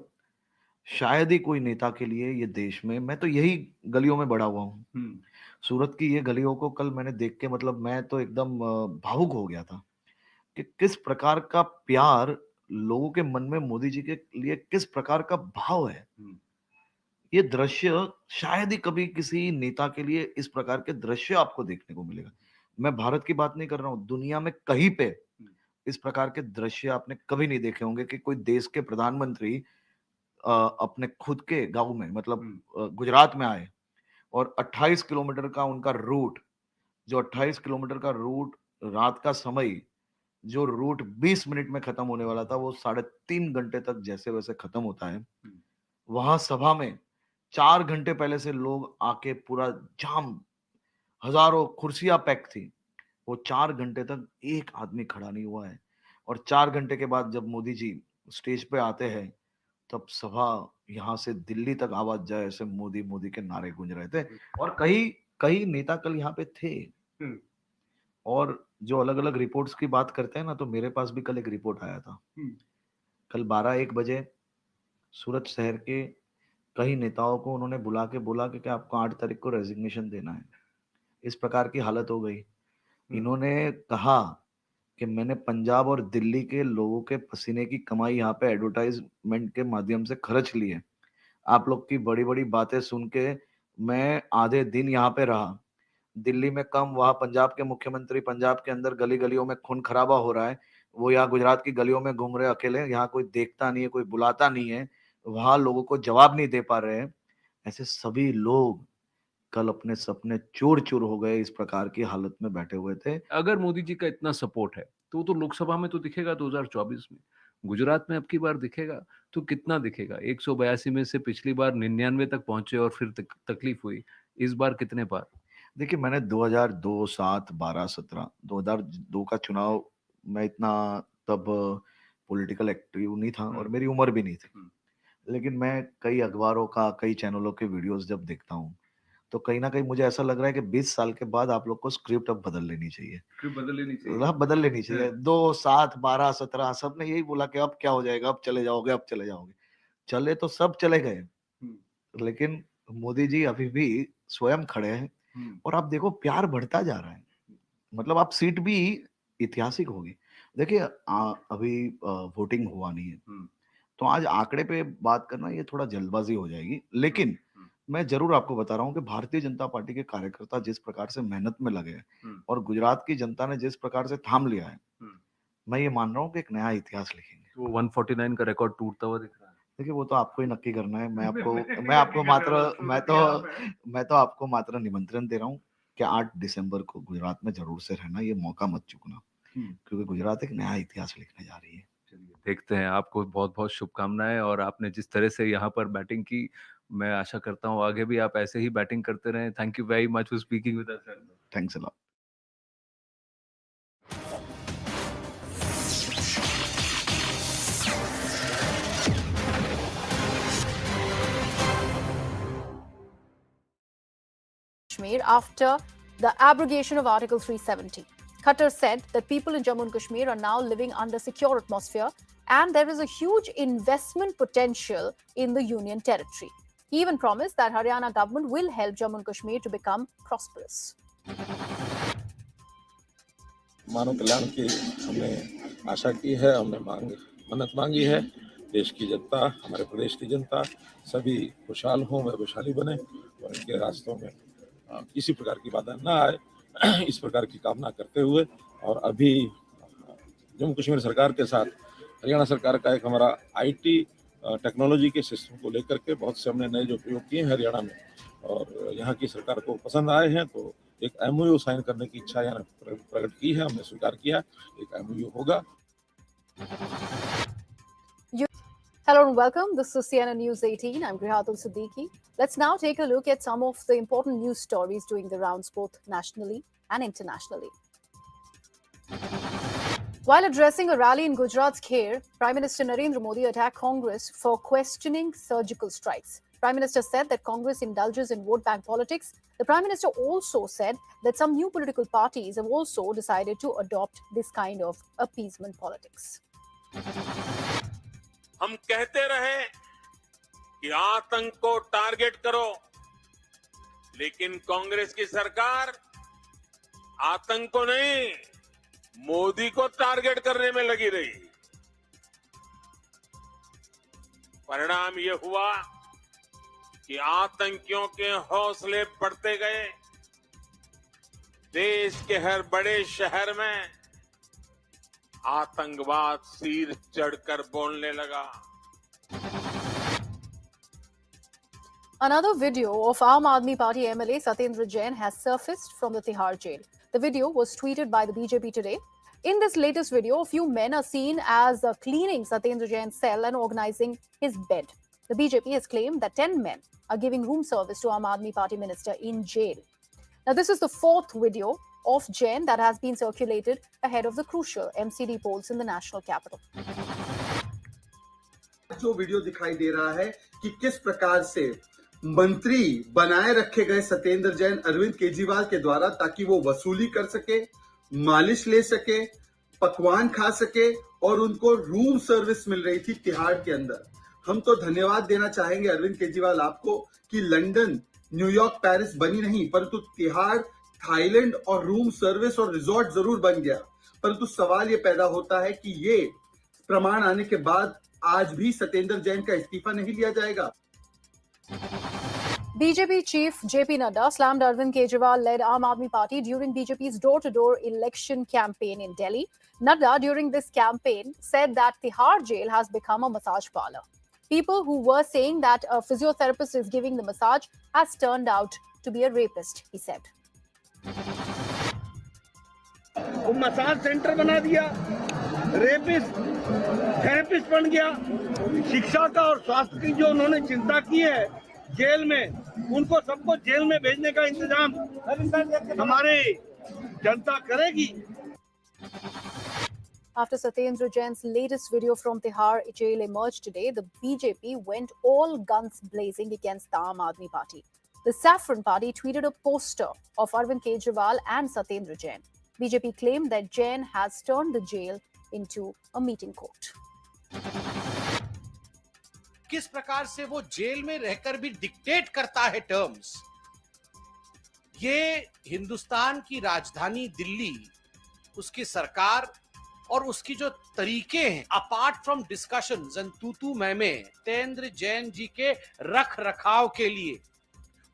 शायद ही कोई नेता के लिए ये देश में, मैं तो यही गलियों में बड़ा हुआ हूँ, सूरत की ये गलियों को कल मैंने देख के मतलब मैं तो एकदम भावुक हो गया था कि किस प्रकार का प्यार लोगों के मन में मोदी जी के लिए, किस प्रकार का भाव है। ये दृश्य शायद ही कभी किसी नेता के लिए इस प्रकार के दृश्य आपको देखने को मिलेगा। मैं भारत की बात नहीं कर रहा हूं, दुनिया में कहीं पे इस प्रकार के दृश्य आपने कभी नहीं देखे होंगे कि कोई देश के प्रधानमंत्री अपने खुद के गांव में मतलब गुजरात में आए और 28 किलोमीटर का उनका रूट, जो 28 किलोमीटर का रूट रात का समय, जो रूट 20 मिनट में खत्म होने वाला था वो 3.5 घंटे तक जैसे वैसे खत्म होता है। वहां सभा में 4 घंटे पहले से लोग आके पूरा जाम, हजारों कुर्सियां पैक थी, वो 4 घंटे तक एक आदमी खड़ा नहीं हुआ है। और 4 घंटे के बाद जब मोदी जी स्टेज पे आते हैं तब सभा यहाँ से दिल्ली तक आवाज जाए, ऐसे मोदी मोदी के नारे गूंज रहे थे। और कई नेता कल यहाँ पे थे। और जो अलग अलग रिपोर्ट्स की बात करते हैं ना, तो मेरे पास भी कल एक रिपोर्ट आया था। कल 12-1 बजे सूरत शहर के कई नेताओं को उन्होंने बुला के बोला कि आपको 8 तारीख को रेजिग्नेशन देना है। इस प्रकार की हालत हो गई। इन्होंने कहा कि मैंने पंजाब और दिल्ली के लोगों के पसीने की कमाई यहाँ पे एडवर्टाइजमेंट के माध्यम से खर्च ली है। आप लोग की बड़ी बड़ी बातें सुन के मैं आधे दिन यहाँ पे रहा। दिल्ली में कम, वहां पंजाब के मुख्यमंत्री पंजाब के अंदर गली गलियों में खून खराबा हो रहा है, वो यहाँ गुजरात की गलियों में घूम रहे अकेले, यहाँ कोई देखता नहीं है, कोई बुलाता नहीं है, वहां लोगों को जवाब नहीं दे पा रहे हैं। ऐसे सभी लोग कल अपने सपने चूर चूर हो गए, इस प्रकार की हालत में बैठे हुए थे। अगर मोदी जी का इतना सपोर्ट है तो लोकसभा में तो दिखेगा 2024 में, गुजरात में अब की बार दिखेगा तो कितना दिखेगा? 182 में से पिछली बार 99 तक पहुंचे और फिर तकलीफ हुई, इस बार कितने बार? देखिए, मैंने 2002, 7, 12, 17, 2002 का चुनाव, मैं इतना तब पॉलिटिकल एक्टिव नहीं था और मेरी उम्र भी नहीं थी, लेकिन मैं कई अखबारों का, कई चैनलों के वीडियोस जब देखता हूँ तो कहीं ना कहीं मुझे ऐसा लग रहा है कि 20 साल के बाद आप लोग को स्क्रिप्ट अब बदल लेनी चाहिए। बदल लेनी चाहिए। 2, 7, 12, 17 सबने यही बोला कि अब क्या हो जाएगा, अब चले जाओगे, अब चले जाओगे। चले तो सब चले गए, लेकिन मोदी जी अभी भी स्वयं खड़े हैं और आप देखो प्यार बढ़ता जा रहा है। मतलब आप सीट भी ऐतिहासिक होगी। देखिए अभी वोटिंग हुआ नहीं है, तो आज आंकड़े पे बात करना ये थोड़ा जल्दबाजी हो जाएगी, लेकिन मैं जरूर आपको बता रहा हूँ कि भारतीय जनता पार्टी के कार्यकर्ता जिस प्रकार से मेहनत में लगे हैं और गुजरात की जनता ने जिस प्रकार से थाम लिया है, मैं ये मान रहा हूँ कि एक नया इतिहास लिखेंगे। तो 149 का रिकॉर्ड टूटता हुआ दिख रहा है। देखिए, वो तो आपको ही नक्की करना है। मैं तो आपको मात्र निमंत्रण दे रहा हूँ कि 8 दिसंबर को गुजरात में जरूर से रहना, ये मौका मत चूकना, क्योंकि गुजरात एक नया इतिहास लिखने जा रही है। देखते हैं। आपको बहुत बहुत शुभकामनाएं, और आपने जिस तरह से यहाँ पर बैटिंग की, मैं आशा करता हूँ आगे भी आप ऐसे ही बैटिंग करते रहें। Thank you very much for speaking with us. Thanks a lot. Kashmir after the abrogation of Article 370. Khattar said that people in Jammu and Kashmir are now living under secure atmosphere and there is a huge investment potential in the Union territory. He even promised that Haryana government will help Jammu and Kashmir to become prosperous. मानव कल्याण की हमने आशा की है, हमने मन्नत मांगी है। देश की जनता, हमारे प्रदेश की जनता सभी खुशहाल हों, वैभवशाली बने और इनके रास्तों में किसी प्रकार की बाधा ना आए, इस प्रकार की कामना करते हुए और अभी जम्मू कश्मीर सरकार के साथ हरियाणा सरकार का एक हमारा आईटी टेक्नोलॉजी के सिस्टम को लेकर के बहुत से हमने नए जो प्रयोग किए हैं हरियाणा में और यहाँ की सरकार को पसंद आए हैं, तो एक एमओयू साइन करने की इच्छा यहाँ प्रकट की है, हमने स्वीकार किया, एक एमओयू होगा। Hello and welcome. This is CNN News 18. I'm Grihatul Siddiqui. Let's now take a look at some of the important news stories doing the rounds both nationally and internationally. While addressing a rally in Gujarat's Kher, Prime Minister Narendra Modi attacked Congress for questioning surgical strikes. Prime Minister said that Congress indulges in vote bank politics. The Prime Minister also said that some new political parties have also decided to adopt this kind of appeasement politics. हम कहते रहे कि आतंक को target करो, लेकिन कांग्रेस की सरकार आतंक को नहीं, मोदी को टारगेट करने में लगी रही। परिणाम ये हुआ कि आतंकियों के हौसले बढ़ते गए। देश के हर बड़े शहर में आतंकवाद सिर चढ़कर बोलने लगा। Another video of Aam Aadmi Party MLA Satyendra Jain has surfaced from the Tihar jail. The video was tweeted by the BJP today. In this latest video, a few men are seen as cleaning Satyendra Jain's cell and organizing his bed. The BJP has claimed that 10 men are giving room service to Aam Aadmi Party minister in jail. Now, this is the fourth video of Jain that has been circulated ahead of the crucial MCD polls in the national capital. जो video दिखाई दे रहा है कि किस प्रकार से मंत्री बनाए रखे गए सत्येंद्र जैन अरविंद केजरीवाल के द्वारा ताकि वो वसूली कर सके, मालिश ले सके, पकवान खा सके और उनको रूम सर्विस मिल रही थी तिहाड़ के अंदर। हम तो धन्यवाद देना चाहेंगे अरविंद केजरीवाल आपको कि लंदन, न्यूयॉर्क, पेरिस बनी नहीं, परंतु तिहाड़, थाईलैंड और रूम सर्विस और रिजॉर्ट जरूर बन गया। परंतु सवाल ये पैदा होता है कि ये प्रमाण आने के बाद आज भी सत्येंद्र जैन का इस्तीफा नहीं लिया जाएगा। BJP chief JP Nadda slammed Arvind Kejriwal-led Aam Aadmi Party during BJP's door-to-door election campaign in Delhi. Nadda, during this campaign, said that Tihar jail has become a massage parlor. People who were saying that a physiotherapist is giving the massage has turned out to be a rapist, he said. वो massage centre बना दिया, rapist therapist बन गया। शिक्षा का और स्वास्थ्य की जो उन्होंने चिंता की है जेल में, उनको सबको जेल में भेजने का इंतजाम हमारी जनता करेगी। After Satyendra Jain's latest video from Tihar jail emerged today, the BJP went all guns blazing against the Aam Aadmi Party. The Saffron Party tweeted a poster of Arvind Kejriwal and Satyendra Jain. BJP claimed that Jain has turned the jail into a meeting court. किस प्रकार से वो jail में रहकर भी dictate करता है terms. ये हिंदुस्तान की राजधानी दिल्ली, उसकी सरकार और उसकी जो तरीके हैं, अपार्ट फ्रॉम डिस्कशंस एंड तू मैं सत्येंद्र जैन जी के रख रखाव के लिए,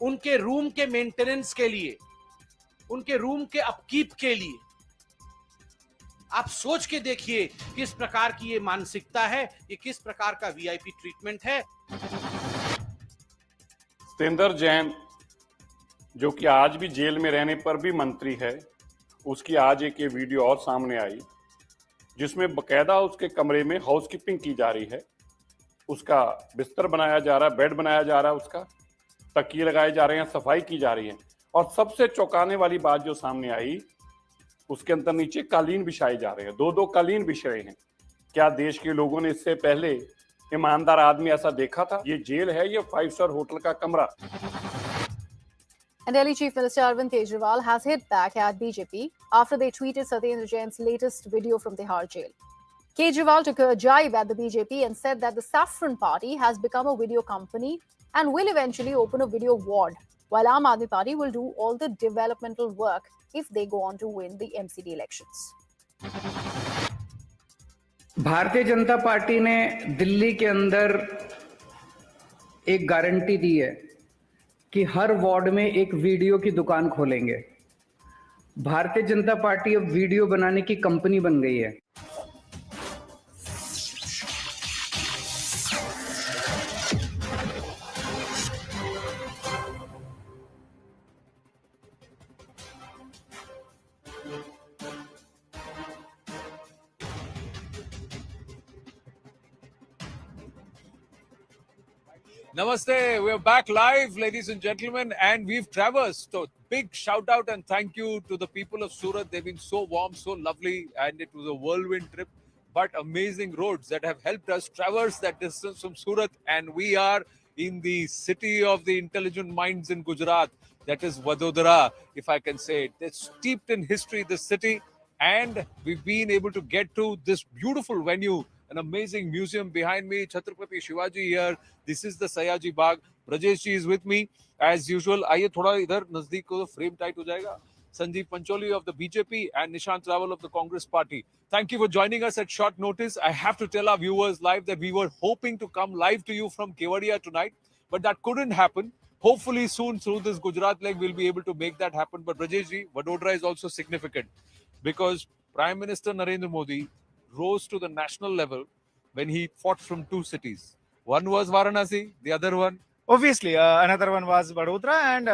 उनके रूम के मेंटेनेंस के लिए, उनके रूम के अपकीप के लिए, आप सोच के देखिए किस प्रकार की ये मानसिकता है, ये किस प्रकार का वीआईपी ट्रीटमेंट है। सत्येंद्र जैन जो कि आज भी जेल में रहने पर भी मंत्री है, उसकी आज एक ये वीडियो और सामने आई जिसमें बकायदा उसके कमरे में हाउसकीपिंग की जा रही है, उसका बिस्तर बनाया जा रहा है, बेड बनाया जा रहा है, उसका तकिए लगाए जा रहे हैं, सफाई की जा रही है। और सबसे चौंकाने वाली बात जो सामने आई, उसके अंदर नीचे कालीन बिछाए जा रहे हैं, दो कालीन बिछ रहे हैं। क्या देश के लोगों ने इससे पहले ईमानदार आदमी ऐसा देखा था? ये जेल है, ये 5 स्टार होटल का कमरा। And Delhi Chief Minister Arvind Kejriwal has hit back at BJP after they tweeted Satyendra Jain's latest video from Tihar jail. Kejriwal took a jibe at the BJP and said that the Saffron Party has become a video company and will eventually open a video ward, while Aam Aadmi Party will do all the developmental work if they go on to win the MCD elections. Bharatiya Janata party ने दिल्ली के अंदर एक guarantee दी है कि हर ward में एक video की दुकान खोलेंगे। भारतीय जनता पार्टी अब वीडियो बनाने की कंपनी बन गई है। Namaste. We're back live, ladies and gentlemen, and we've traversed. So, big shout out and thank you to the people of Surat. They've been so warm, so lovely, and it was a whirlwind trip, but amazing roads that have helped us traverse that distance from Surat. And we are in the city of the intelligent minds in Gujarat. That is Vadodara, if I can say it. It's steeped in history, this city, and we've been able to get to this beautiful venue. An amazing museum behind me, Chhatrapati Shivaji here. This is the Sayaji Bagh. Brajesh ji is with me as usual. आइए थोड़ा इधर नजदीक को frame tight हो जाएगा. Sanjeev Pancholi of the BJP and Nishant Rawal of the Congress Party. Thank you for joining us at short notice. I have to tell our viewers live that we were hoping to come live to you from Kevadia tonight, but that couldn't happen. Hopefully soon through this Gujarat leg we'll be able to make that happen. But Brajesh ji, Vadodara is also significant because Prime Minister Narendra Modi rose to the national level when he fought from two cities. One was Varanasi, the other one. Obviously, another one was Vadodara, and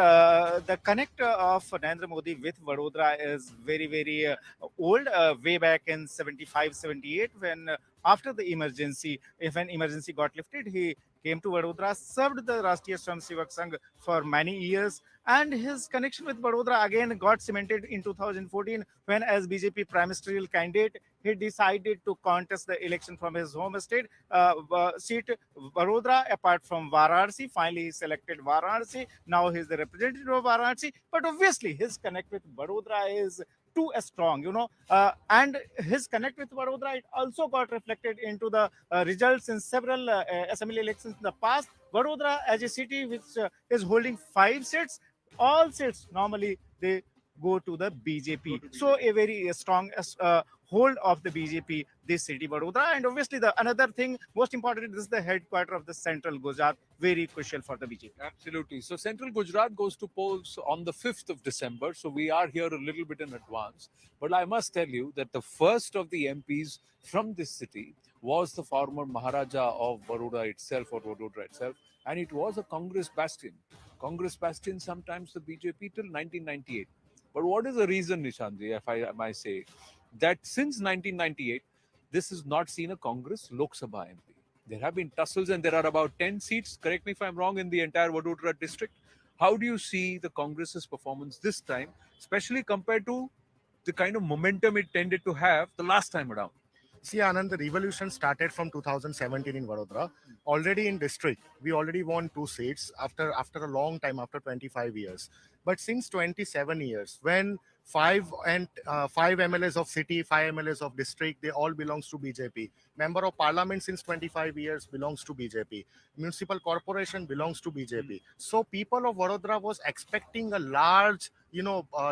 the connect of Narendra Modi with Vadodara is very, very old. Way back in 75, 78, when after the emergency, if an emergency got lifted, he came to Vadodara, served the Rashtriya Swayamsevak Sangh for many years, and his connection with Vadodara again got cemented in 2014 when, as BJP prime ministerial candidate, he decided to contest the election from his home state seat, Vadodara, apart from Varanasi. Finally, he selected Varanasi. Now he is the representative of Varanasi. But obviously, his connect with Vadodara is too strong, and his connect with Vadodara, it also got reflected into the results in several assembly elections in the past. Vadodara, as a city which is holding 5 seats, all seats normally they go to the BJP. So a very strong hold of the BJP, this city, Vadodara. And obviously the another thing, most important, this is the headquarters of the central Gujarat, very crucial for the BJP. Absolutely. So Central Gujarat goes to polls on the 5th of December. So we are here a little bit in advance. But I must tell you that the first of the MPs from this city was the former Maharaja of Baroda itself, or Vadodara itself. And it was a Congress bastion. Congress bastion, sometimes the BJP till 1998. But what is the reason, Nishantji, if I might say, that since 1998, this has not seen a Congress Lok Sabha MP? There have been tussles and there are about 10 seats, correct me if I'm wrong, in the entire Vadodara district. How do you see the Congress's performance this time, especially compared to the kind of momentum it tended to have the last time around? See, Anand, the revolution started from 2017 in Vadodara. Already in district, we already won 2 seats after a long time, after 25 years. But since 27 years, when 5 MLAs of city, 5 MLAs of district, they all belongs to BJP. Member of Parliament since 25 years belongs to BJP. Municipal corporation belongs to BJP. So people of Vadodara was expecting a large,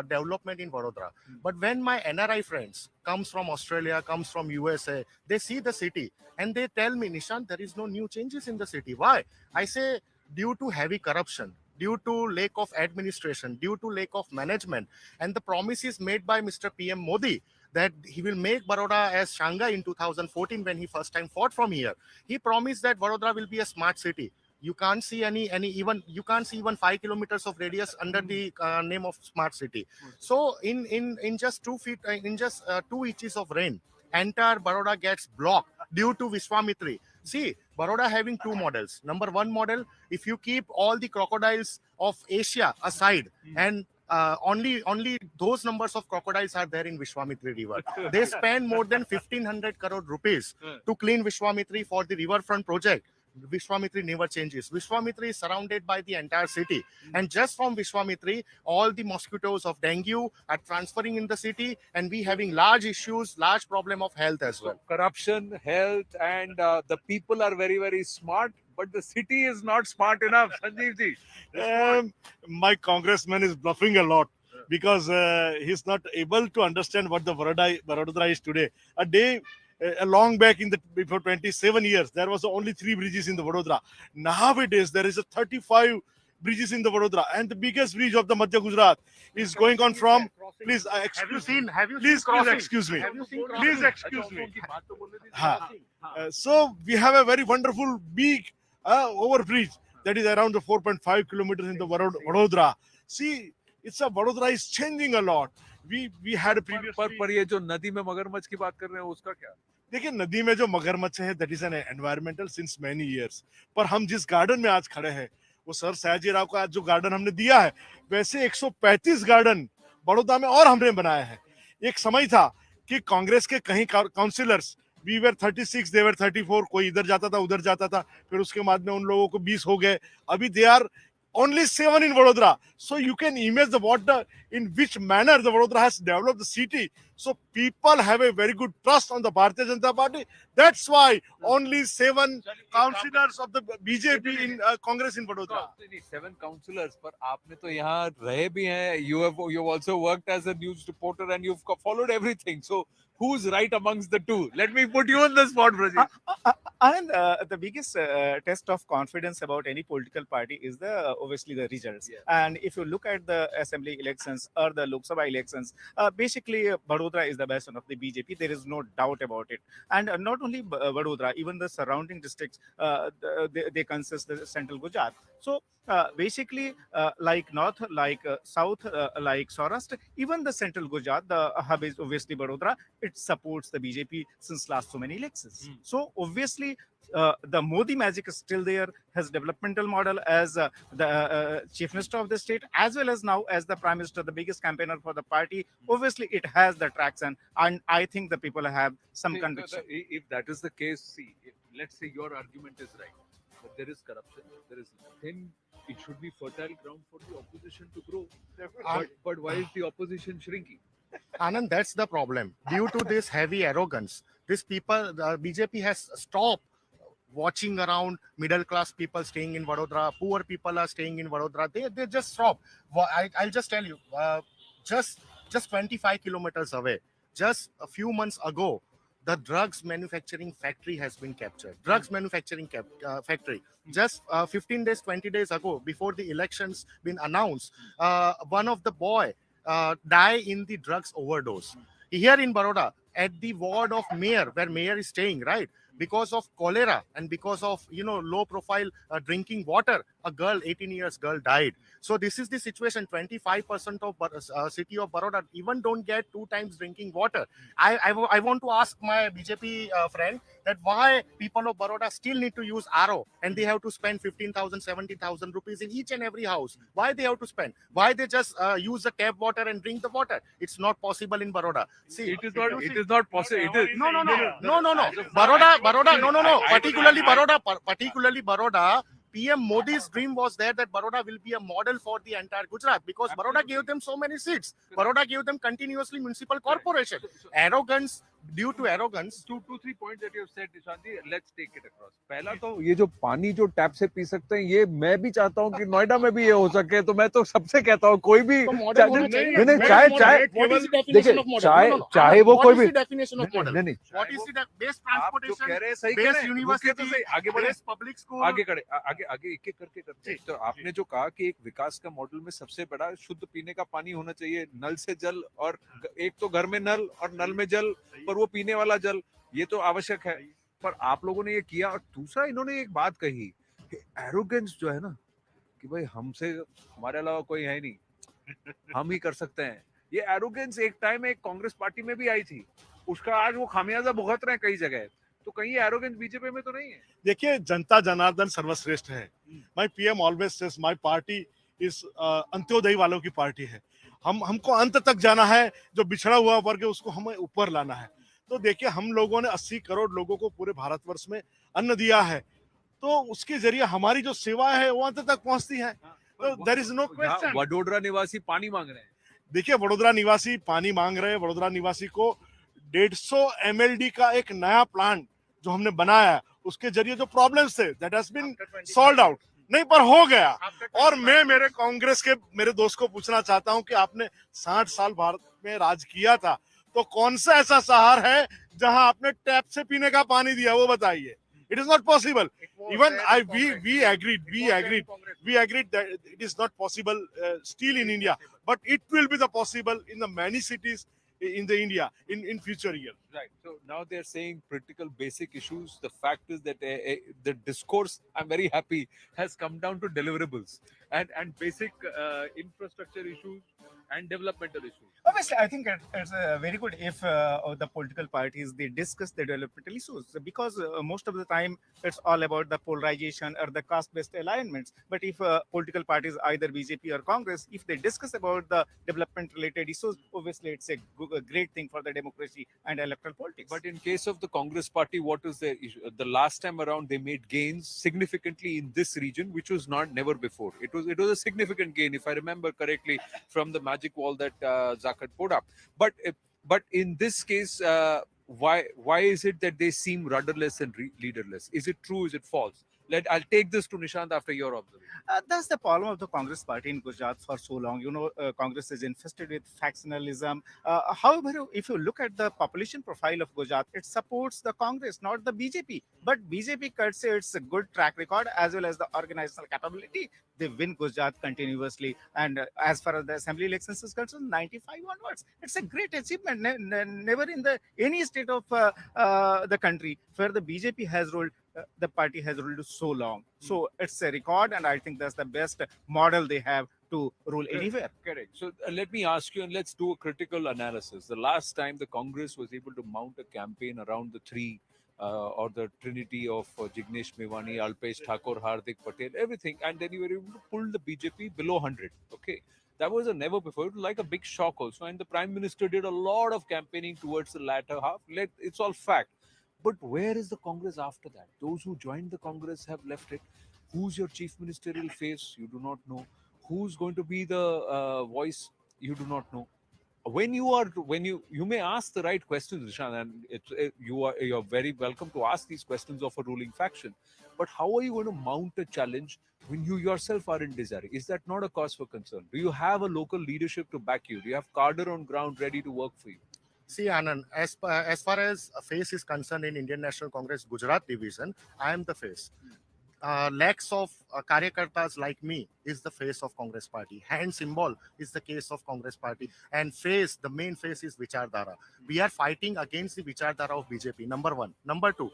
development in Vadodara. But when my NRI friends comes from Australia, comes from USA, they see the city and they tell me, Nishant, there is no new changes in the city. Why? I say, due to heavy corruption, due to lack of administration, due to lack of management, and the promises made by Mr. PM Modi that he will make Baroda as Shanghai in 2014 when he first time fought from here. He promised that Vadodara will be a smart city. You can't see even 5 kilometers of radius under the name of smart city. So in just 2 feet, in just 2 inches of rain, entire Baroda gets blocked due to Vishwamitri. See, Baroda having 2 models. Number 1 model, if you keep all the crocodiles of Asia aside, and only those numbers of crocodiles are there in Vishwamitri river. They spend more than 1,500 crore rupees to clean Vishwamitri for the riverfront project. Vishwamitri never changes. Vishwamitri is surrounded by the entire city. And just from Vishwamitri, all the mosquitoes of dengue are transferring in the city, and we having large issues, large problem of health as well. Corruption, health, and the people are very, very smart, but the city is not smart enough. Sanjeev ji. My congressman is bluffing a lot because he's not able to understand what the Vadodara is today. A long back before 27 years, there was only 3 bridges in the Vadodara. Nowadays, there is a 35 bridges in the Vadodara, and the biggest bridge of the Madhya Gujarat is going on from. Please excuse me. Please excuse me. Please excuse me. So we have a very wonderful big overbridge that is around the 4.5 kilometers in the Vadodara. See, it's a Vadodara is changing a lot. We had a previous. पर ये जो नदी में मगरमच्छ की बात कर रहे हैं उसका क्या? देखिए नदी में जो मगरमच्छ है that is an environmental since many years, पर हम जिस गार्डन में आज खड़े हैं वो सर सयाजी राव का आज जो गार्डन हमने दिया है, वैसे 135 गार्डन बड़ौदा में और हमने बनाया है। एक समय था कि कांग्रेस के कहीं काउंसिलर्स वी वर 36, दे वर 34, कोई इधर जाता था उधर जाता था, फिर उसके बाद में उन लोगों को 20 हो गए, अभी they are only 7 in Vadodara. So you can imagine in which manner the Vadodara has developed the city. So people have a very good trust on the Bharatiya Janata Party. That's why only 7 councillors of the BJP in Congress in Vadodara. 7 councillors, पर आपने तो यहाँ रहे भी हैं. You have also worked as a news reporter and you've followed everything. So who's right amongst the two? Let me put you on the spot, Brajit. And the biggest test of confidence about any political party is obviously the results. Yeah. And if you look at the assembly elections or the Lok Sabha elections, basically Vadodara is the best one of the BJP. There is no doubt about it. And not only Vadodara, even the surrounding districts, they consist the central Gujarat. So basically, like north, like south, like Saurashtra, even the central Gujarat, the hub is obviously Vadodara. It supports the BJP since last so many elections. So obviously, the Modi magic is still there. His developmental model as the chief minister of the state, as well as now as the prime minister, the biggest campaigner for the party. Obviously, it has the traction, and I think the people have some conviction. If that is the case, see, let's say your argument is right, but there is corruption, there is then it should be fertile ground for the opposition to grow. But why is the opposition shrinking? Anand, that's the problem. Due to this heavy arrogance, these people, the BJP has stopped watching around middle class people staying in Vadodara. Poor people are staying in Vadodara. They just stop. I'll just tell you, just 25 kilometers away, just a few months ago, the drugs manufacturing factory has been captured. Drugs manufacturing factory. Just 15 days, 20 days ago, before the elections been announced, one of the boy die in the drugs overdose. Here in Baroda, at the ward of mayor, where mayor is staying, right? Because of cholera and because of low profile drinking water, a girl, 18 years girl, died. So this is the situation. 25% of city of Baroda even don't get 2 times drinking water. I want to ask my BJP friend that why people of Baroda still need to use RO and they have to spend 15,000, 70,000 rupees in each and every house. Why they have to spend? Why they just use the tap water and drink the water? It's not possible in Baroda. See, it is not possible. It is no. Baroda, no. Particularly Baroda. PM Modi's dream was there that Baroda will be a model for the entire Gujarat because Baroda gave them so many seats. Baroda gave them continuously municipal corporation. Arrogance, due to arrogance. 2-3 points that you have said, Nishanti, let's take it across. पहला तो ये जो पानी जो tap से P सकते हैं, ये मैं भी चाहता हूँ कि नोएडा में भी ये हो सके, तो मैं तो सबसे कहता हूँ कोई भी नहीं चाहे वो कोई भी नहीं What is the best transportation, best university, आगे बढ़े, best public school? आगे एक एक करके करते हैं। तो आपने जो कहा कि एक विकास का मॉडल में सबसे बड़ा शुद्ध पीने का पानी होना चाहिए, नल से जल, और एक तो घर में नल और नल में जल, पर वो पीने वाला जल, ये तो आवश्यक है। पर आप लोगों ने ये किया। और दूसरा इन्होंने एक बात कही कि एरोगेंस जो है ना, कि भाई हमसे हमारे अलावा कोई है नहीं, हम ही कर सकते हैं। ये एरोगेंस एक टाइम में एक कांग्रेस पार्टी में भी आई थी, उसका आज वो खामियाजा भुगत रहे हैं कई जगह। तो कहीं एरोगेंस बीजेपी में तो नहीं है? देखिए, जनता जनार्दन सर्वश्रेष्ठ है। My PM always says my party इस अंत्योदय वालों की पार्टी है। हमको अंत तक जाना है, जो बिछड़ा हुआ वर्ग है उसको हमें ऊपर लाना है। तो देखिए, हम लोगों ने 80 करोड़ लोगों को पूरे भारतवर्ष में अन्न दिया है। तो उसके जरिए हमारी जो सेवा है वो अंत तक पहुंचती है। तो there is no question. Vadodara निवासी पानी मांग रहे हैं। देखिए, वडोदरा निवासी पानी मांग रहे हैं। वडोदरा निवासी को 150 MLD का एक नया प्लांट जो हमने बनाया है, उसके जरिए जो प्रॉब्लम्स थे that has been solved out, नहीं पर हो गया। और मैं मेरे कांग्रेस के मेरे दोस्त को पूछना चाहता हूं कि आपने 60 साल भारत में राज किया था, तो कौन सा ऐसा शहर है जहां आपने टैप से पीने का पानी दिया, वो बताइए। It is not possible. Even we agreed that it is not possible still in India, but it will be the possible in the many cities in the India in future years. Right. So now they're saying critical basic issues. The fact is that the discourse, I'm very happy, has come down to deliverables and basic infrastructure issues and developmental issues. Obviously, I think it's very good if the political parties they discuss the developmental issues, because most of the time it's all about the polarization or the caste-based alignments. But if political parties, either BJP or Congress, if they discuss about the development-related issues, obviously it's a great thing for the democracy and electoral politics. But in case of the Congress party, what is their issue? The last time around, they made gains significantly in this region, which was not never before. It was a significant gain, if I remember correctly, from the magic wall that Zakat put up. But in this case, why is it that they seem rudderless and leaderless? Is it true? Is it false? I'll take this to Nishant after your observation. That's the problem of the Congress party in Gujarat for so long. You know, Congress is infested with factionalism. However, if you look at the population profile of Gujarat, it supports the Congress, not the BJP. But BJP could say it's a good track record as well as the organizational capability. They win Gujarat continuously. And as far as the assembly elections is concerned, 95 onwards. It's a great achievement. Never in any state of the country where the BJP has ruled, the party has ruled so long. So it's a record, and I think that's the best model they have to rule anywhere. Correct. So let me ask you, and let's do a critical analysis. The last time the Congress was able to mount a campaign around the three or the trinity of Jignesh Mevani, Alpesh Thakur, Hardik Patel, everything, and then you were able to pull the BJP below 100. Okay. That was a never before. It was like a big shock also. And the Prime Minister did a lot of campaigning towards the latter half. It's all fact. But where is the Congress after that? Those who joined the Congress have left it. Who's your chief ministerial face? You do not know. Who's going to be the voice? You do not know. When you may ask the right questions, Rishan, and you're very welcome to ask these questions of a ruling faction. But how are you going to mount a challenge when you yourself are in disarray? Is that not a cause for concern? Do you have a local leadership to back you? Do you have cadre on ground ready to work for you? See, Anand, as far as face is concerned in Indian National Congress Gujarat division, I am the face. Lakhs of karyakartas like me is the face of Congress party. Hand symbol is the case of Congress party. And face, the main face is Vichardhara. We are fighting against the Vichardhara of BJP, number one. Number two,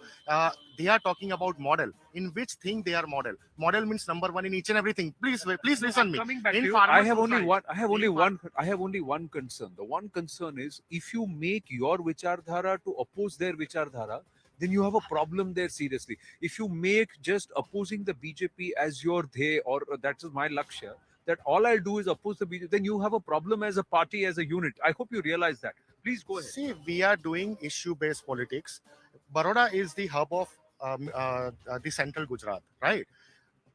they are talking about model. In which thing they are model? Model means number one in each and everything. Please listen me. Coming back to you, I have only one concern. The one concern is if you make your Vichardhara to oppose their Vichardhara, then you have a problem there seriously. If you make just opposing the BJP as your they, or that is my lakshya, that all I'll do is oppose the BJP, then you have a problem as a party, as a unit. I hope you realize that. Please go ahead. See, we are doing issue-based politics. Baroda is the hub of the central Gujarat, right?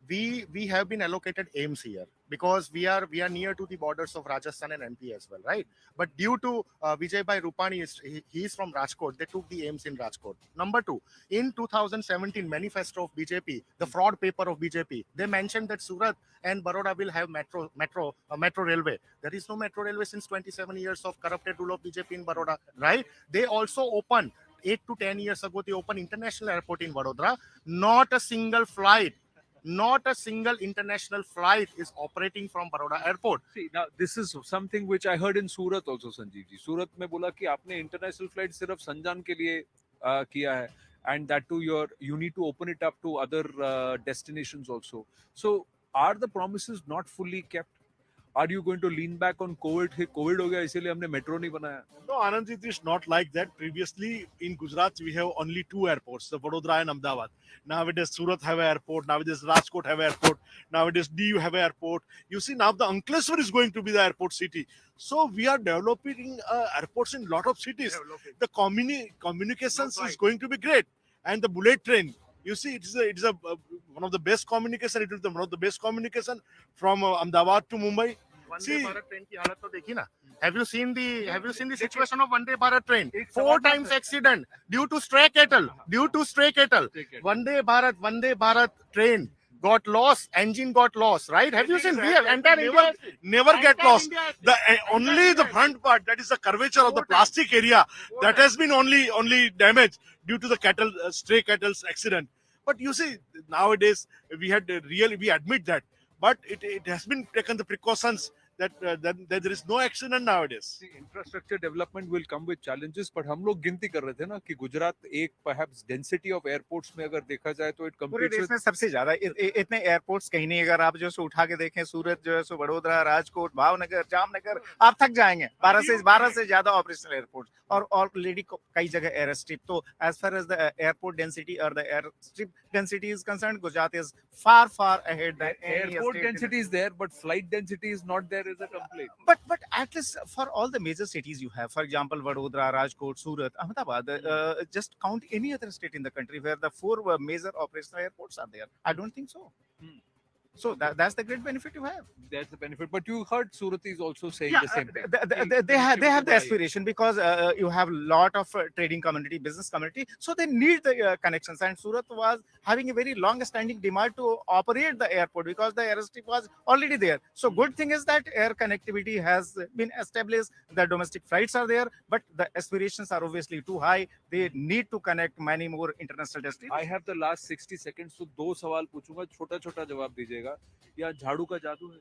We have been allocated aims here because we are near to the borders of Rajasthan and MP as well, right? But due to Vijay Bhai Rupani, he is from Rajkot. They took the aims in Rajkot. Number two, in 2017 manifesto of BJP, the fraud paper of BJP, they mentioned that Surat and Baroda will have metro railway. There is no metro railway since 27 years of corrupted rule of BJP in Baroda, right? They also opened 8 to 10 years ago. They opened international airport in Vadodara. Not a single international flight is operating from Baroda airport. See, now this is something which I heard in Surat also, Sanjeev ji. Surat में बोला कि आपने international flight सिर्फ संजान के लिए किया है, and that too you need to open it up to other destinations also. So are the promises not fully kept? Are you going to lean back on COVID? COVID हो गया इसलिए हमने metro नहीं बनाया. No, Anand, it is not like that. Previously in Gujarat we have only two airports, the Vadodara and Ahmedabad. Nowadays Surat have an airport, nowadays Rajkot have an airport, nowadays DU have an airport. You see, now the Ankleshwar is going to be the airport city. So we are developing airports in lot of cities. The communications is going to be great, and the bullet train You see, it's a one of the best communication. It is one of the best communication from Ahmedabad to Mumbai. Vande Bharat train की हालत तो देखी ना. Have you seen the situation of Vande Bharat train? 4 times accident due to stray cattle. Vande Bharat train got lost. Engine got lost. Right? Have you seen? We have entire India Never get lost. Only the front part, that is the curvature of the plastic area, that has been only damaged due to the stray cattle's accident. But you see, nowadays we admit that, but it has been taken the precautions that there is no accident nowadays. Infrastructure development will come with challenges, but हम लोग गिनती कर रहे थे ना कि गुजरात एक perhaps density of airports में अगर देखा जाए तो it पूरे competes देश with में सबसे ज्यादा इतने एयरपोर्ट्स कहीं नहीं. अगर आप जो सो उठा के देखें, सूरत जो है सो वडोदरा, राजकोट, भावनगर, जामनगर, आप थक जाएंगे. 12 से ज्यादा ऑपरेशनल एयरपोर्ट और ऑलरेडी कई जगह एयर स्ट्रिप. तो as far as the airport density और the air strip density is concerned, Gujarat is far ahead than any airport state density is there, but flight density is not there is a complaint. But at least for all the major cities you have, for example, Vadodara, Rajkot, Surat, Ahmedabad, just count any other state in the country where the 4 major operational airports are there. I don't think so. So that's the great benefit you have. That's the benefit. But you heard Suratis also saying the same thing. They have the aspiration because you have a lot of trading community, business community, so they need the connections. And Surat was having a very long-standing demand to operate the airport because the airstrip was already there. So good thing is that air connectivity has been established. The domestic flights are there, but the aspirations are obviously too high. They need to connect many more international destinations. I have the last 60 seconds, so 2 सवाल पूछूंगा, छोटा-छोटा जवाब दीजिएगा. या झाड़ू का जादू है?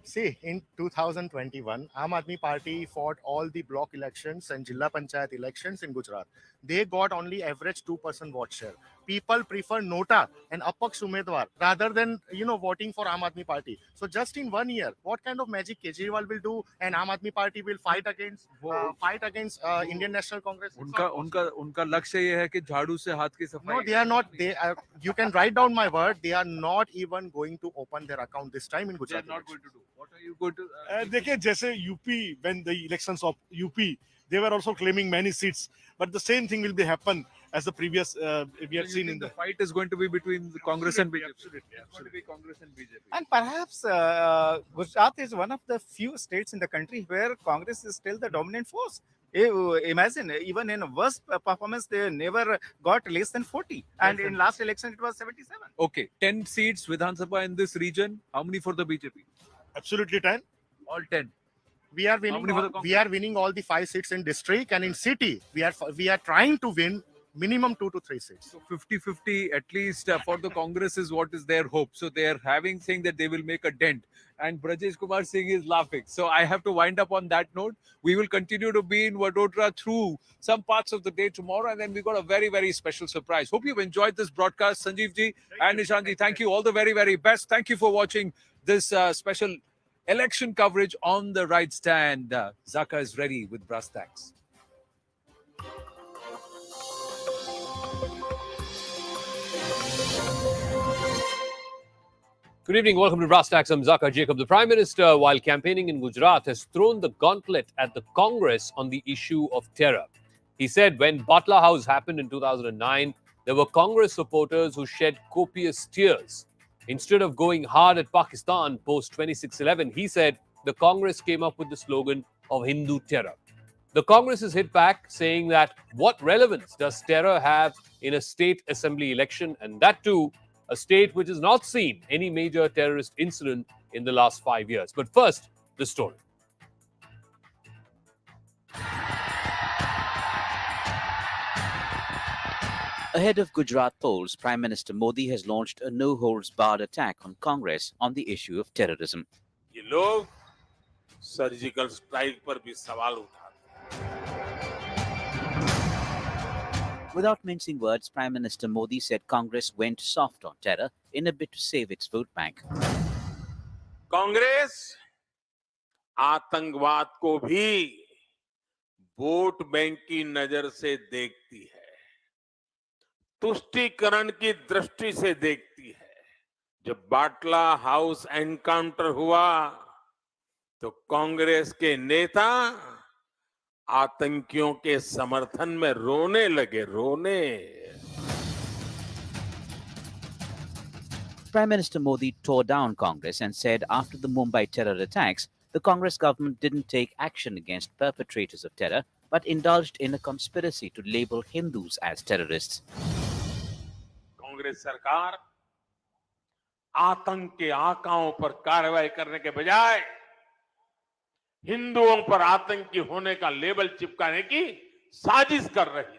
See, in 2021, Aam Aadmi Party fought all the block elections and Jilla Panchayat elections in Gujarat. They got only average 2% vote share. People prefer Nota and Apaks Umedwar rather than voting for Aam Aadmi Party. So just in 1 year, what kind of magic Kejriwal will do and Aam Aadmi Party will fight against Indian National Congress? उनका लक्ष्य ये है कि झाड़ू से हाथ की सफाई. No, they are not. You can write down my word. They are not even going to open their account this time in Gujarat. They are not going to do. What are you going to? देखिए, जैसे UP, when the elections of UP, they were also claiming many seats, but the same thing will be happen as the previous we have seen in the fight is going to be between the Congress and BJP. Absolutely. It's going to be Congress and BJP. And perhaps Gujarat is one of the few states in the country where Congress is still the dominant force. Imagine, even in worst performance, they never got less than 40. And in last election, it was 77. Okay, 10 seats Vidhan Sabha in this region. How many for the BJP? Absolutely 10. All 10. We are winning all the 5 seats in district, and in city we are trying to win minimum 2 to 3 seats. So 50-50 at least for the Congress is what is their hope. So they are saying that they will make a dent. And Brajesh Kumar Singh is laughing. So I have to wind up on that note. We will continue to be in Vadodara through some parts of the day tomorrow. And then we got a very, very special surprise. Hope you've enjoyed this broadcast. Sanjeev ji and Nishan ji, thank you all the very, very best. Thank you for watching this special election coverage on the right stand. Zaka is ready with brass tacks. Good evening. Welcome to Brass Tacks. I'm Zaka Jacob. The Prime Minister, while campaigning in Gujarat, has thrown the gauntlet at the Congress on the issue of terror. He said when Batla House happened in 2009, there were Congress supporters who shed copious tears. Instead of going hard at Pakistan post 2611, he said the Congress came up with the slogan of Hindu terror. The Congress has hit back, saying that what relevance does terror have in a state assembly election, and that too, a state which has not seen any major terrorist incident in the last 5 years. But first, the story. Ahead of Gujarat polls, Prime Minister Modi has launched a no-holds-barred attack on Congress on the issue of terrorism. ये लोग surgical strike पर भी सवाल उठाते हैं. Without mincing words, Prime Minister Modi said Congress went soft on terror in a bid to save its vote bank. Congress आतंकवाद को भी वोट बैंक की नजर से देखती है, तुष्टीकरण की दृष्टि से देखती है. जब बाटला हाउस एनकाउंटर हुआ तो कांग्रेस के नेता आतंकियों के समर्थन में रोने लगे. Prime Minister Modi tore down Congress and said after the Mumbai terror attacks, the Congress government didn't take action against perpetrators of terror, but indulged in a conspiracy to label Hindus as terrorists. Congress सरकार आतंक के आकाओं पर कार्रवाई करने के बजाय हिंदुओं पर आतंकी होने का लेबल चिपकाने की साजिश कर रही थी.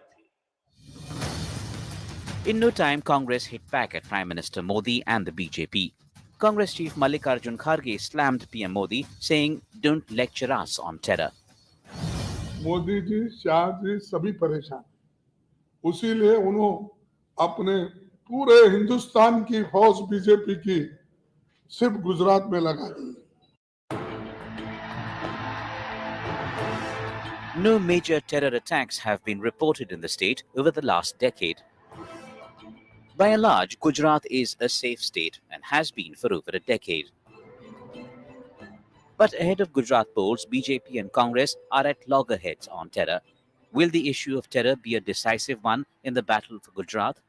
In no time, Congress hit back at Prime Minister Modi and the BJP. Congress chief Mallikarjun Kharge slammed PM Modi, saying, "Don't lecture us on terror." Modi ji, Shah ji सभी परेशान, उसीलिए उन्होंने अपने पूरे हिंदुस्तान की फौज बीजेपी की सिर्फ गुजरात में लगा दी. No major terror attacks have been reported in the state over the last decade. By and large, Gujarat is a safe state and has been for over a decade. But ahead of Gujarat polls, BJP and Congress are at loggerheads on terror. Will the issue of terror be a decisive one in the battle for Gujarat?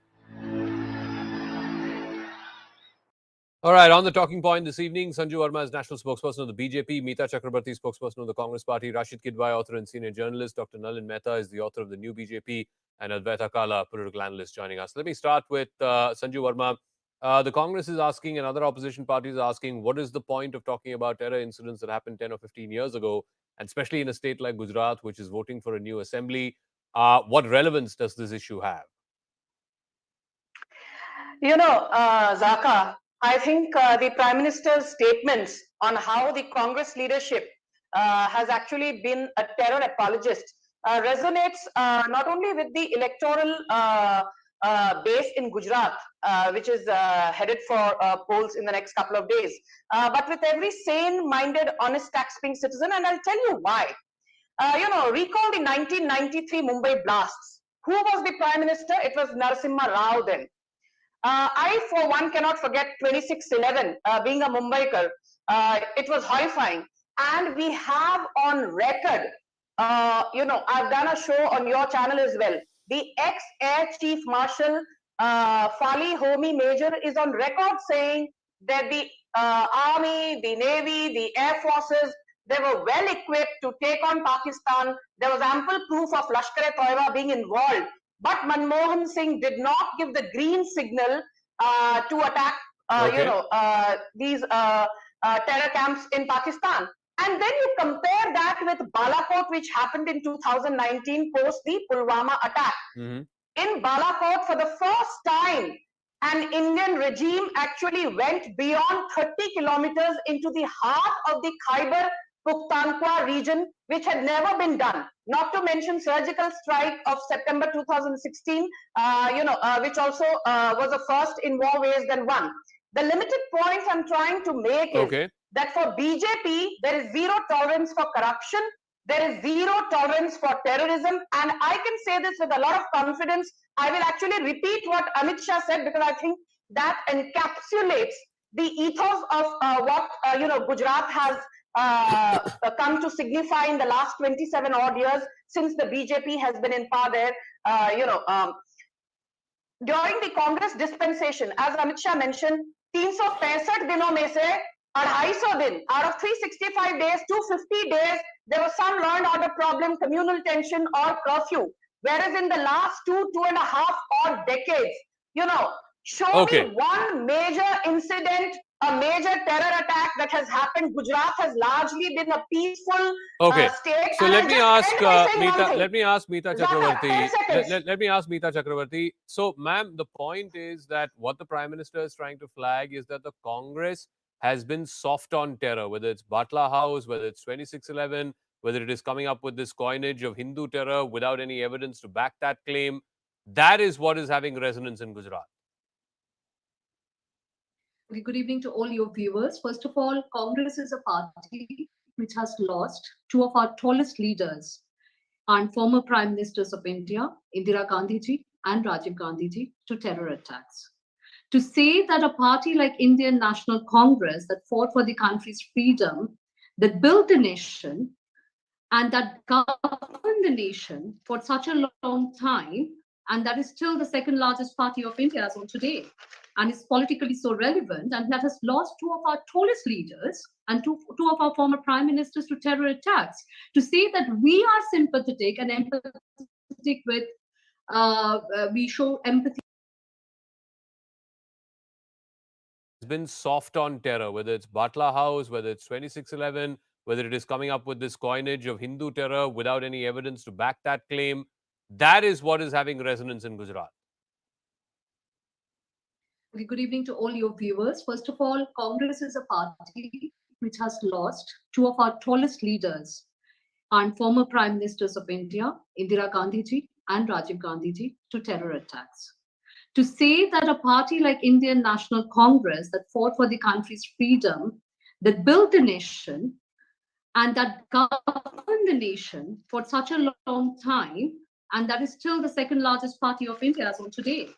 All right, on the talking point this evening, Sanju Verma is national spokesperson of the BJP, Meeta Chakrabarti, spokesperson of the Congress Party, Rashid Kidwai, author and senior journalist, Dr. Nalin Mehta is the author of the new BJP, and Advaita Kala, political analyst, joining us. Let me start with Sanju Verma. The Congress is asking, and other opposition parties are asking, what is the point of talking about terror incidents that happened 10 or 15 years ago, and especially in a state like Gujarat, which is voting for a new assembly? What relevance does this issue have? You know, Zaka, I think the Prime Minister's statements on how the Congress leadership has actually been a terror apologist resonates not only with the electoral base in Gujarat, which is headed for polls in the next couple of days, but with every sane-minded, honest, tax-paying citizen, and I'll tell you why. You know, recall the 1993 Mumbai blasts. Who was the Prime Minister? It was Narasimha Rao then. I, for one, cannot forget 26/11. Being a Mumbaikar, it was horrifying. And we have on record, you know, I've done a show on your channel as well. The ex-Air Chief Marshal Fali Homi Major is on record saying that the Army, the Navy, the Air Forces, they were well equipped to take on Pakistan. There was ample proof of Lashkar-e-Toiba being involved. But Manmohan Singh did not give the green signal to attack, you know, these terror camps in Pakistan. And then you compare that with Balakot, which happened in 2019 post the Pulwama attack. In Balakot, for the first time, an Indian regime actually went beyond 30 kilometers into the heart of the Khyber Pukhtunkhwa region, which had never been done. Not to mention surgical strike of September 2016, you know, which also was a first in more ways than one. The limited point I'm trying to make is that for BJP, there is zero tolerance for corruption. There is zero tolerance for terrorism. And I can say this with a lot of confidence. I will actually repeat what Amit Shah said, because I think that encapsulates the ethos of what, you know, Gujarat has come to signify in the last 27 odd years since the BJP has been in power there. You know, during the Congress dispensation, as Amit Shah mentioned, 365 dinon mein se 250 din, out of 365 days, 250 days, there was some law and order problem, communal tension or curfew. Whereas in the last 2.5 odd decades, you know, show me one major incident, a major terror attack that has happened. Gujarat has largely been a peaceful state. So And let I'll me just ask end by saying one Meeta. thing. Let me ask Meeta Zaka, 10 Chakrabarti. seconds. Let me ask Meeta Chakrabarti. So, ma'am, the point is that what the Prime Minister is trying to flag is that the Congress has been soft on terror, whether it's Batla House, whether it's 26/11, whether it is coming up with this coinage of Hindu terror without any evidence to back that claim. That is what is having resonance in Gujarat. Okay, good evening to all your viewers. First of all, Congress is a party which has lost two of our tallest leaders and former Prime Ministers of India, Indira Gandhi ji and Rajiv Gandhi ji, to terror attacks. To say that a party like Indian National Congress that fought for the country's freedom, that built the nation, and that governed the nation for such a long time, and that is still the second largest party of India as of today, and is politically so relevant, and that has lost two of our tallest leaders and two of our former prime ministers to terror attacks. To say that we are sympathetic and empathetic with, we show empathy. It's been soft on terror, whether it's Batla House, whether it's 2611, whether it is coming up with this coinage of Hindu terror without any evidence to back that claim. That is what is having resonance in Gujarat. Good evening to all your viewers. First of all, Congress is a party which has lost two of our tallest leaders and former prime ministers of India, Indira Gandhi ji and Rajiv Gandhi ji, to terror attacks. To say that a party like Indian National Congress that fought for the country's freedom, that built the nation, and that governed the nation for such a long time, and that is still the second largest party of India as on today,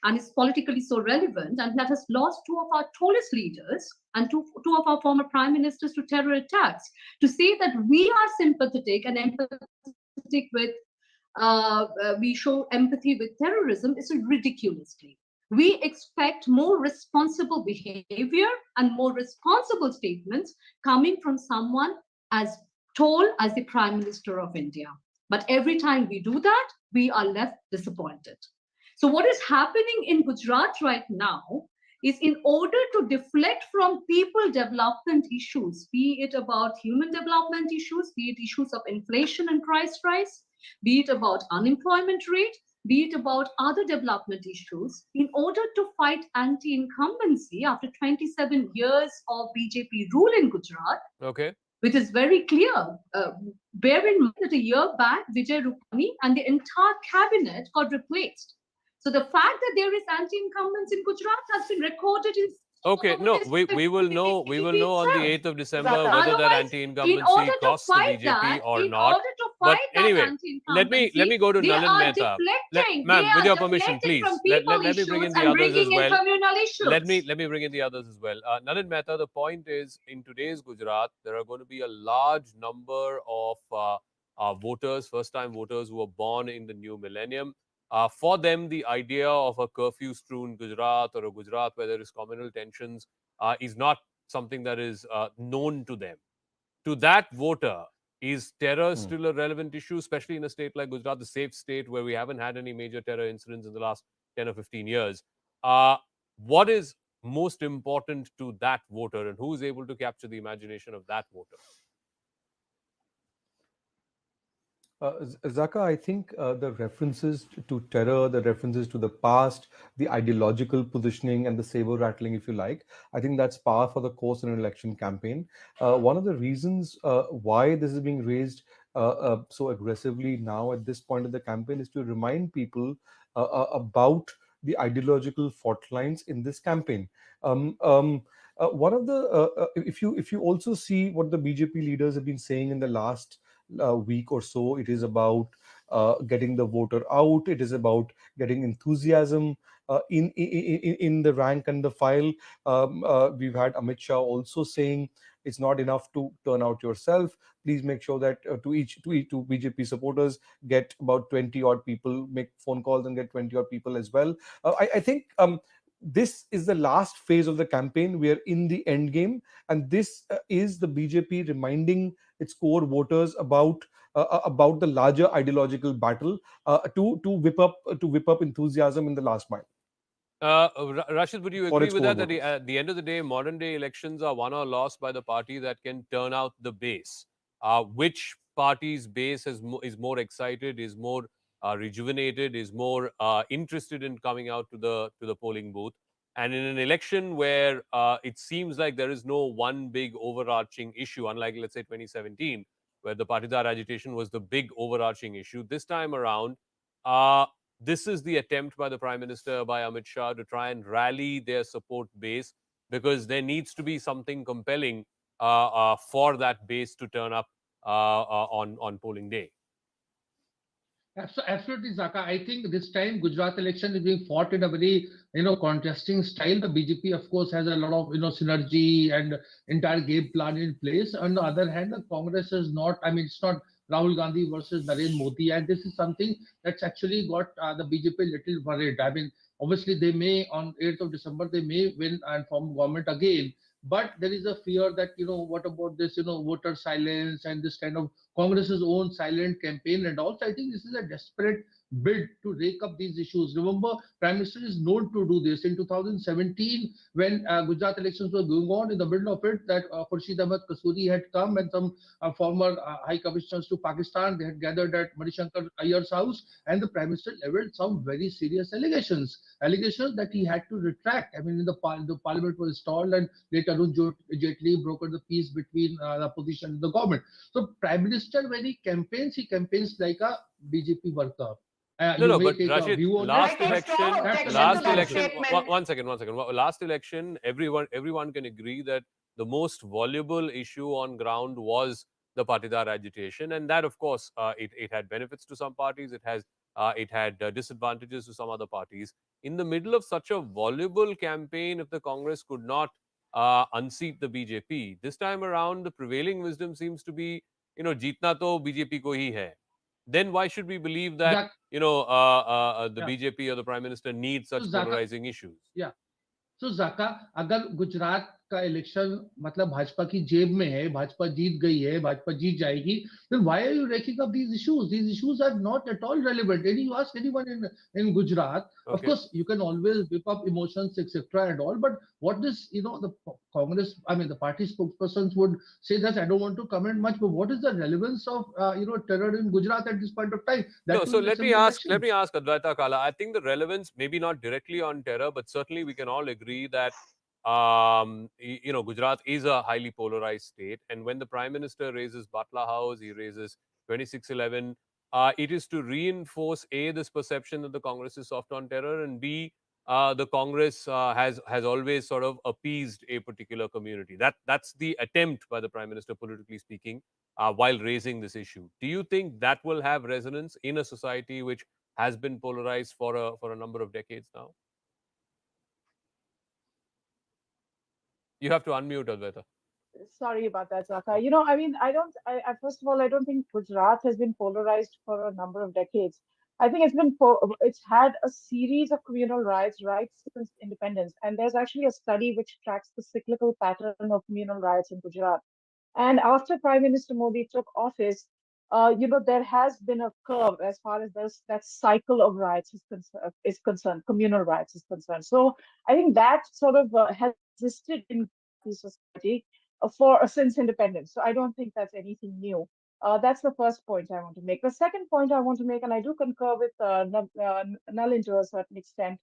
and is politically so relevant, and that has lost two of our tallest leaders and two of our former prime ministers to terror attacks. To say that we are sympathetic and empathetic with, we show empathy with terrorism is a ridiculous claim. We expect more responsible behavior and more responsible statements coming from someone as tall as the Prime Minister of India. But every time we do that, we are left disappointed. So what is happening in Gujarat right now is, in order to deflect from people development issues, be it about human development issues, be it issues of inflation and price rise, be it about unemployment rate, be it about other development issues, in order to fight anti-incumbency after 27 years of BJP rule in Gujarat, Okay. which is very clear. Bear in mind that a year back, Vijay Rupani and the entire cabinet got replaced. So the fact that there is anti-incumbents in Gujarat has been recorded in. Okay, no, we will know on the 8th of December whether that anti-incumbency costs the BJP or not. But anyway, let me go to Nalin Mehta. Ma'am, with your permission, please. Let me bring in the others as well. Let me bring in the others as well. Nalin Mehta, the point is, in today's Gujarat, there are going to be a large number of voters, first-time voters who were born in the new millennium. For them, the idea of a curfew-strewn Gujarat or a Gujarat where there is communal tensions is not something that is known to them. To that voter, is terror still a relevant issue, especially in a state like Gujarat, the safe state where we haven't had any major terror incidents in the last 10 or 15 years? What is most important to that voter, and who is able to capture the imagination of that voter? Zaka, I think the references to terror, the references to the past, the ideological positioning and the saber rattling, if you like, I think that's par for the course in an election campaign. One of the reasons why this is being raised so aggressively now at this point of the campaign is to remind people about the ideological fault lines in this campaign. One of the, if you also see what the BJP leaders have been saying in the last week or so, it is about getting the voter out. It is about getting enthusiasm in the rank and the file. We've had Amit Shah also saying it's not enough to turn out yourself. Please make sure that to BJP supporters, get about 20 odd people, make phone calls and get 20 odd people as well. I think this is the last phase of the campaign. We are in the end game, and this is the BJP reminding its core voters about the larger ideological battle to whip up enthusiasm in the last mile. Rashid, would you agree with that? That at the end of the day, modern day elections are won or lost by the party that can turn out the base. Which party's base is more excited, is more rejuvenated, is more interested in coming out to the polling booth? And in an election where it seems like there is no one big overarching issue, unlike, let's say, 2017, where the Patidar agitation was the big overarching issue, this time around, this is the attempt by the Prime Minister, by Amit Shah, to try and rally their support base, because there needs to be something compelling for that base to turn up on polling day. Absolutely, Zaka. I think this time Gujarat election is being fought in a very, contrasting style. The BJP, of course, has a lot of, synergy and entire game plan in place. On the other hand, the Congress is not, it's not Rahul Gandhi versus Narendra Modi, and this is something that's actually got the BJP a little worried. I mean, obviously they may on 8th of December they may win and form government again, but there is a fear that what about this voter silence and this kind of Congress's own silent campaign, and also I think this is a desperate bid to rake up these issues. Remember, Prime Minister is known to do this. In 2017, when Gujarat elections were going on, in the middle of it, that Khurshid Ahmed Kasuri had come and some former high commissioners to Pakistan, they had gathered at Manishankar Iyer's house, and the Prime Minister leveled some very serious allegations that he had to retract. I mean, the parliament was stalled, and later Arun Jaitley brokered the peace between the opposition and the government. So Prime Minister, when he campaigns like a BJP worker. No, but take a Rashid, view on last that. election, one second. Last election, everyone can agree that the most voluble issue on ground was the Patidar agitation, and that, of course, it had benefits to some parties, it had disadvantages to some other parties. In the middle of such a voluble campaign, if the Congress could not unseat the BJP, this time around, the prevailing wisdom seems to be, jeetna to BJP ko hi hai. Then why should we believe that the BJP or the Prime Minister needs such polarizing issues? Yeah. So Zaka, अगर गुजरात का election मतलब भाजपा की जेब में है, भाजपा जीत गई है, भाजपा जीत जाएगी, then why are you raking up these issues? These issues are not at all relevant. And you ask anyone in Gujarat, of course you can always whip up emotions, etc. and all, but what is the Congress, I mean the party spokespersons would say that I don't want to comment much, but what is the relevance of terror in Gujarat at this point of time? So let me ask Advaita Kala. I think the relevance, maybe not directly on terror, but certainly we can all agree that Gujarat is a highly polarized state, and when the Prime Minister raises Batla House, he raises 2611. It is to reinforce this perception that the Congress is soft on terror, and B, the Congress has always sort of appeased a particular community. That's the attempt by the Prime Minister, politically speaking, while raising this issue. Do you think that will have resonance in a society which has been polarized for a number of decades now? You have to unmute, Advaita. Sorry about that, Zaka. I mean, first of all, I don't think Gujarat has been polarized for a number of decades. I think it's had a series of communal riots since independence. And there's actually a study which tracks the cyclical pattern of communal riots in Gujarat. And after Prime Minister Modi took office, there has been a curve as far as that cycle of riots is concerned, communal riots is concerned. So I think that sort of has existed in the society since independence. So I don't think that's anything new. That's the first point I want to make. The second point I want to make, and I do concur with Nalin to a certain extent,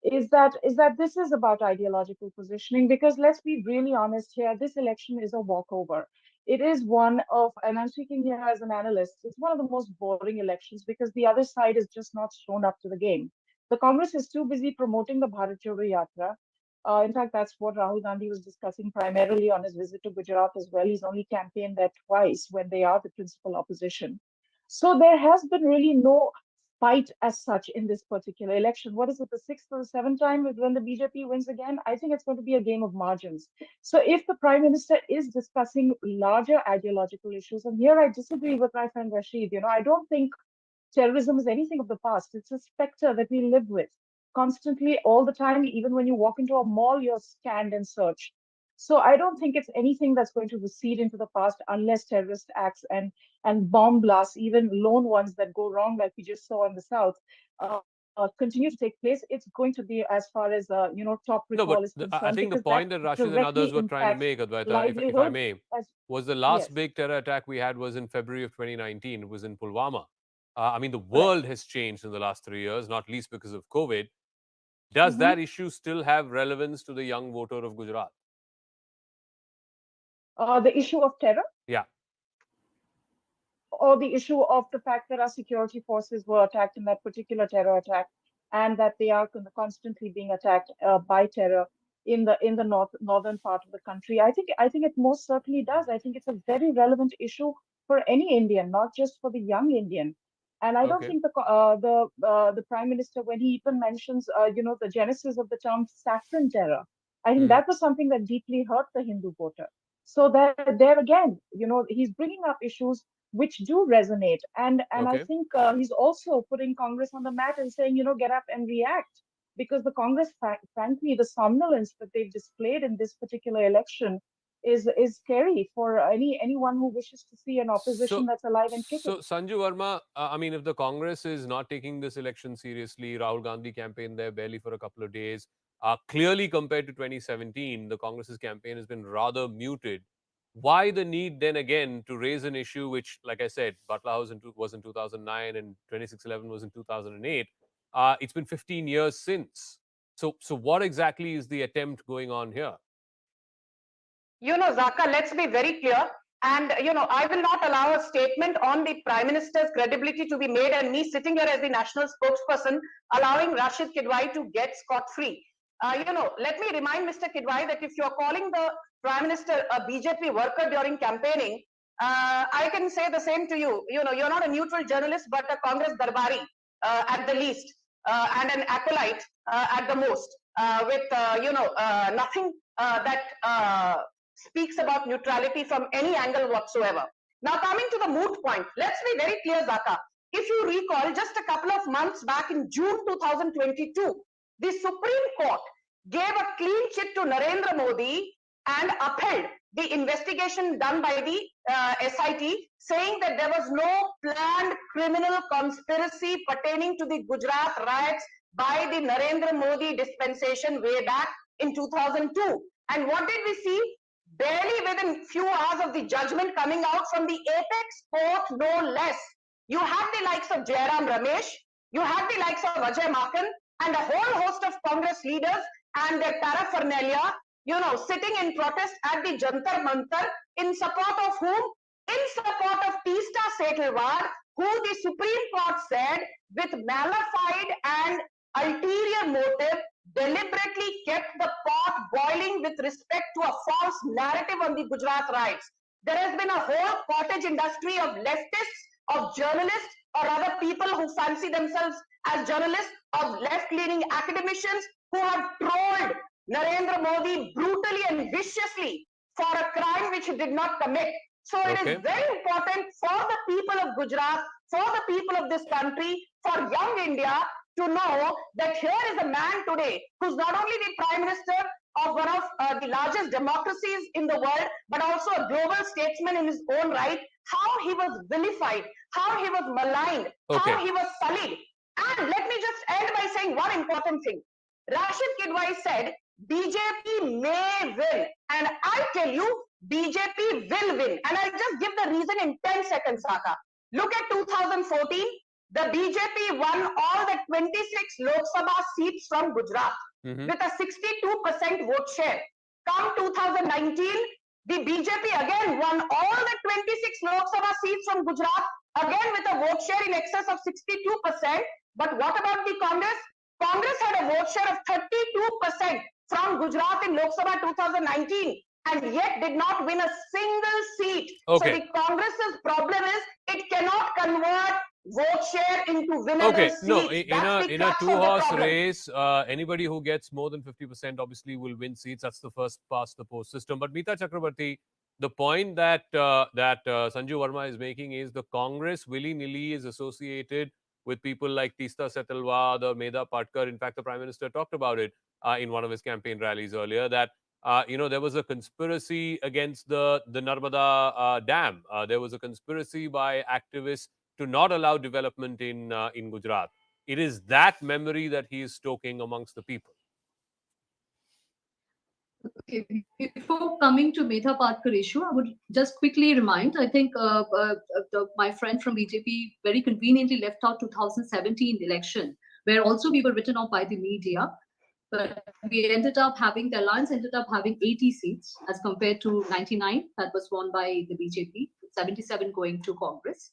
is that this is about ideological positioning, because let's be really honest here, this election is a walkover. It is one of, and I'm speaking here as an analyst, it's one of the most boring elections because the other side is just not shown up to the game. The Congress is too busy promoting the Bharat Jodo Yatra. In fact, that's what Rahul Gandhi was discussing primarily on his visit to Gujarat as well. He's only campaigned there twice when they are the principal opposition. So there has been really no fight as such in this particular election. What is it, the sixth or the seventh time when the BJP wins again? I think it's going to be a game of margins. So if the Prime Minister is discussing larger ideological issues, and here I disagree with my friend Rashid, I don't think terrorism is anything of the past. It's a specter that we live with constantly, all the time. Even when you walk into a mall, you're scanned and searched. So I don't think it's anything that's going to recede into the past unless terrorist acts and bomb blasts, even lone ones that go wrong, like we just saw in the south, continue to take place. It's going to be, as far as top recall is concerned. I think the point that Rashid and others were trying to make, Advaita, if I may, was the last big terror attack we had was in February of 2019. It was in Pulwama. I mean, the world has changed in the last 3 years, not least because of COVID. Does that issue still have relevance to the young voter of Gujarat? The issue of terror? Yeah. Or the issue of the fact that our security forces were attacked in that particular terror attack, and that they are constantly being attacked by terror in the northern part of the country. I think it most certainly does. I think it's a very relevant issue for any Indian, not just for the young Indian. And I don't think the Prime Minister, when he even mentions, the genesis of the term saffron terror, I think that was something that deeply hurt the Hindu voter. So there again, he's bringing up issues which do resonate. And I Okay. think he's also putting Congress on the mat and saying, get up and react, because the Congress, frankly, the somnolence that they've displayed in this particular election is scary for anyone who wishes to see an opposition that's alive and kicking. So Sanju Verma, I mean, if the Congress is not taking this election seriously, Rahul Gandhi campaign there barely for a couple of days, clearly compared to 2017, the Congress's campaign has been rather muted. Why the need then again to raise an issue which, like I said, Butler House was in 2009 and 2611 was in 2008. It's been 15 years since. So what exactly is the attempt going on here? Zaka, let's be very clear. And, I will not allow a statement on the Prime Minister's credibility to be made and me sitting here as the national spokesperson, allowing Rashid Kidwai to get scot-free. Let me remind Mr. Kidwai that if you're calling the Prime Minister a BJP worker during campaigning, I can say the same to you. You're not a neutral journalist, but a Congress darbari at the least, and an acolyte at the most, with, nothing that speaks about neutrality from any angle whatsoever. Now, coming to the moot point, let's be very clear, Zaka. If you recall, just a couple of months back in June 2022, the Supreme Court gave a clean chit to Narendra Modi and upheld the investigation done by the SIT, saying that there was no planned criminal conspiracy pertaining to the Gujarat riots by the Narendra Modi dispensation way back in 2002. And what did we see? Barely within few hours of the judgment coming out from the apex court, no less. You had the likes of Jairam Ramesh, you had the likes of Ajay Makan, and a whole host of Congress leaders and their paraphernalia, sitting in protest at the Jantar Mantar in support of whom? In support of Teesta Setalwar, who the Supreme Court said with malafide and ulterior motive deliberately kept the pot boiling with respect to a false narrative on the Gujarat riots. There has been a whole cottage industry of leftists, of journalists, or other people who fancy themselves as journalists, of left-leaning academicians who have trolled Narendra Modi brutally and viciously for a crime which he did not commit. So it is very important for the people of Gujarat, for the people of this country, for young India to know that here is a man today who's not only the Prime Minister of one of the largest democracies in the world, but also a global statesman in his own right, how he was vilified, how he was maligned, how he was sullied. And let me just end by saying one important thing. Rashid Kidwai said, BJP may win. And I tell you, BJP will win. And I'll just give the reason in 10 seconds, Saka. Look at 2014. The BJP won all the 26 Lok Sabha seats from Gujarat with a 62% vote share. Come 2019, the BJP again won all the 26 Lok Sabha seats from Gujarat, again with a vote share in excess of 62%. But what about the Congress? Congress had a vote share of 32% from Gujarat in Lok Sabha 2019 and yet did not win a single seat. So the Congress's problem is it cannot convert vote share into winnable seats. No, in a two-horse race, anybody who gets more than 50% obviously will win seats. That's the first past the post system. But Meeta Chakrabarti, the point that Sanju Verma is making is the Congress willy-nilly is associated with people like Teesta Setalwar, the Medha Patkar. In fact, the Prime Minister talked about it in one of his campaign rallies earlier, that there was a conspiracy against the Narmada Dam. There was a conspiracy by activists to not allow development in Gujarat. It is that memory that he is stoking amongst the people. Okay, before coming to Medha Patkar issue, I would just quickly remind, I think my friend from BJP very conveniently left out 2017 election, where also we were written off by the media. But we ended up having, the alliance ended up having 80 seats as compared to 99 that was won by the BJP, 77 going to Congress.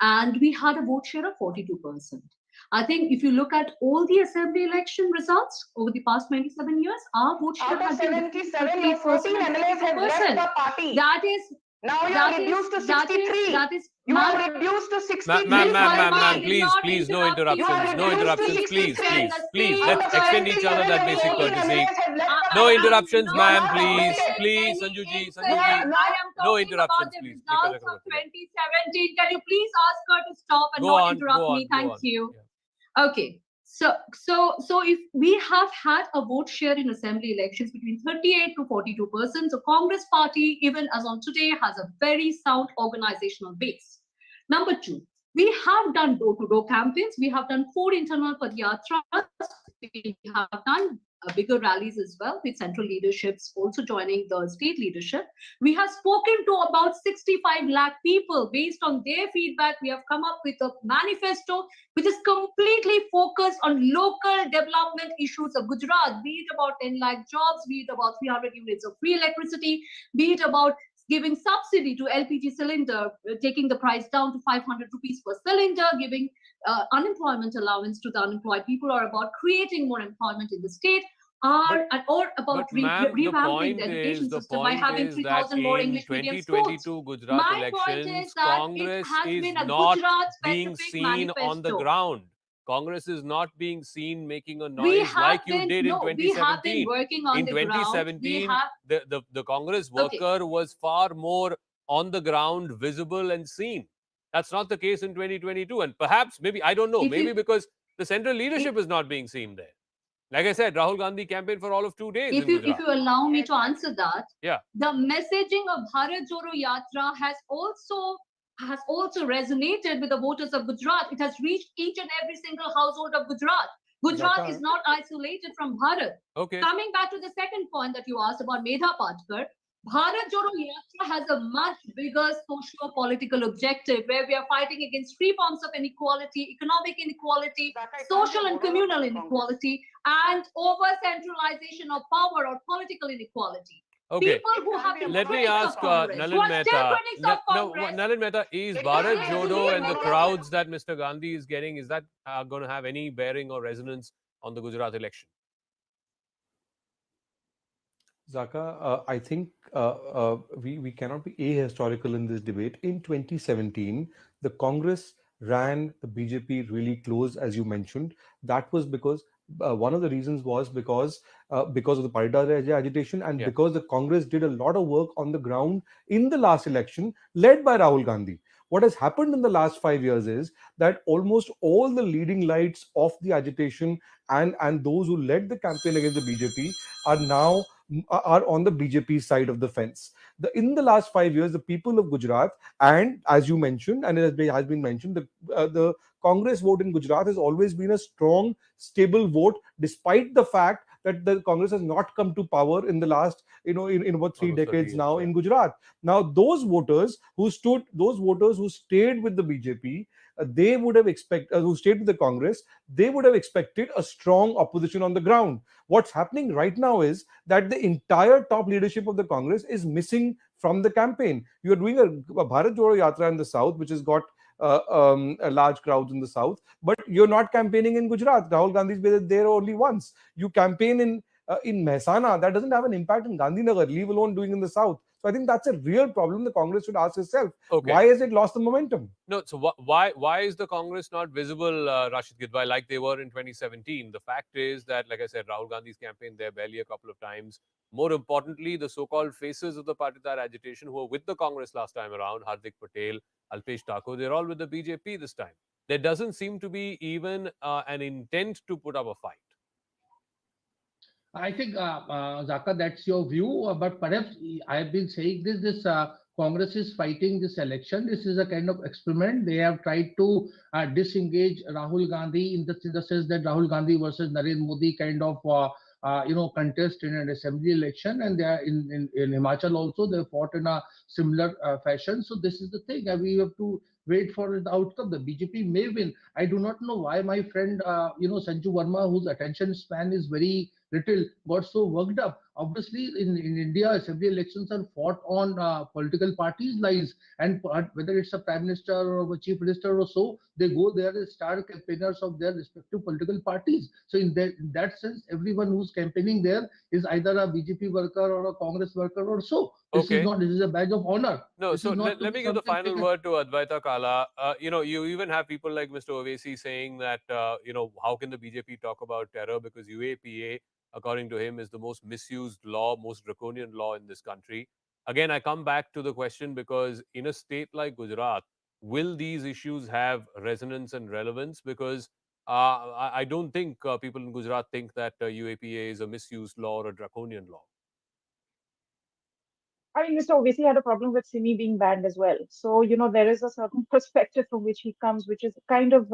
And we had a vote share of 42%. I think if you look at all the assembly election results over the past 27 years, our vote share has been 77, 14 MLAs have left the party. That is Now you That have is- reduced to that is- 63. that is- You have ma'am- reduced to 63. Ma'am, please, not please, no interrupt you. interruptions, no You are interruptions, reduced to please, 63. please, Out let's of extend each other that basic 18 courtesy. MLAs have left No the interruptions, party. ma'am, You are not please, updated. please, Any Sanjuji, incident. Sanjuji, I am no talking interruptions, about the please. results of 2017. Can you please ask her to stop and Go not on, interrupt go me? on, go Thank on. you. Okay. So if we have had a vote share in assembly elections between 38 to 42%, so Congress party, even as on today, has a very sound organizational base. Number two, we have done door-to-door campaigns. We have done 4 internal padyatras. We have done bigger rallies as well, with central leaderships also joining the state leadership. We have spoken to about 65 lakh people. Based on their feedback, we have come up with a manifesto which is completely focused on local development issues of Gujarat, be it about 10 lakh jobs, be it about 300 units of free electricity, be it about giving subsidy to LPG cylinder, taking the price down to 500 rupees per cylinder, giving unemployment allowance to the unemployed people, or about creating more employment in the state, or about Ma'am, the revamping point the education is, the system by point having is that 3,000 more in English medium schools. 2022 Gujarat My point is elections, that Congress it has is been a not Gujarat being specific seen on the manifesto. ground. Congress is not being seen making a We noise have like you been did in no, we have been 2017. working on In the ground. We 2017, have the Congress Okay. worker was far more on the ground, visible and seen. That's not the case in 2022. And perhaps, maybe, I don't know, If maybe you- because the central leadership is not being seen there. Like I said, Rahul Gandhi campaigned for all of 2 days in Gujarat. if you allow me to answer that, Yeah. the messaging of Bharat Jodo Yatra has also resonated with the voters of Gujarat. It has reached each and every single household of Gujarat. Gujarat Zaka. is not isolated from Bharat. Okay. Coming back to the second point that you asked about Medha Patkar, Bharat Jodo Yatra has a much bigger socio-political objective, where we are fighting against three forms of inequality: economic inequality, social and communal inequality, and over-centralization of power or political inequality. Okay. People who have been Let me critics of ask Congress, who Nalin are still Mehta. critics of Congress. Nalin Mehta, is Bharat Jodo and the crowds that Mr. Gandhi is getting, is that going to have any bearing or resonance on the Gujarat election? Zaka, I think we cannot be ahistorical in this debate. In 2017, the Congress ran the BJP really close, as you mentioned. That was because one of the reasons was because of the Paridar agitation, and because the Congress did a lot of work on the ground in the last election, led by Rahul Gandhi. What has happened in the last 5 years is that almost all the leading lights of the agitation and those who led the campaign against the BJP are now on the BJP side of the fence. In the last 5 years, the people of Gujarat, and as you mentioned, and it has been mentioned, the Congress vote in Gujarat has always been a strong, stable vote, despite the fact that the Congress has not come to power in the last, in about 3 decades now in Gujarat. Now, those voters who stayed with the BJP, they would have expected, who stayed with the Congress, they would have expected a strong opposition on the ground. What's happening right now is that the entire top leadership of the Congress is missing from the campaign. You're doing a Bharat Jodo Yatra in the south, which has got a large crowds in the south, but you're not campaigning in Gujarat. Rahul Gandhi's been there only once. You campaign in Mehsana, that doesn't have an impact in Gandhinagar, leave alone doing in the south. So I think that's a real problem the Congress should ask itself. Okay. Why has it lost the momentum? No, so why is the Congress not visible, Rashid Gidwai, like they were in 2017? The fact is that, like I said, Rahul Gandhi's campaign there barely a couple of times. More importantly, the so-called faces of the Patidar agitation who were with the Congress last time around, Hardik Patel, Alpesh Thakur, they're all with the BJP this time. There doesn't seem to be even an intent to put up a fight. I think, Zaka, that's your view, but perhaps I have been saying this Congress is fighting this election. This is a kind of experiment. They have tried to disengage Rahul Gandhi in the sense that Rahul Gandhi versus Narendra Modi kind of contest in an assembly election, and they are in Himachal also they fought in a similar fashion. So this is the thing, and we have to wait for the outcome. The BJP may win. I do not know why my friend Sanju Verma, whose attention span is very little, got so worked up. obviously in India, assembly elections are fought on political parties' lines, and whether it's a prime minister or a chief minister or so, they go there as star campaigners of their respective political parties. So in that sense, everyone who's campaigning there is either a BJP worker or a Congress worker or so. This Okay. is a badge of honor. No, This so is not let me give the final word to Advaita Kala. You even have people like Mr. Ovesi saying that, how can the BJP talk about terror, because UAPA, according to him, is the most misused law, most draconian law in this country. Again, I come back to the question because in a state like Gujarat, will these issues have resonance and relevance? Because I don't think people in Gujarat think that UAPA is a misused law or a draconian law. I mean, Mr. Ovesi had a problem with Simi being banned as well. So, there is a certain perspective from which he comes, which is kind of,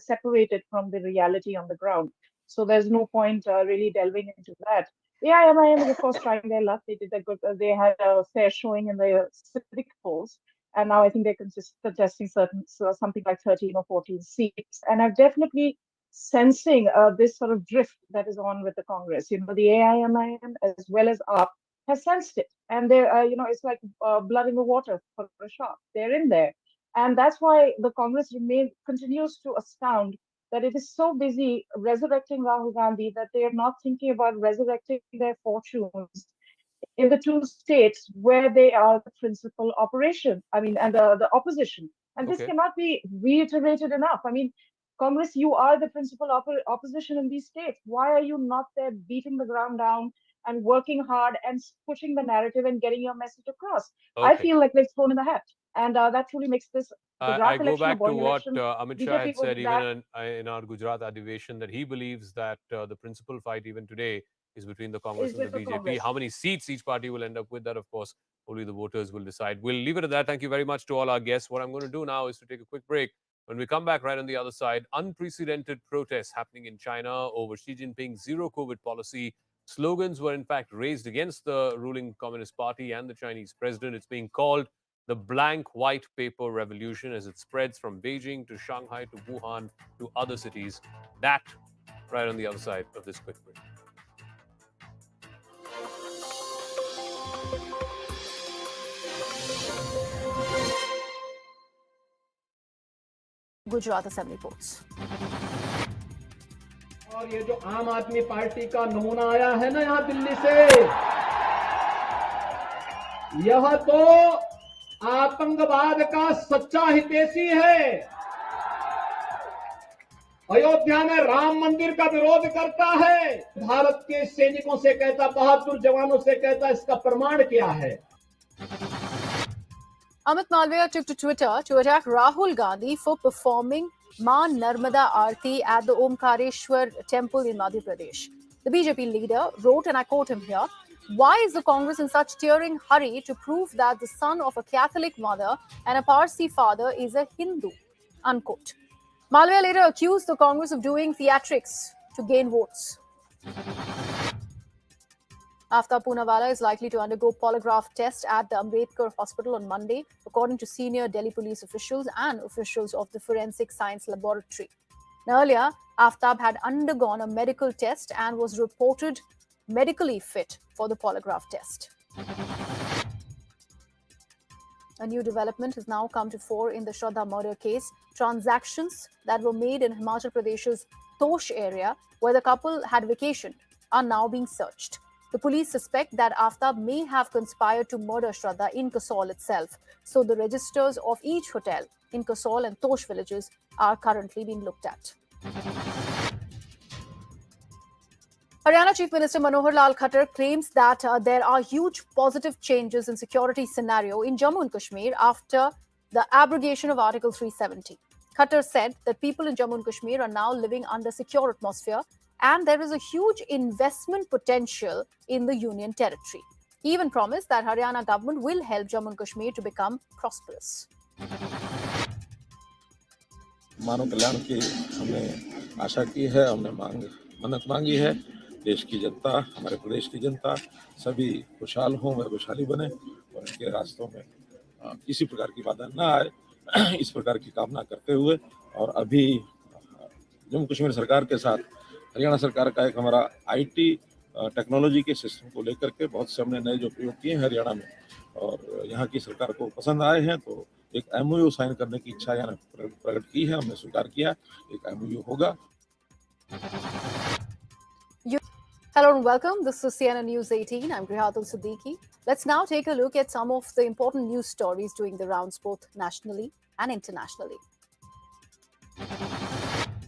separated from the reality on the ground. So there's no point really delving into that. The AIMIM is, of course, trying their luck. They did a good, they had a fair showing in the civic polls. And now I think they're contesting something like 13 or 14 seats. And I'm definitely sensing this sort of drift that is on with the Congress. The AIMIM as well as AAP has sensed it, and they're it's like blood in the water for a shark. They're in there, and that's why the Congress continues to astound that it is so busy resurrecting Rahul Gandhi that they are not thinking about resurrecting their fortunes in the two states where they are the principal operation. I mean, and the opposition, and this Okay. cannot be reiterated enough. I mean, Congress, you are the principal opposition in these states. Why are you not there beating the ground down and working hard and pushing the narrative and getting your message across? I Okay. feel like they're thrown in the hat. And that truly makes this I Gujarat go election a back to boring what election. Amit Shah BJP had was said that. even in our Gujarat Adivation, that he believes that the principal fight even today is between the Congress Is and the with the BJP. Congress. How many seats each party will end up with, that of course only the voters will decide. We'll leave it at that. Thank you very much to all our guests. What I'm going to do now is to take a quick break. When we come back, right on the other side, unprecedented protests happening in China over Xi Jinping's zero COVID policy. Slogans were in fact raised against the ruling Communist Party and the Chinese president. It's being called the blank white paper revolution as it spreads from Beijing to Shanghai to Wuhan to other cities. That right on the other side of this quick break. Gujarat Assembly votes. और ये जो आम Aadmi party का नमूना आया है ना यहाँ दिल्ली से, यह तो आतंकवाद का सच्चा हितैषी है। अयोध्या में राम मंदिर का विरोध करता है, भारत के सैनिकों से कहता, बहादुर जवानों से कहता, इसका प्रमाण क्या है? Amit Malviya took to Twitter to attack Rahul Gandhi for performing Ma Narmada Aarti at the Omkareshwar temple in Madhya Pradesh. The BJP leader wrote, and I quote him here, "Why is the Congress in such tearing hurry to prove that the son of a Catholic mother and a Parsi father is a Hindu?" Unquote. Malviya later accused the Congress of doing theatrics to gain votes. Aftab Poonawalla is likely to undergo polygraph test at the Ambedkar Hospital on Monday, according to senior Delhi police officials and officials of the Forensic Science Laboratory. Now, earlier, Aftab had undergone a medical test and was reported medically fit for the polygraph test. A new development has now come to fore in the Shraddha murder case. Transactions that were made in Himachal Pradesh's Tosh area, where the couple had vacationed, are now being searched. The police suspect that Aftab may have conspired to murder Shraddha in Kasol itself. So the registers of each hotel in Kasol and Tosh villages are currently being looked at. Haryana Chief Minister Manohar Lal Khattar claims that there are huge positive changes in security scenario in Jammu and Kashmir after the abrogation of Article 370. Khattar said that people in Jammu and Kashmir are now living under secure atmosphere, and there is a huge investment potential in the Union territory. He even promised that Haryana government will help Jammu and Kashmir to become prosperous. मानव कल्याण की हमने आशा की है, हमने मन्नत मांगी है। देश की जनता, हमारे प्रदेश की जनता सभी खुशहाल हों, वह खुशहाली बने और इनके रास्तों में किसी प्रकार की बाधा न आए, इस प्रकार की कामना करते हुए, और अभी जम्मू कश्मीर सरकार के साथ हरियाणा सरकार का एक हमारा आईटी टेक्नोलॉजी के सिस्टम को लेकर के बहुत से हमने नए जो प्रयोग किए हैं हरियाणा में और यहाँ की सरकार को पसंद आए हैं, तो एक MOU साइन करने की इच्छा यहाँ प्रकट की है, हमने स्वीकार किया, एक MOU होगा। Hello and welcome. This is CNN News 18. I'm Grihatul Siddiqui. Let's now take a look at some of the important news stories doing the rounds both nationally and internationally.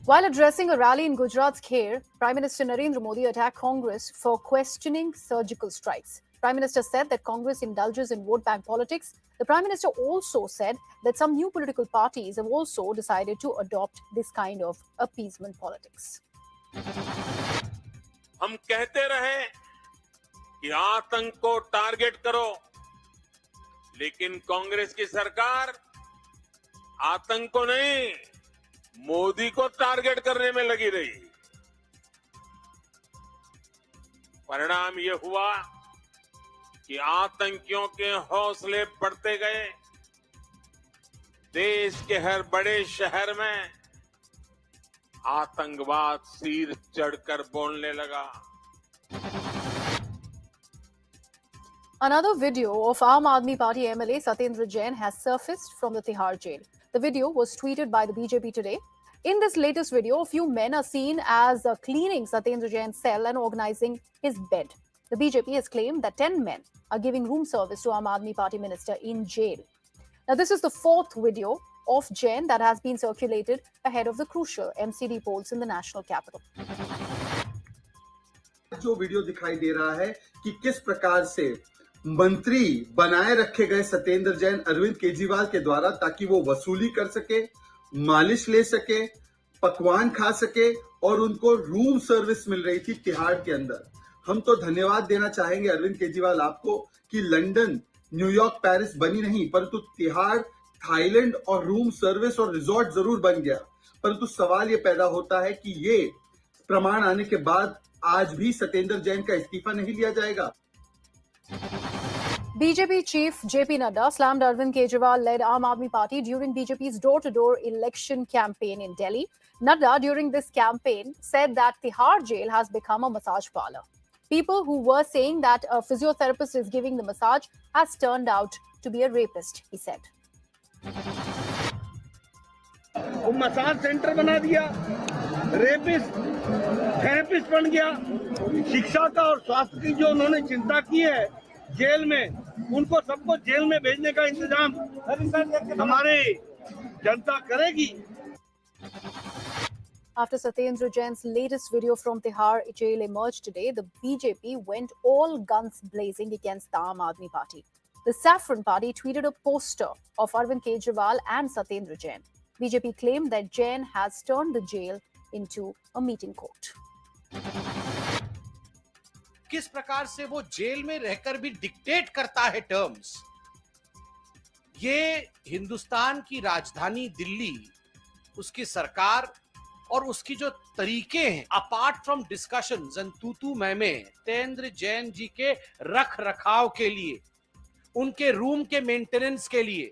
While addressing a rally in Gujarat's Kher, Prime Minister Narendra Modi attacked Congress for questioning surgical strikes. Prime Minister said that Congress indulges in vote bank politics. The Prime Minister also said that some new political parties have also decided to adopt this kind of appeasement politics. हम कहते रहे कि आतंक को target करो, लेकिन कांग्रेस की सरकार आतंक को नहीं, मोदी को टारगेट करने में लगी रही। परिणाम ये हुआ कि आतंकियों के हौसले बढ़ते गए। देश के हर बड़े शहर में आतंकवाद सिर चढ़कर बोलने लगा। Another video of Aam Aadmi Party MLA Satyendra Jain has surfaced from the Tihar jail. The video was tweeted by the BJP today. In this latest video, a few men are seen as cleaning Satyendra Jain's cell and organizing his bed. The BJP has claimed that 10 men are giving room service to Aam Aadmi Party minister in jail. Now, this is the fourth video of Jain that has been circulated ahead of the crucial MCD polls in the national capital. जो video दिखाई दे रहा है कि किस प्रकार से मंत्री बनाए रखे गए सत्येंद्र जैन अरविंद केजरीवाल के द्वारा ताकि वो वसूली कर सके, मालिश ले सके, पकवान खा सके और उनको रूम सर्विस मिल रही थी तिहाड़ के अंदर। हम तो धन्यवाद देना चाहेंगे अरविंद केजरीवाल आपको कि लंदन, न्यूयॉर्क, पेरिस बनी नहीं, परंतु तिहाड़, थाईलैंड और रूम सर्विस और रिजॉर्ट जरूर बन गया। परंतु सवाल ये पैदा होता है कि ये प्रमाण आने के बाद आज भी सत्येंद्र जैन का इस्तीफा नहीं लिया जाएगा। BJP chief JP Nadda slammed Arvind Kejriwal-led Aam Aadmi Party during BJP's door-to-door election campaign in Delhi. Nadda, during this campaign, said that Tihar jail has become a massage parlor. People who were saying that a physiotherapist is giving the massage has turned out to be a rapist, he said. वो massage centre बना दिया, rapist therapist बन गया। शिक्षा का और स्वास्थ्य की जो उन्होंने चिंता की है जेल में, उनको सबको जेल में भेजने का इंतजाम हमारी जनता करेगी। After Satyendra Jain's latest video from Tihar jail emerged today, the BJP went all guns blazing against the Aam Aadmi Party. The Saffron Party tweeted a poster of Arvind Kejriwal and Satyendra Jain. BJP claimed that Jain has turned the jail into a meeting court. किस प्रकार से वो jail में रहकर भी dictate करता है terms. ये हिंदुस्तान की राजधानी दिल्ली, उसकी सरकार और उसकी जो तरीके हैं, अपार्ट फ्रॉम डिस्कशंस एंड तू मैं सत्येंद्र जैन जी के रख रखाव के लिए, उनके रूम के मेंटेनेंस के लिए,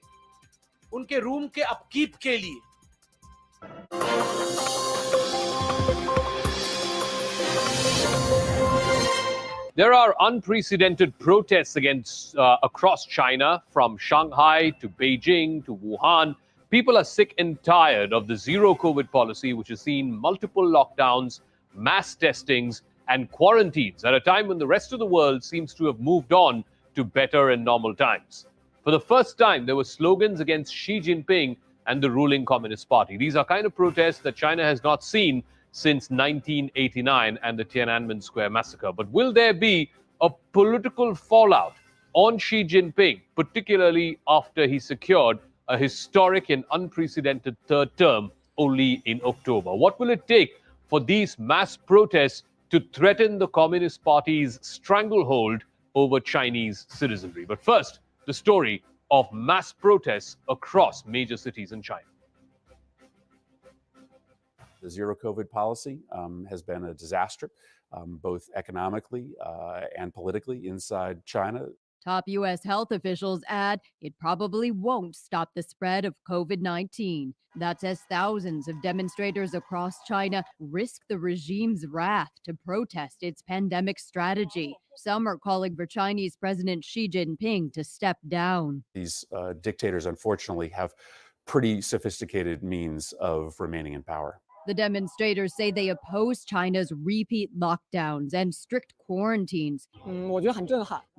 उनके रूम के अपकीप के लिए There are unprecedented protests across China, from Shanghai to Beijing to Wuhan. People are sick and tired of the zero COVID policy, which has seen multiple lockdowns, mass testings, and quarantines at a time when the rest of the world seems to have moved on to better and normal times. For the first time, there were slogans against Xi Jinping and the ruling Communist Party. These are kind of protests that China has not seen since 1989 and the Tiananmen Square massacre. But will there be a political fallout on Xi Jinping, particularly after he secured a historic and unprecedented third term only in October? What will it take for these mass protests to threaten the Communist Party's stranglehold over Chinese citizenry? But first, the story of mass protests across major cities in China. The zero COVID policy has been a disaster, both economically and politically inside China. Top U.S. health officials add it probably won't stop the spread of COVID-19. That's as thousands of demonstrators across China risk the regime's wrath to protest its pandemic strategy. Some are calling for Chinese President Xi Jinping to step down. These dictators, unfortunately, have pretty sophisticated means of remaining in power. The demonstrators say they oppose China's repeat lockdowns and strict quarantines.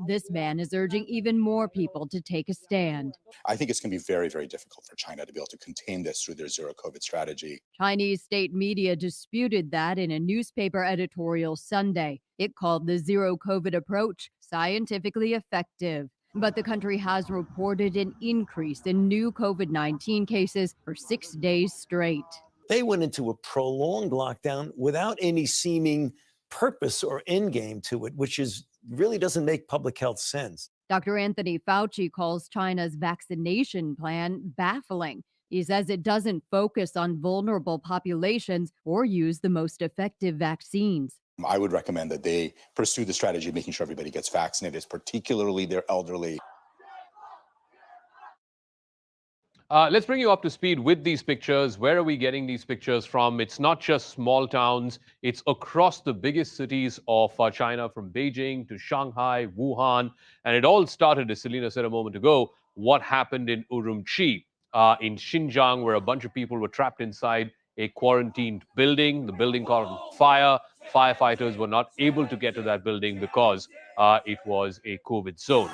This man is urging even more people to take a stand. I think it's going to be very, very difficult for China to be able to contain this through their zero COVID strategy. Chinese state media disputed that in a newspaper editorial Sunday. It called the zero COVID approach scientifically effective. But the country has reported an increase in new COVID-19 cases for 6 days straight. They went into a prolonged lockdown without any seeming purpose or end game to it, which really doesn't make public health sense. Dr. Anthony Fauci calls China's vaccination plan baffling. He says it doesn't focus on vulnerable populations or use the most effective vaccines. I would recommend that they pursue the strategy of making sure everybody gets vaccinated, particularly their elderly. Let's bring you up to speed with these pictures. Where are we getting these pictures from? It's not just small towns. It's across the biggest cities of China, from Beijing to Shanghai, Wuhan. And it all started, as Selena said a moment ago, what happened in Urumqi, in Xinjiang, where a bunch of people were trapped inside a quarantined building. The building caught on fire. Firefighters were not able to get to that building because it was a COVID zone.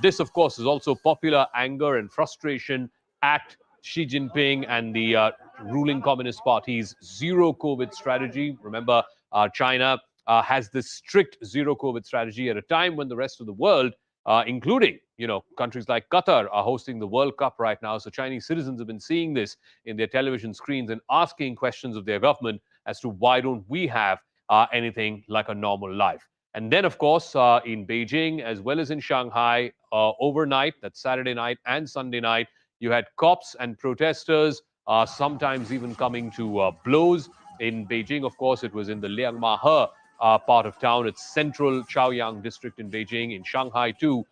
This, of course, is also popular anger and frustration at Xi Jinping and the ruling Communist Party's zero COVID strategy. Remember, China has this strict zero COVID strategy at a time when the rest of the world, including, countries like Qatar, are hosting the World Cup right now. So Chinese citizens have been seeing this in their television screens and asking questions of their government as to why don't we have anything like a normal life. And then, of course, in Beijing, as well as in Shanghai, overnight, that's Saturday night and Sunday night, you had cops and protesters, sometimes even coming to blows. In Beijing, of course, it was in the Liangmahe part of town. It's central Chaoyang district in Beijing. In Shanghai, too,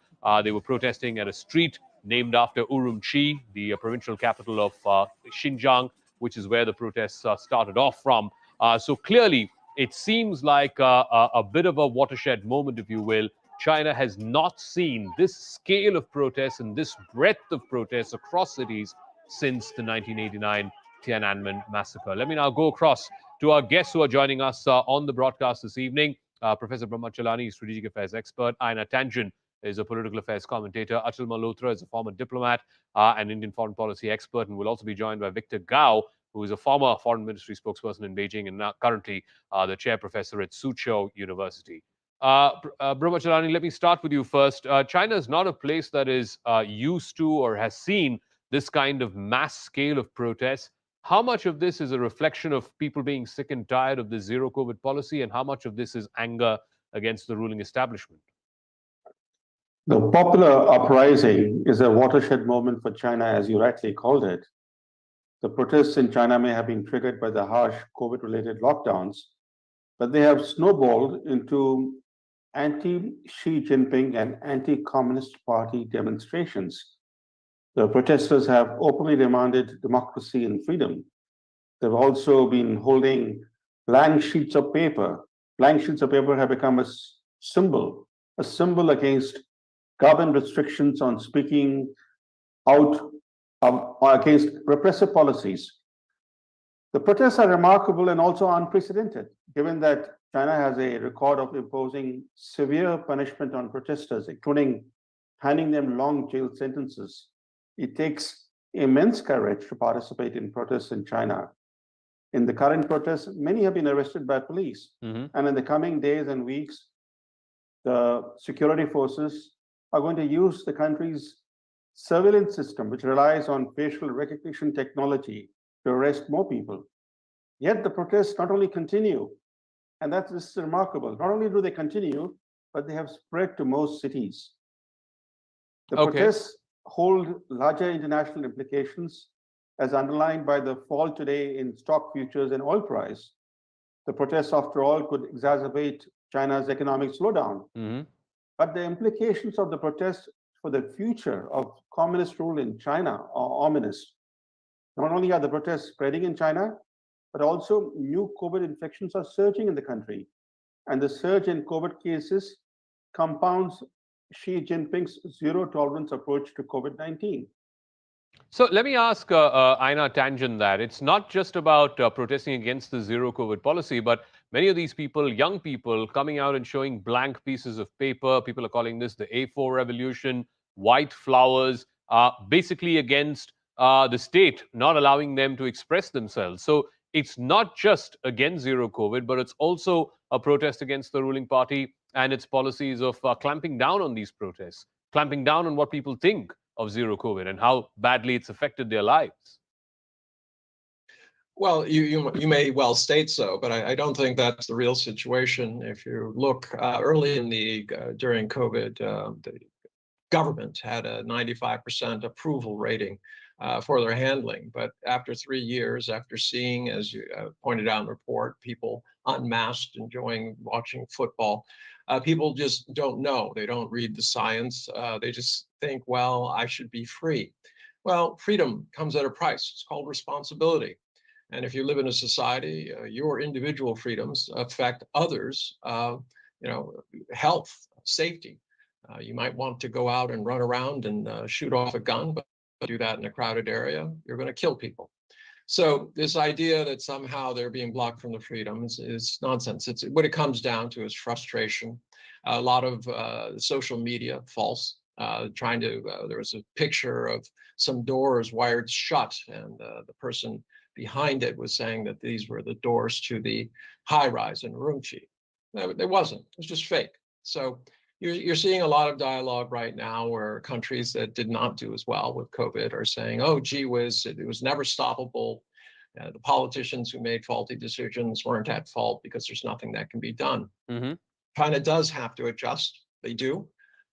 they were protesting at a street named after Urumqi, the provincial capital of Xinjiang, which is where the protests started off from. So clearly, it seems like a bit of a watershed moment, if you will. China has not seen this scale of protests and this breadth of protests across cities since the 1989 Tiananmen massacre. Let me now go across to our guests who are joining us on the broadcast this evening. Professor Brahmachalani, strategic affairs expert. Aina Tangent is a political affairs commentator. Atul Malhotra is a former diplomat and Indian foreign policy expert, and will also be joined by Victor Gao, who is a former foreign ministry spokesperson in Beijing and now currently the chair professor at Suzhou University. Brahmachalani, let me start with you first. China is not a place that is used to or has seen this kind of mass scale of protests. How much of this is a reflection of people being sick and tired of the zero COVID policy, and how much of this is anger against the ruling establishment? The popular uprising is a watershed moment for China, as you rightly called it. The protests in China may have been triggered by the harsh COVID-related lockdowns, but they have snowballed into anti-Xi Jinping and anti-Communist Party demonstrations. The protesters have openly demanded democracy and freedom. They've also been holding blank sheets of paper. Blank sheets of paper have become a symbol against government restrictions on speaking out against repressive policies. The protests are remarkable and also unprecedented, given that China has a record of imposing severe punishment on protesters, including handing them long jail sentences. It takes immense courage to participate in protests in China. In the current protests, many have been arrested by police. And in the coming days and weeks, the security forces are going to use the country's surveillance system, which relies on facial recognition technology, to arrest more people. Yet the protests not only continue, and this is remarkable, not only do they continue, but they have spread to most cities. The protests hold larger international implications, as underlined by the fall today in stock futures and oil price. The protests, after all, could exacerbate China's economic slowdown. But the implications of the protest for the future of communist rule in China are ominous. Not only are the protests spreading in China, but also new COVID infections are surging in the country. And the surge in COVID cases compounds Xi Jinping's zero tolerance approach to COVID-19. So let me ask Aina Tangent that. It's not just about protesting against the zero COVID policy, but many of these people, young people, coming out and showing blank pieces of paper. People are calling this the A4 revolution, white flowers, basically against the state, not allowing them to express themselves. So it's not just against zero COVID, but it's also a protest against the ruling party and its policies of clamping down on these protests, clamping down on what people think of zero COVID and how badly it's affected their lives. Well, you may well state so, but I don't think that's the real situation. If you look early in during COVID, the government had a 95% approval rating for their handling. But after 3 years, after seeing, as you pointed out in the report, people unmasked, watching football, people just don't know. They don't read the science. They just think, well, I should be free. Well, freedom comes at a price. It's called responsibility. And if you live in a society, your individual freedoms affect others, health, safety. You might want to go out and run around and shoot off a gun, but do that in a crowded area, you're going to kill people. So this idea that somehow they're being blocked from the freedoms is nonsense. What it comes down to is frustration. A lot of social media, false, there was a picture of some doors wired shut, and the person behind it was saying that these were the doors to the high-rise in Urumqi. No, it wasn't. It was just fake. So you're seeing a lot of dialogue right now where countries that did not do as well with COVID are saying, oh, gee whiz, it was never stoppable. The politicians who made faulty decisions weren't at fault because there's nothing that can be done. Mm-hmm. China does have to adjust. They do.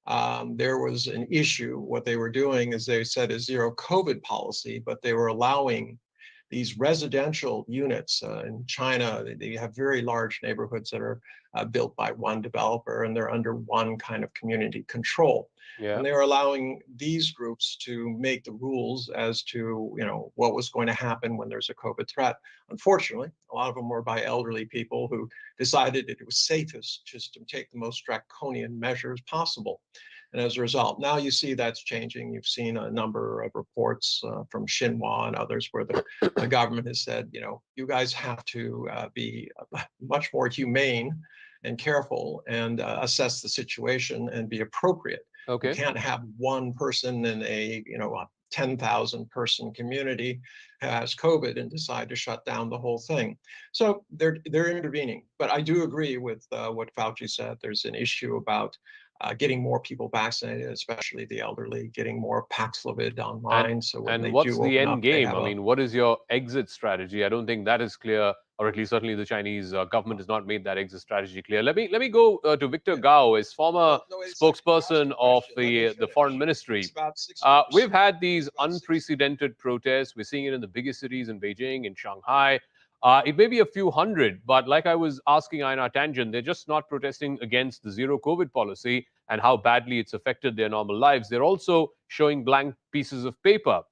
There was an issue. What they were doing is they said a zero COVID policy, but they were allowing these residential units in China. They have very large neighborhoods that are built by one developer, and they're under one kind of community control. Yeah. And they were allowing these groups to make the rules as to what was going to happen when there's a COVID threat. Unfortunately, a lot of them were by elderly people who decided it was safest just to take the most draconian measures possible. And as a result, now you see that's changing. You've seen a number of reports from Xinhua and others where the government has said, you guys have to be much more humane and careful and assess the situation and be appropriate. Okay. You can't have one person in a 10,000 person community has COVID and decide to shut down the whole thing. So they're intervening. But I do agree with what Fauci said. There's an issue about getting more people vaccinated, especially the elderly, getting more Paxlovid online. So when they what's do the open end up, they game? have I mean, what is your exit strategy? I don't think that is clear, or at least certainly the Chinese government has not made that exit strategy clear. Let me go to Victor Gao, as former spokesperson of the foreign ministry. We've had these unprecedented protests. We're seeing it in the biggest cities, in Beijing, in Shanghai. It may be a few hundred, but like I was asking Aina Tangent, they're just not protesting against the zero COVID policy and how badly it's affected their normal lives. They're also showing blank pieces of paper,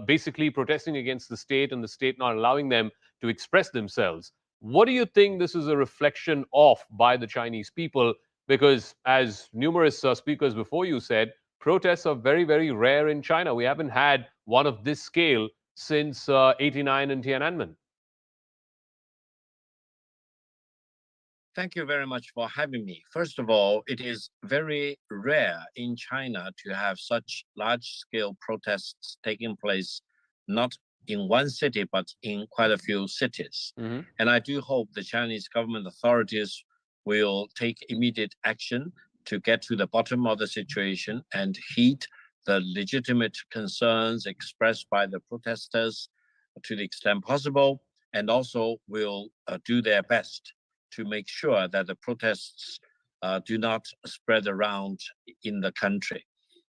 basically protesting against the state and the state not allowing them to express themselves. What do you think this is a reflection of by the Chinese people? Because as numerous speakers before you said, protests are very, very rare in China. We haven't had one of this scale since '89 in Tiananmen. Thank you very much for having me. First of all, it is very rare in China to have such large-scale protests taking place, not in one city, but in quite a few cities. Mm-hmm. And I do hope the Chinese government authorities will take immediate action to get to the bottom of the situation and heed the legitimate concerns expressed by the protesters to the extent possible, and also will do their best to make sure that the protests do not spread around in the country.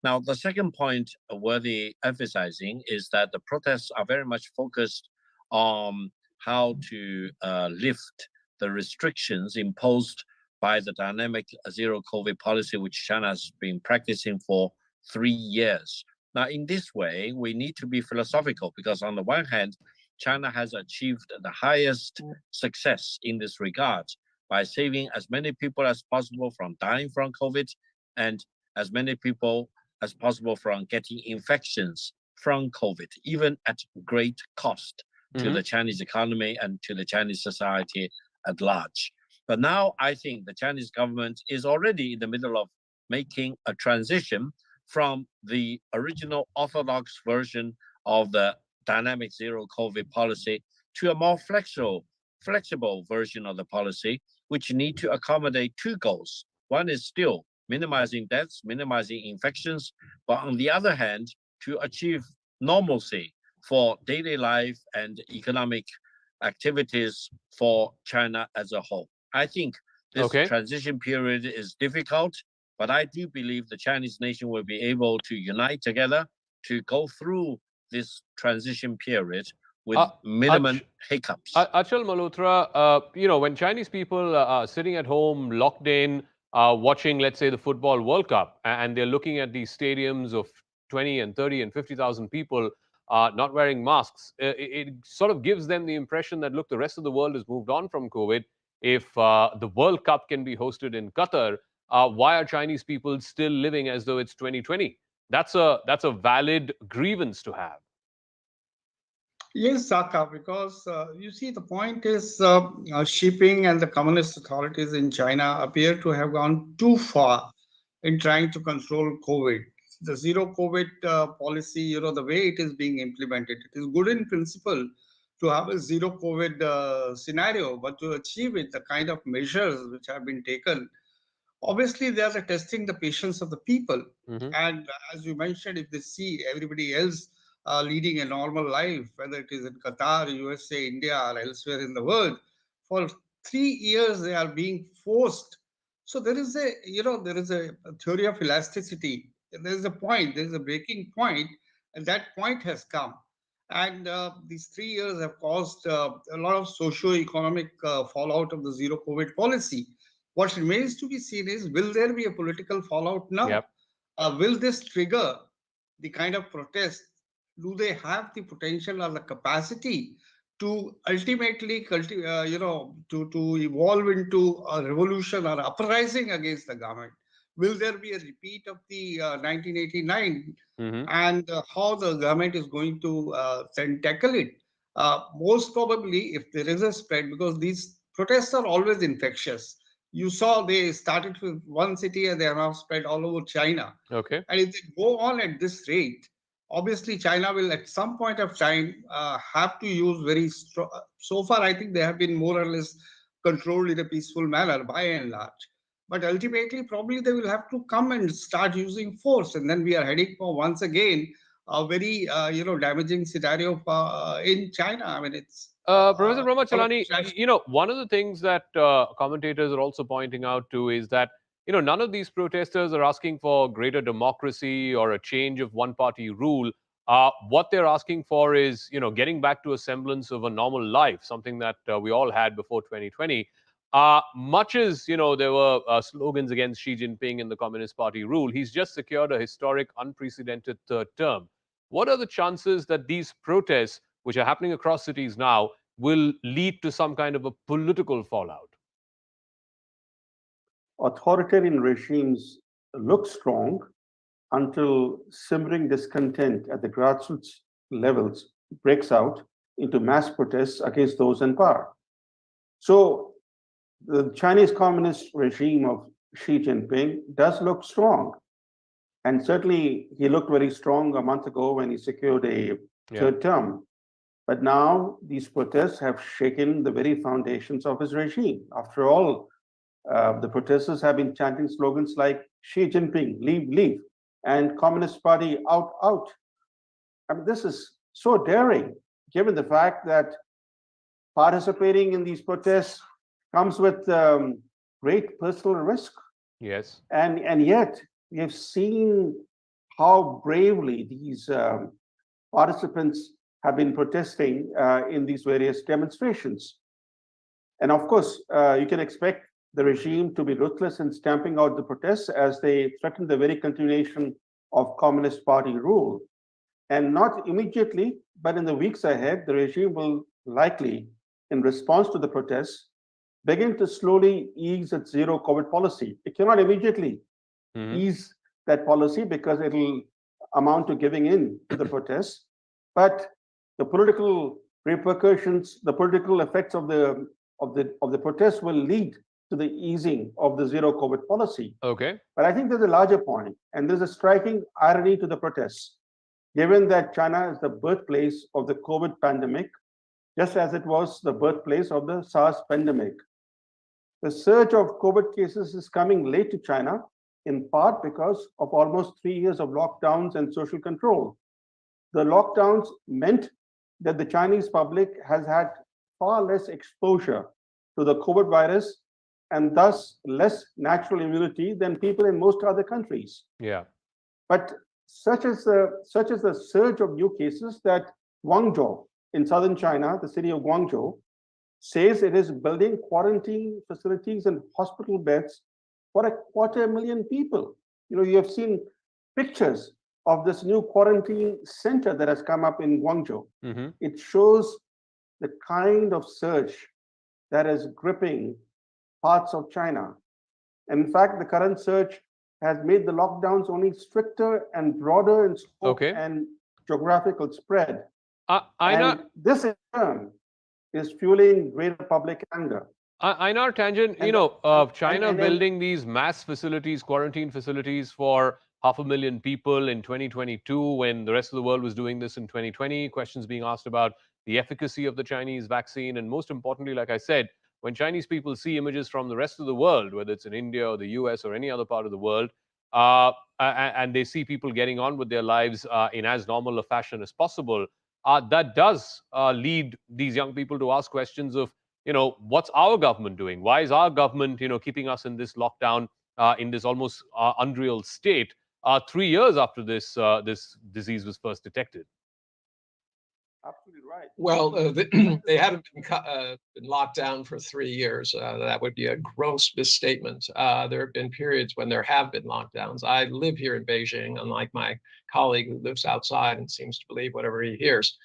Now, the second point worthy emphasizing is that the protests are very much focused on how to lift the restrictions imposed by the dynamic zero COVID policy, which China has been practicing for 3 years. Now, in this way, we need to be philosophical because on the one hand, China has achieved the highest success in this regard by saving as many people as possible from dying from COVID and as many people as possible from getting infections from COVID, even at great cost to the Chinese economy and to the Chinese society at large. But now I think the Chinese government is already in the middle of making a transition from the original orthodox version of the dynamic zero COVID policy to a more flexible version of the policy, which need to accommodate two goals. One is still minimizing deaths, minimizing infections, but on the other hand, to achieve normalcy for daily life and economic activities for China as a whole. I think this transition period is difficult, but I do believe the Chinese nation will be able to unite together to go through this transition period with minimum hiccups. Achal Malhotra, when Chinese people are sitting at home, locked in, watching, let's say, the Football World Cup, and they're looking at these stadiums of 20 and 30 and 50,000 people not wearing masks, it sort of gives them the impression that, look, the rest of the world has moved on from COVID. If the World Cup can be hosted in Qatar, why are Chinese people still living as though it's 2020? That's a valid grievance to have. Yes, Zaka, because you see, the point is Xi and the communist authorities in China appear to have gone too far in trying to control COVID. The zero COVID policy, the way it is being implemented, it is good in principle to have a zero COVID scenario, but to achieve it, the kind of measures which have been taken, obviously they are testing the patience of the people. And as you mentioned, if they see everybody else leading a normal life, whether it is in Qatar, USA, India, or elsewhere in the world, for 3 years they are being forced. So there is a theory of elasticity. There is a point, there is a breaking point, and that point has come. And these 3 years have caused a lot of socio-economic fallout of the zero COVID policy. What remains to be seen is, will there be a political fallout now? Will this trigger the kind of protest? Do they have the potential or the capacity to ultimately, to evolve into a revolution or uprising against the government? Will there be a repeat of the 1989 and how the government is going to then tackle it? Most probably, if there is a spread, because these protests are always infectious. You saw they started with one city and they are now spread all over China. And if they go on at this rate, obviously China will at some point of time have to use very strong. So far, I think they have been more or less controlled in a peaceful manner by and large. But ultimately, probably they will have to come and start using force. And then we are heading for, once again, a very, damaging scenario in China. I mean, it's... Professor Brahma Chalani, one of the things that commentators are also pointing out too is that, none of these protesters are asking for greater democracy or a change of one-party rule. What they're asking for is, getting back to a semblance of a normal life, something that we all had before 2020. Much as, there were slogans against Xi Jinping and the Communist Party rule, he's just secured a historic, unprecedented third term. What are the chances that these protests, which are happening across cities now, will lead to some kind of a political fallout? Authoritarian regimes look strong until simmering discontent at the grassroots levels breaks out into mass protests against those in power. So the Chinese Communist regime of Xi Jinping does look strong. And certainly he looked very strong a month ago when he secured a third term. But now these protests have shaken the very foundations of his regime. After all, the protesters have been chanting slogans like Xi Jinping, leave, leave, and Communist Party, out, out. I mean, this is so daring, given the fact that participating in these protests comes with great personal risk. Yes. And yet, we have seen how bravely these participants have been protesting in these various demonstrations. And of course, you can expect the regime to be ruthless in stamping out the protests as they threaten the very continuation of Communist Party rule. And not immediately, but in the weeks ahead, the regime will likely, in response to the protests, begin to slowly ease its zero COVID policy. It cannot immediately ease that policy because it'll amount to giving in to the protests. But the political repercussions, the political effects of the protests will lead to the easing of the zero COVID policy. Okay. But I think there's a larger point, and there's a striking irony to the protests, given that China is the birthplace of the COVID pandemic, just as it was the birthplace of the SARS pandemic. The surge of COVID cases is coming late to China, in part because of almost 3 years of lockdowns and social control. The lockdowns meant that the Chinese public has had far less exposure to the COVID virus and thus less natural immunity than people in most other countries. Yeah. But such is the surge of new cases that Guangzhou in southern China, the city of Guangzhou, says it is building quarantine facilities and hospital beds for 250,000 people. You know, you have seen pictures of this new quarantine center that has come up in Guangzhou. It shows the kind of surge that is gripping parts of China. And in fact, the current surge has made the lockdowns only stricter and broader in scope and geographical spread. And this in turn is fueling greater public anger. Einar Tangent, China building these mass facilities, quarantine facilities for 500,000 people in 2022, when the rest of the world was doing this in 2020, questions being asked about the efficacy of the Chinese vaccine. And most importantly, like I said, when Chinese people see images from the rest of the world, whether it's in India or the US or any other part of the world, and they see people getting on with their lives in as normal a fashion as possible, that does lead these young people to ask questions of, what's our government doing? Why is our government, keeping us in this lockdown, in this almost unreal state, 3 years after this disease was first detected? Absolutely right. Well, they haven't been locked down for 3 years. That would be a gross misstatement. There have been periods when there have been lockdowns. I live here in Beijing, unlike my colleague who lives outside and seems to believe whatever he hears.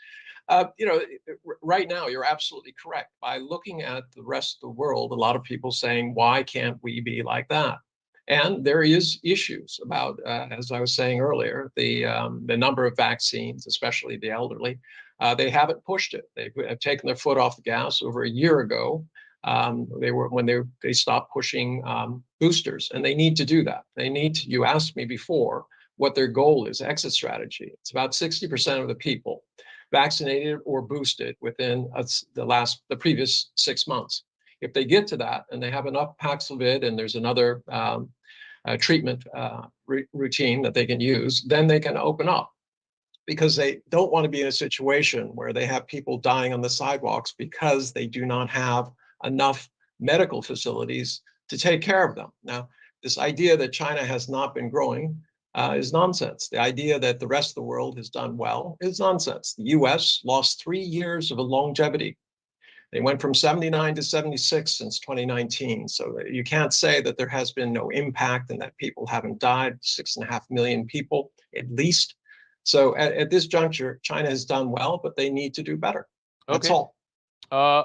Right now, you're absolutely correct. By looking at the rest of the world, a lot of people saying, why can't we be like that? And there is issues about, as I was saying earlier, the number of vaccines, especially the elderly. They haven't pushed it. They have taken their foot off the gas over a year ago. They stopped pushing boosters, and they need to do that. You asked me before what their goal is, exit strategy. It's about 60% of the people vaccinated or boosted within the previous 6 months. If they get to that and they have enough Paxlovid and there's another treatment routine that they can use, then they can open up, because they don't want to be in a situation where they have people dying on the sidewalks because they do not have enough medical facilities to take care of them. Now, this idea that China has not been growing is nonsense. The idea that the rest of the world has done well is nonsense. The US lost 3 years of longevity. They went from 79 to 76 since 2019. So you can't say that there has been no impact and that people haven't died, 6.5 million people at least. So at this juncture, China has done well, but they need to do better. That's all.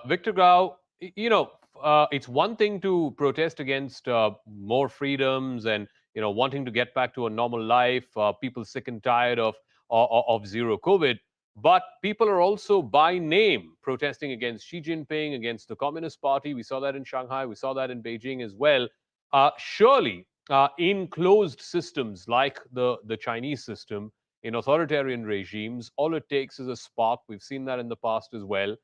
Victor Gao, it's one thing to protest against more freedoms and wanting to get back to a normal life, people sick and tired of zero COVID. But people are also by name protesting against Xi Jinping, against the Communist Party. We saw that in Shanghai. We saw that in Beijing as well. Surely, in closed systems like the Chinese system, in authoritarian regimes, all it takes is a spark. We've seen that in the past as well.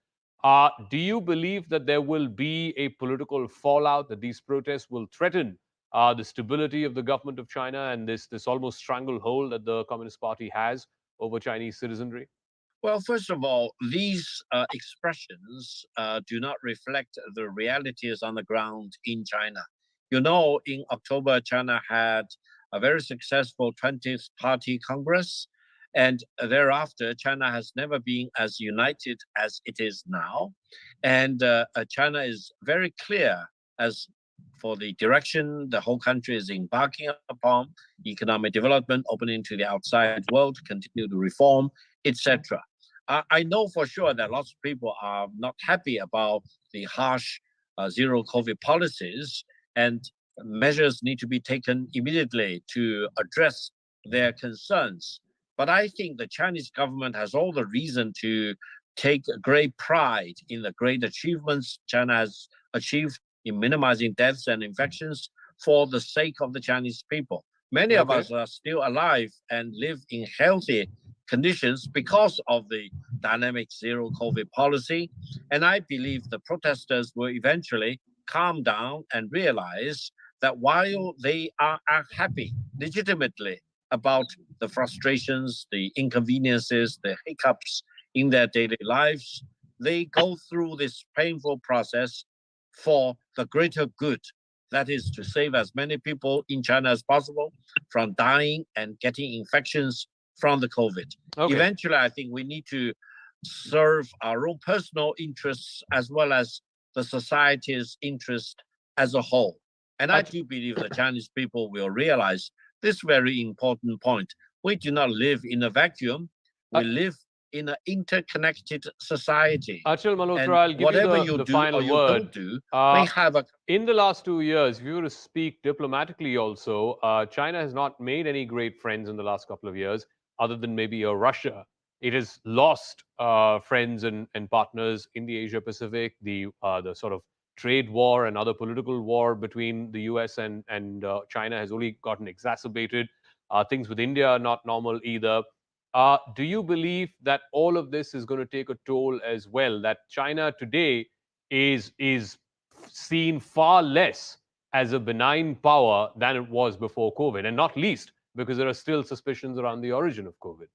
Do you believe that there will be a political fallout, that these protests will threaten the stability of the government of China and this almost stranglehold that the Communist Party has over Chinese citizenry? Well, first of all, these expressions do not reflect the realities on the ground in China. In October, China had a very successful 20th Party Congress, and thereafter, China has never been as united as it is now. And China is very clear, as for the direction the whole country is embarking upon, economic development, opening to the outside world, continue to reform, etc. I know for sure that lots of people are not happy about the harsh zero COVID policies, and measures need to be taken immediately to address their concerns. But I think the Chinese government has all the reason to take great pride in the great achievements China has achieved in minimizing deaths and infections for the sake of the Chinese people. Many of us are still alive and live in healthy conditions because of the dynamic zero COVID policy. And I believe the protesters will eventually calm down and realize that while they are happy legitimately about the frustrations, the inconveniences, the hiccups in their daily lives, they go through this painful process for the greater good. That is to save as many people in China as possible from dying and getting infections from the COVID. Eventually, I think we need to serve our own personal interests as well as the society's interest as a whole. And I do believe the Chinese people will realize this very important point. We do not live in a vacuum. We live in an interconnected society. Achal Malhotra, I'll give you the final word. In the last 2 years, if you were to speak diplomatically also, China has not made any great friends in the last couple of years, other than maybe Russia. It has lost friends and partners in the Asia-Pacific. The sort of trade war and other political war between the US and China has only gotten exacerbated. Things with India are not normal either. Do you believe that all of this is going to take a toll as well? That China today is seen far less as a benign power than it was before COVID, and not least because there are still suspicions around the origin of COVID.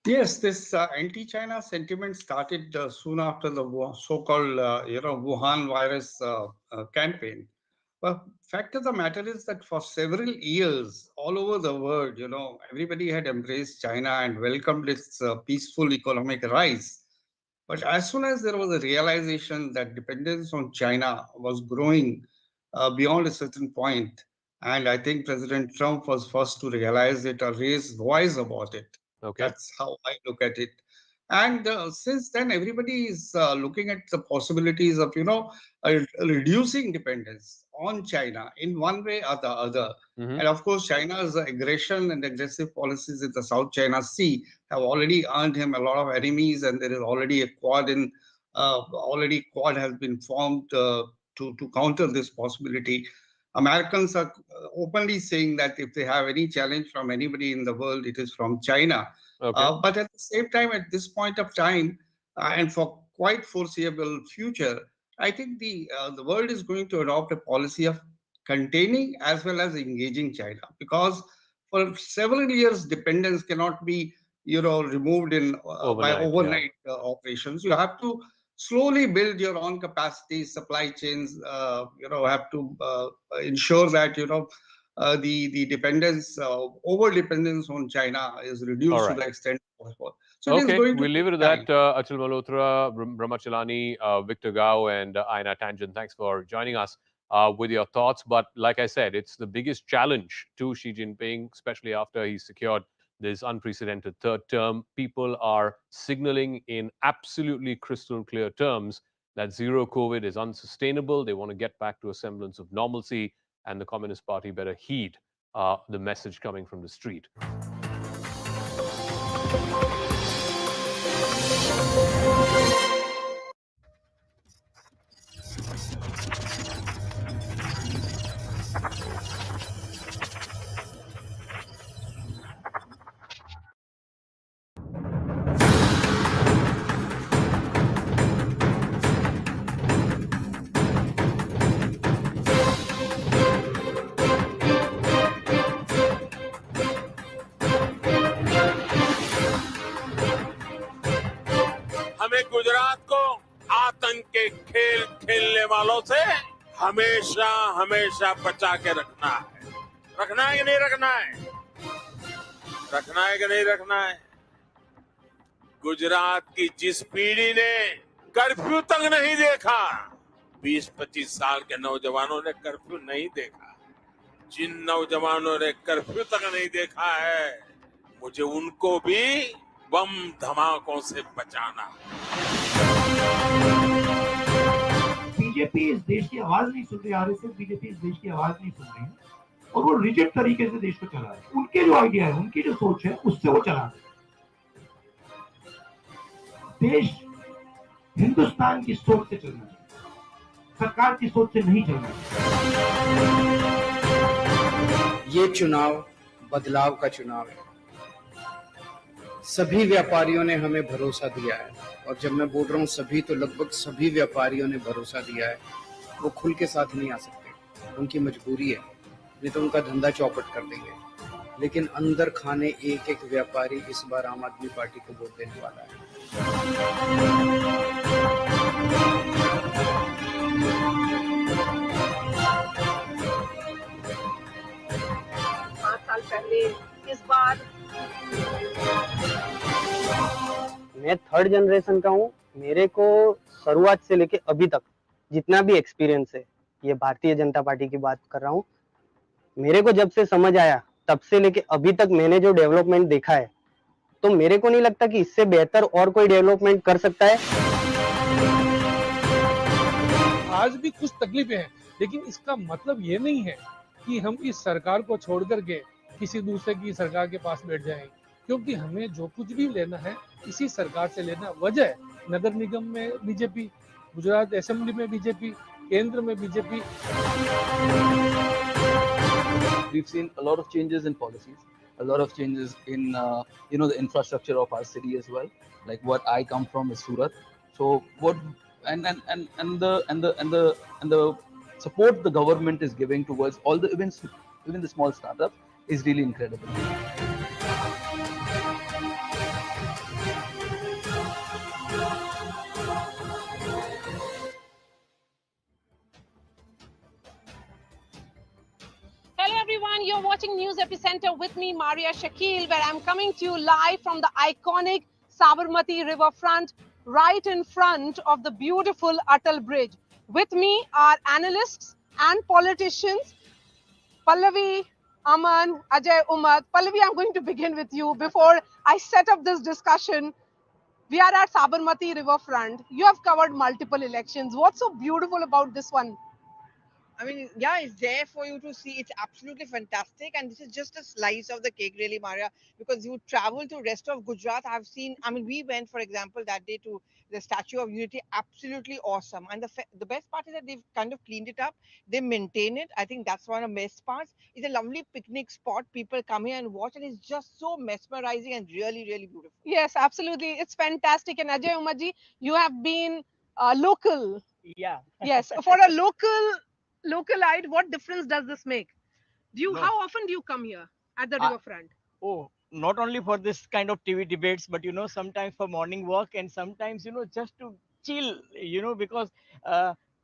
Yes, this anti-China sentiment started soon after the so-called Wuhan virus campaign. But fact of the matter is that for several years, all over the world, everybody had embraced China and welcomed its peaceful economic rise. But as soon as there was a realization that dependence on China was growing beyond a certain point, and I think President Trump was first to realize it or raise voice about it. That's how I look at it. And since then, everybody is looking at the possibilities of, reducing dependence on China in one way or the other. And of course, China's aggression and aggressive policies in the South China Sea have already earned him a lot of enemies, and there is already a Quad has been formed to counter this possibility. Americans are openly saying that if they have any challenge from anybody in the world, it is from China. But at the same time, at this point of time, and for quite foreseeable future, I think the world is going to adopt a policy of containing as well as engaging China, because for several years, dependence cannot be removed by overnight operations. You have to slowly build your own capacity, supply chains. Have to ensure that the dependence, over dependence on China is reduced to the extent possible. So we'll leave it at that. Achal Malhotra, Brahmachalani, Victor Gao, and Aina Tangent, thanks for joining us with your thoughts. But like I said, it's the biggest challenge to Xi Jinping, especially after he's secured this unprecedented third term. People are signaling in absolutely crystal clear terms that zero COVID is unsustainable. They want to get back to a semblance of normalcy, and the Communist Party better heed the message coming from the street. हमें गुजरात को आतंक के खेल खेलने वालों से हमेशा हमेशा बचा के रखना है कि नहीं रखना है? रखना है कि नहीं रखना है? गुजरात की जिस पीढ़ी ने कर्फ्यू तक नहीं देखा, 20-25 साल के नौजवानों ने कर्फ्यू नहीं देखा, जिन नौजवानों ने कर्फ्यू तक नहीं देखा है, मुझे उनको भी बम धमाकों से बचाना। बीजेपी इस देश की आवाज नहीं सुन रही, आरएसएस बीजेपी इस देश की आवाज नहीं सुन रही है और वो रिजिड तरीके से देश को चला रहे हैं। उनके जो आइडिया है, उनकी जो सोच है, उससे वो चला रहे हैं। देश हिंदुस्तान की सोच से चलना चाहिए, सरकार की सोच से नहीं चलना चाहिए। ये चुनाव बदलाव का चुनाव है। सभी व्यापारियों ने हमें भरोसा दिया है, और जब मैं बोल रहा हूँ सभी, तो लगभग सभी व्यापारियों ने भरोसा दिया है। वो खुल के साथ नहीं आ सकते, उनकी मजबूरी है, नहीं तो उनका धंधा चौपट कर देंगे। लेकिन अंदर खाने एक एक व्यापारी इस बार आम आदमी पार्टी को वोट देने वाला है। 5 साल पहले इस बार मैं थर्ड जनरेशन का हूँ। मेरे को शुरुआत से लेके अभी तक जितना भी एक्सपीरियंस है, ये भारतीय जनता पार्टी की बात कर रहा हूँ, मेरे को जब से समझ आया तब से लेके अभी तक मैंने जो डेवलपमेंट देखा है, तो मेरे को नहीं लगता कि इससे बेहतर और कोई डेवलपमेंट कर सकता है। आज भी कुछ तकलीफें हैं, लेकिन इसका मतलब ये नहीं है कि हम इस सरकार को छोड़ करके किसी दूसरे की सरकार के पास बैठ जाएं, क्योंकि हमें जो कुछ भी लेना है इसी सरकार से लेना। वजह नगर निगम में बीजेपी, गुजरात असेंबली में बीजेपी, केंद्र में BJP. We've seen a lot of changes in policies, a lot of changes in the infrastructure of our city as well. Like what I come from is Surat, so what and the support the government is giving towards all the events, even the small startups, is really incredible. Hello everyone, you're watching News Epicenter with me, Maria Shakil, where I'm coming to you live from the iconic Sabarmati riverfront, right in front of the beautiful Atal Bridge. With me are analysts and politicians, Pallavi, Aman, Ajay, Umad. Pallavi, I'm going to begin with you before I set up this discussion. We are at Sabarmati riverfront. You have covered multiple elections. What's so beautiful about this one? I mean, yeah, it's there for you to see. It's absolutely fantastic. And this is just a slice of the cake, really, Maria, because you travel to rest of Gujarat. I've seen, I mean, we went, for example, that day to the Statue of Unity. Absolutely awesome. And the best part is that they've kind of cleaned it up. They maintain it. I think that's one of the best parts. It's a lovely picnic spot. People come here and watch, and it's just so mesmerizing and really, really beautiful. Yes, absolutely. It's fantastic. And Ajay Umaji, you have been local. Yeah. Yes, for a localite, what difference does this make? How often do you come here at the riverfront? Oh, not only for this kind of TV debates, but sometimes for morning walk, and sometimes just to chill, because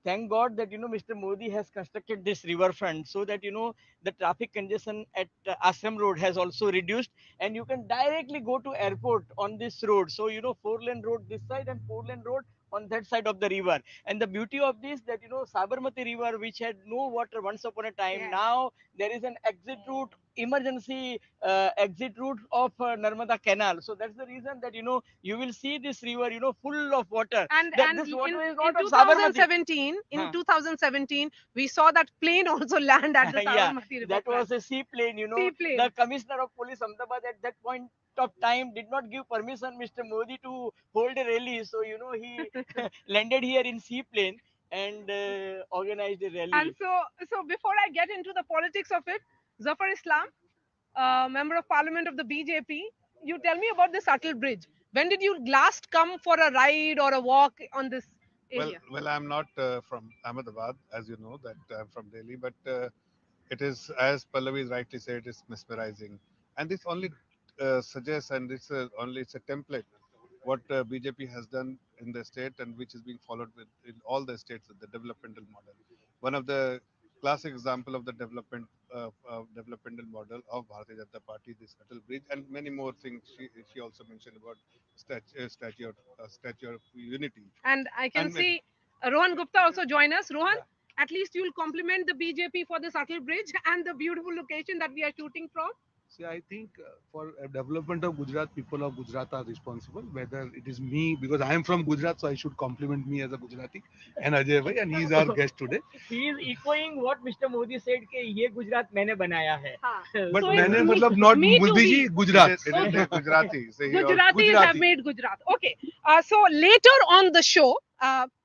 thank God that Mr. Modi has constructed this riverfront so that the traffic congestion at Assam Road has also reduced, and you can directly go to airport on this road. So 4-lane road this side and 4-lane road on that side of the river. And the beauty of this, that Sabarmati river, which had no water once upon a time, now there is an exit route, emergency exit route of Narmada Canal. So that's the reason that you will see this river full of water. And This water is in not of Sabarmati. 2017, we saw that plane also land at the Sabarmati river. That was a seaplane. Seaplane. The commissioner of police Ahmedabad at that point of time did not give permission Mr. Modi to hold a rally, so he landed here in seaplane and organized a rally. And so before I get into the politics of it, Zafar Islam, member of parliament of the BJP, you tell me about this Atal Bridge. When did you last come for a ride or a walk on this area? Well, I'm not from Ahmedabad, as you know, that I'm from Delhi, but it is, as Pallavi rightly said, it is mesmerizing. And this only suggests, and it's a template, what BJP has done in the state and which is being followed in all the states, the developmental model. One of the classic example of the developmental model of Bharatiya Janata Party, this Atal Bridge, and many more things. She also mentioned about statue of unity. And I can see Rohan Gupta also join us. Rohan, at least you'll compliment the BJP for this Atal Bridge and the beautiful location that we are shooting from. See, I think for development of Gujarat, people of Gujarat are responsible. Whether it is me, because I am from Gujarat, so I should compliment me as a Gujarati, and Ajay bhai, and he is our guest today. He is echoing what Mr. Modi said कि ये गुजरात मैंने बनाया है. But So मैंने it's मतलब me- not me to Modi ji, we. Gujarat. It is Gujarati. Say he also- Gujaratis have made Gujarat. Okay. So later on the show,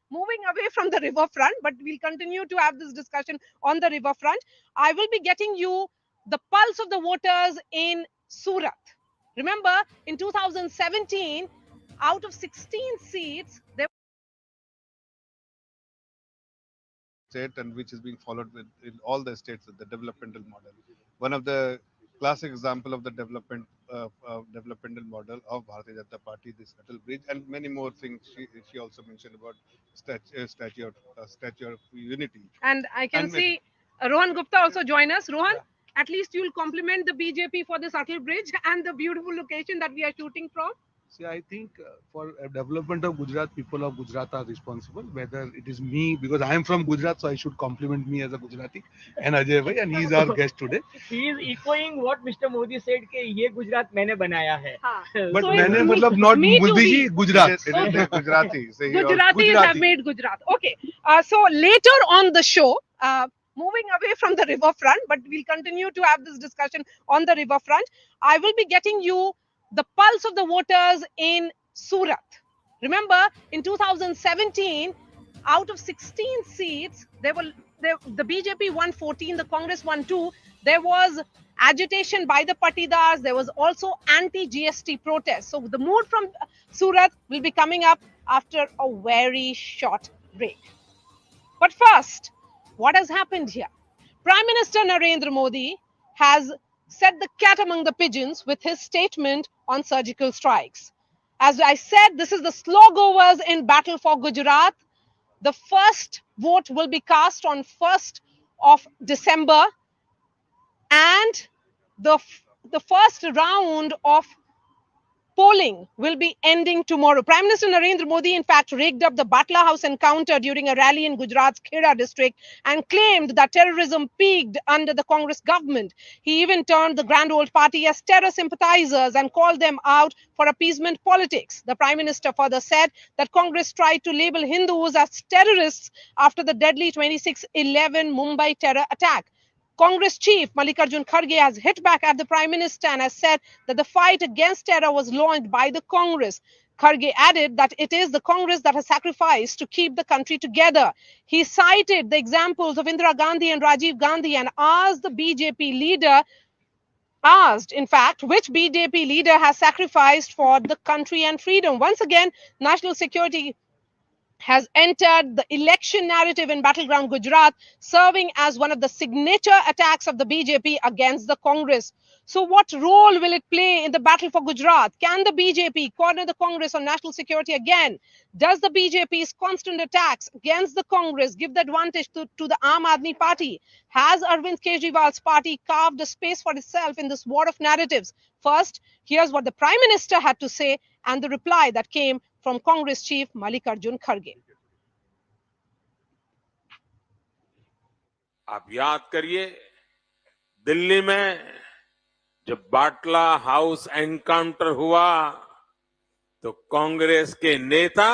moving away from the riverfront, but we'll continue to have this discussion on the riverfront. I will be getting you the pulse of the voters in Surat. Remember, in 2017, out of 16 seats, there state and which is being followed with in all the states, the developmental model. One of the classic example of the developmental model of Bharatiya Janata Party, this Atal Bridge, and many more things. She also mentioned about statue of unity. and I can And see Rohan Gupta also join us. Rohan, at least you'll compliment the BJP for this Atal Bridge and the beautiful location that we are shooting from. See, I think for development of Gujarat, people of Gujarat are responsible. Whether it is me, because I am from Gujarat, so I should compliment me as a Gujarati, and Ajay bhai, and he is our guest today. He is echoing what Mr. Modi said कि ये गुजरात मैंने बनाया है. But So मैंने it's मतलब me- not me to Modi we. ji, Gujarat. It is Gujarati. Say he also- Gujaratis have made Gujarat. Okay. So later on the show, moving away from the riverfront, but we'll continue to have this discussion on the riverfront. I will be getting you the pulse of the voters in Surat. Remember, in 2017, out of 16 seats, the BJP won 14, the Congress won 2. There was agitation by the Patidars. There was also anti-GST protest. So the mood from Surat will be coming up after a very short break. But first, what has happened here? Prime Minister Narendra Modi has set the cat among the pigeons with his statement on surgical strikes. As I said, this is the slow goers in battle for Gujarat. The first vote will be cast on 1st of December, and the first round of polling will be ending tomorrow. Prime Minister Narendra Modi, in fact, rigged up the Batla House encounter during a rally in Gujarat's Khera district and claimed that terrorism peaked under the Congress government. He even turned the Grand Old Party as terror sympathizers and called them out for appeasement politics. The Prime Minister further said that Congress tried to label Hindus as terrorists after the deadly 26/11 Mumbai terror attack. Congress chief Mallikarjun Kharge has hit back at the Prime Minister and has said that the fight against terror was launched by the Congress. Kharge added that it is the Congress that has sacrificed to keep the country together. He cited the examples of Indira Gandhi and Rajiv Gandhi and asked, in fact, which BJP leader has sacrificed for the country and freedom. Once again, national security has entered the election narrative in battleground Gujarat, serving as one of the signature attacks of the BJP against the Congress. So what role will it play in the battle for Gujarat? Can the BJP corner the Congress on national security again? Does the BJP's constant attacks against the Congress give the advantage to the Aam Aadmi Party? Has Arvind Kejriwal's party carved a space for itself in this war of narratives? First, here's what the Prime Minister had to say and the reply that came from Congress chief Mallikarjun Kharge. आप याद करिए, दिल्ली में जब बाटला house encounter हुआ तो कांग्रेस के नेता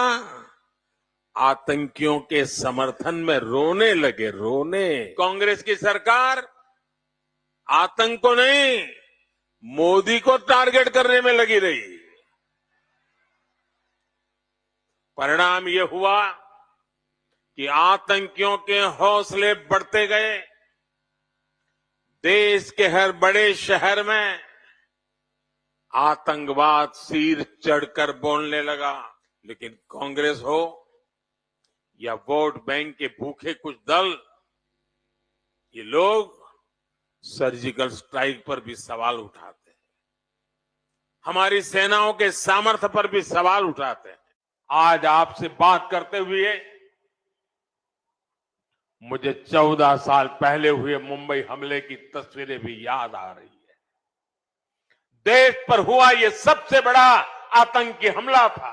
आतंकियों के समर्थन में रोने लगे, रोने। कांग्रेस की सरकार आतंक को नहीं, मोदी को टारगेट करने में लगी रही। परिणाम ये हुआ कि आतंकियों के हौसले बढ़ते गए। देश के हर बड़े शहर में आतंकवाद सिर चढ़कर बोलने लगा। लेकिन कांग्रेस हो या वोट बैंक के भूखे कुछ दल, ये लोग सर्जिकल स्ट्राइक पर भी सवाल उठाते हैं, हमारी सेनाओं के सामर्थ्य पर भी सवाल उठाते हैं। आज आपसे बात करते हुए मुझे 14 साल पहले हुए मुंबई हमले की तस्वीरें भी याद आ रही है। देश पर हुआ ये सबसे बड़ा आतंकी हमला था,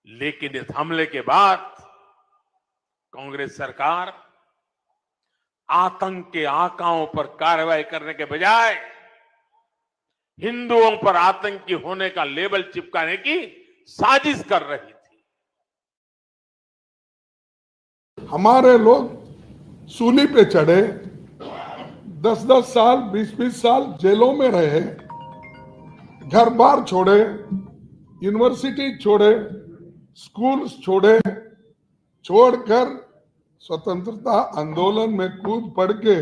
लेकिन इस हमले के बाद कांग्रेस सरकार आतंक के आकाओं पर कार्रवाई करने के बजाय हिंदुओं पर आतंकी होने का लेबल चिपकाने की साजिश कर रही थी। हमारे लोग सूली पे चढ़े, 10-10 साल, 20-20 साल जेलों में रहे, घर बार छोड़े, यूनिवर्सिटी छोड़े, स्कूल्स छोड़े, छोड़कर स्वतंत्रता आंदोलन में कूद पड़ के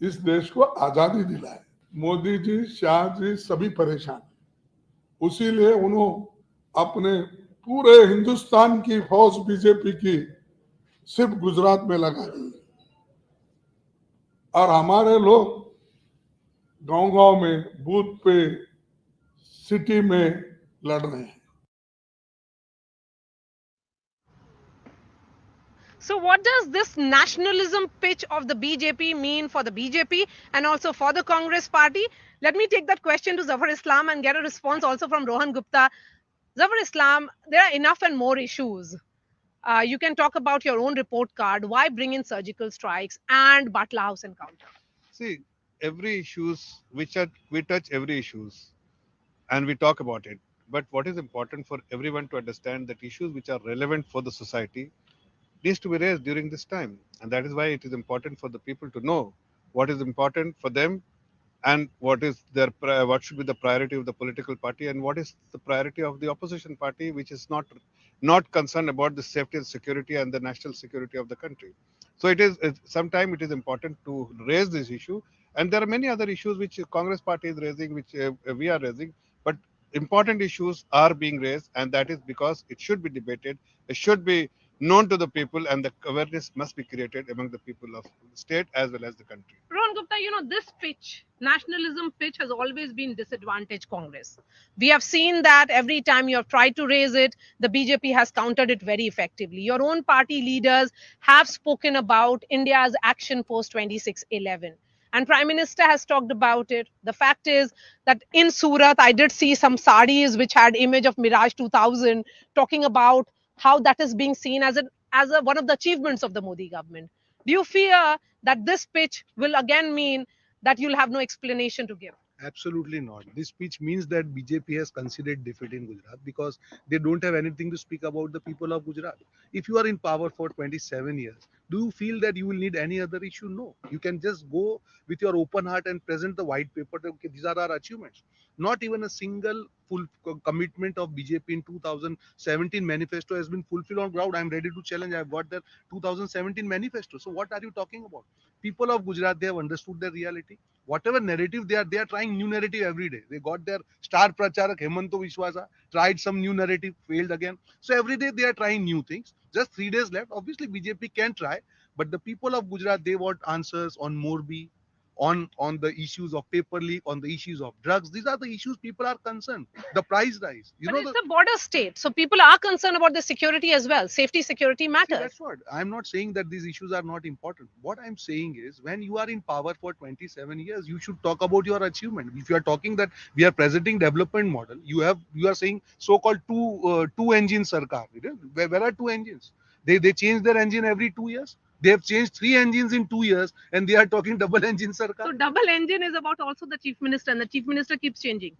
इस देश को आजादी दिलाए। मोदी जी, शाह जी सभी परेशान, उसीलिए उन्होंने अपने पूरे हिंदुस्तान की फौज बीजेपी की सिर्फ गुजरात में लगा दी और हमारे लोग गांव-गांव में, बूथ पे, सिटी में लड़ रहे हैं। So what does this nationalism pitch of the BJP mean for the BJP and also for the Congress party? Let me take that question to Zafar Islam and get a response also from Rohan Gupta. Zafar Islam, there are enough and more issues. You can talk about your own report card. Why bring in surgical strikes and Batla House encounter? See, every issues we touch every issues and we talk about it. But what is important for everyone to understand that issues which are relevant for the society needs to be raised during this time. And that is why it is important for the people to know what is important for them and what is what should be the priority of the political party and what is the priority of the opposition party, which is not concerned about the safety and security and the national security of the country. So sometimes it is important to raise this issue, and there are many other issues which Congress party is raising, which we are raising, but important issues are being raised, and that is because it should be debated, it should be known to the people, and the awareness must be created among the people of the state as well as the country. Rohan Gupta, this pitch, nationalism pitch, has always been disadvantaged Congress. We have seen that every time you have tried to raise it, the BJP has countered it very effectively. Your own party leaders have spoken about India's action post 2611. And Prime Minister has talked about it. The fact is that in Surat, I did see some saris which had image of Mirage 2000 talking about how that is being seen as one of the achievements of the Modi government. Do you fear that this pitch will again mean that you'll have no explanation to give? Absolutely not. This speech means that BJP has conceded defeat in Gujarat because they don't have anything to speak about the people of Gujarat. If you are in power for 27 years, do you feel that you will need any other issue? No. You can just go with your open heart and present the white paper that okay, these are our achievements. Not even a single full commitment of BJP in 2017 manifesto has been fulfilled on ground. I'm ready to challenge. I've got their 2017 manifesto. So what are you talking about? People of Gujarat, they have understood their reality. Whatever narrative they are trying new narrative every day. They got their star pracharak Hemanto Vishwasa, tried some new narrative, failed again. So every day they are trying new things. Just 3 days left. Obviously BJP can try, but the people of Gujarat, they want answers on Morbi, on the issues of paper leak, on the issues of drugs. These are the issues people are concerned. The price rise. But it's a border state, so people are concerned about the security as well. Safety, security matters. See, that's what I'm not saying that these issues are not important. What I'm saying is, when you are in power for 27 years, you should talk about your achievement. If you are talking that we are presenting development model, you are saying so-called two engine sarkar. Where are two engines? They change their engine every 2 years. They have changed 3 engines in 2 years, and they are talking double engine sarkar. So double engine is about also the chief minister, and the chief minister keeps changing.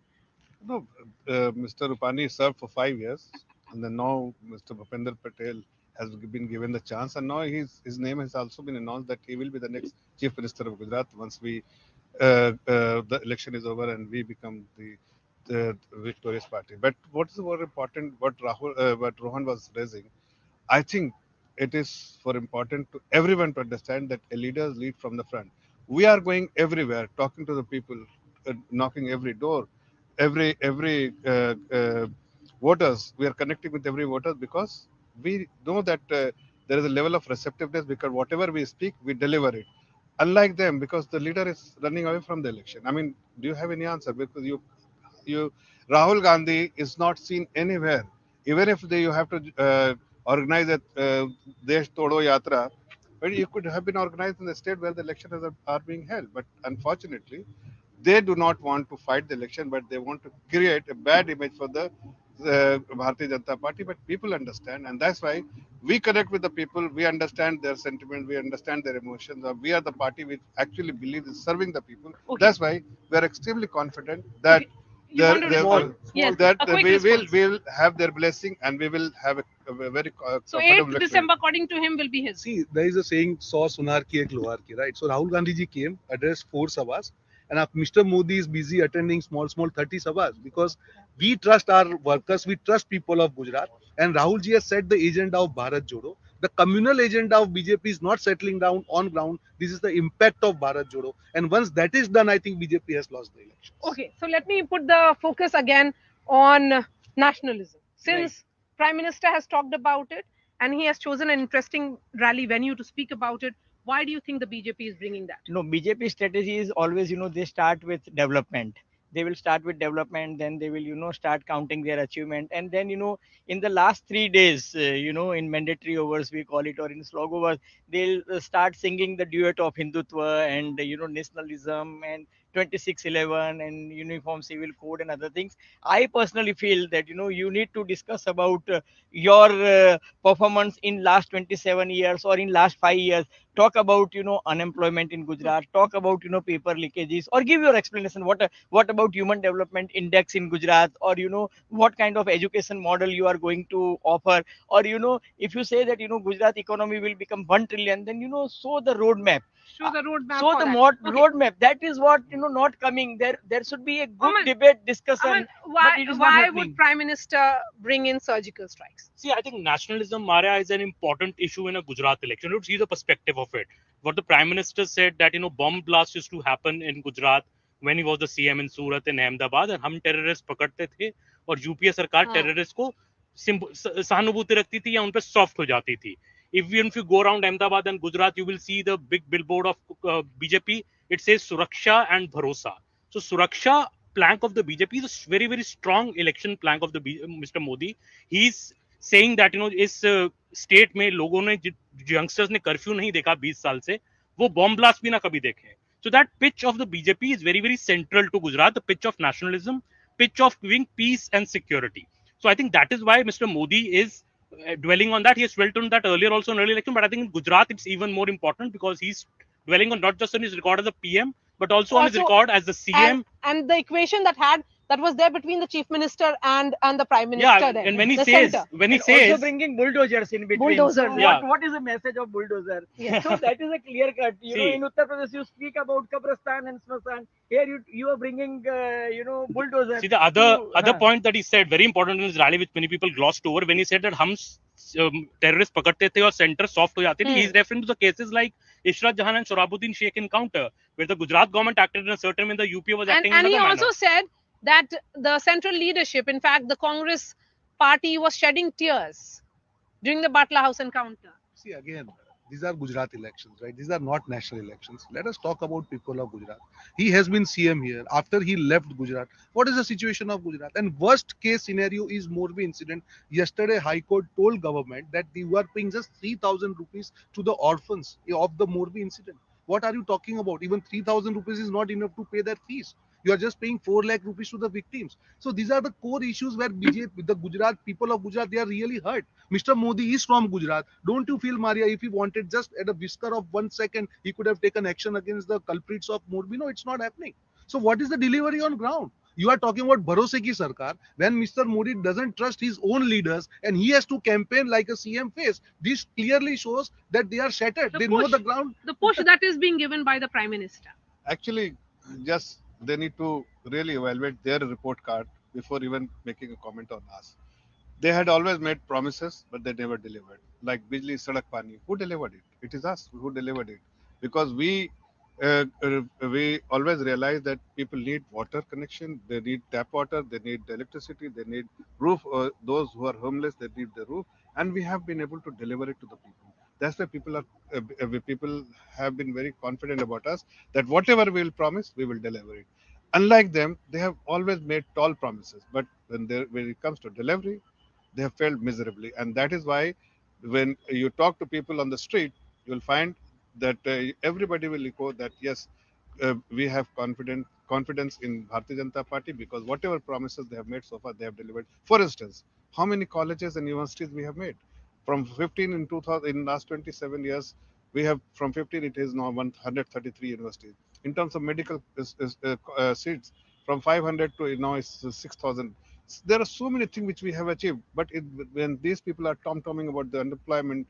No, Mr. Rupani served for 5 years, and then now Mr. Bhupender Patel has been given the chance, and now his name has also been announced that he will be the next chief minister of Gujarat once the election is over and we become the victorious party. But what is more important, what Rohan was raising, I think it is for important to everyone to understand that a leader lead from the front. We are going everywhere, talking to the people, knocking every door, every voters. We are connecting with every voter because we know that there is a level of receptiveness because whatever we speak, we deliver it. Unlike them, because the leader is running away from the election. I mean, do you have any answer? Because Rahul Gandhi is not seen anywhere. Even if you have to organize a Desh Todo Yatra, but it could have been organized in the state where the elections are being held. But unfortunately, they do not want to fight the election, but they want to create a bad image for the Bharatiya Janata Party, but people understand, and that's why we connect with the people. We understand their sentiment, we understand their emotions. We are the party which actually believes in serving the people. Okay. That's why we are extremely confident that You want to respond? Yes, that a quick we response. will have their blessing, and we will have a very So comfortable 8th victory. December, according to him, will be his. See, there is a saying, "Saw sunar ki ek lohar ki," right? So Rahul Gandhi ji came, addressed 4 sabhas, and Mr. Modi is busy attending small 30 sabhas because we trust our workers, we trust people of Gujarat, and Rahul ji has set the agenda of Bharat Jodo. The communal agenda of BJP is not settling down on ground. This is the impact of Bharat Jodo, and once that is done, I think BJP has lost the election. Okay, so let me put the focus again on nationalism. Since Prime Minister has talked about it and he has chosen an interesting rally venue to speak about it, why do you think the BJP is bringing that? No, BJP strategy is always, they start with development. They will start with development, then they will, start counting their achievement. And then, in the last 3 days, in mandatory hours, we call it, or in slog overs, they'll start singing the duet of Hindutva and, nationalism and 2611 and uniform civil code and other things. I personally feel that, you need to discuss about your performance in last 27 years or in last 5 years. Talk about unemployment in Gujarat, talk about paper leakages, or give your explanation what about human development index in Gujarat, or what kind of education model you are going to offer, or if you say that Gujarat economy will become 1 trillion, then show the roadmap. Show the roadmap. So the roadmap, that is what not coming. There should be a good debate discussion. Why would Prime Minister bring in surgical strikes? See, I think nationalism, Maria, is an important issue in a Gujarat election. Let's see the perspective of it. What the Prime Minister said that bomb blasts used to happen in Gujarat when he was the CM in Surat and Ahmedabad, and हम terrorists पकड़ते थे और UPA सरकार terrorists को सहानुभूति रखती थी या उन पे soft हो जाती थी. If you go around Ahmedabad and Gujarat, you will see the big billboard of BJP. It says Suraksha and Bharosa. So Suraksha plank of the BJP is a very, very strong election plank of the Mr. Modi. He's saying that इस state में लोगों ने youngsters ने curfew नहीं देखा 20 साल से, वो बॉम्ब ब्लास्ट भी ना कभी देखे. So that pitch of the BJP is very, very central to Gujarat, the pitch of nationalism, pitch of giving peace and security. So I think that is why Mr. Modi is dwelling on that. He has dwelt on that earlier also in early election, but I think in Gujarat it's even more important because he's dwelling on not just on his record as a PM, but also on his record as the CM. And the equation that was there between the chief minister and the prime minister. Yeah, then, and when he says, also bringing bulldozers in between. Bulldozers. So what is the message of bulldozer? Yeah. So that is a clear cut. In Uttar Pradesh you speak about Kabristan and Smashan. Here you are bringing bulldozers. See, the other point that he said, very important in his rally, which many people glossed over, when he said that हम terrorists पकड़ते थे और center soft हो जाते थे, he is referring to the cases like Ishrat Jahan and Shorabuddin Sheikh encounter, where the Gujarat government acted in a certain way, the UP was acting in another manner. And he also said that the central leadership, in fact, the Congress party was shedding tears during the Batla House encounter. See, again, these are Gujarat elections, right? These are not national elections. Let us talk about people of Gujarat. He has been CM here. After he left Gujarat, what is the situation of Gujarat? And worst case scenario is Morbi incident. Yesterday, High Court told government that they were paying just 3,000 rupees to the orphans of the Morbi incident. What are you talking about? Even 3,000 rupees is not enough to pay their fees. You are just paying 4 lakh rupees to the victims. So these are the core issues where BJP, the Gujarat, people of Gujarat, they are really hurt. Mr. Modi is from Gujarat. Don't you feel, Maria, if he wanted just at a whisker of 1 second, he could have taken action against the culprits of Morbi? No, it's not happening. So what is the delivery on ground? You are talking about Bharose ki Sarkar when Mr. Modi doesn't trust his own leaders and he has to campaign like a CM face. This clearly shows that they are shattered. They know the ground. The push that is being given by the Prime Minister. Actually, just they need to really evaluate their report card before even making a comment on us. They had always made promises, but they never delivered. Like Bijli Sadak Pani, who delivered it? It is us who delivered it. Because we always realize that people need water connection, they need tap water, they need electricity, they need roof. Those who are homeless, they need the roof, and we have been able to deliver it to the people. That's why people have been very confident about us that whatever we will promise, we will deliver it. Unlike them, they have always made tall promises, but when it comes to delivery, they have failed miserably. And that is why when you talk to people on the street, you will find that everybody will echo that, yes, we have confidence confidence in Bharatiya Janata Party because whatever promises they have made so far, they have delivered. For instance, how many colleges and universities we have made? From 15 in 2000, in last 27 years, we have from 15, it is now 133 universities. In terms of medical seats, from 500 to now is 6,000. There are so many things which we have achieved, but when these people are tom-tomming about the unemployment,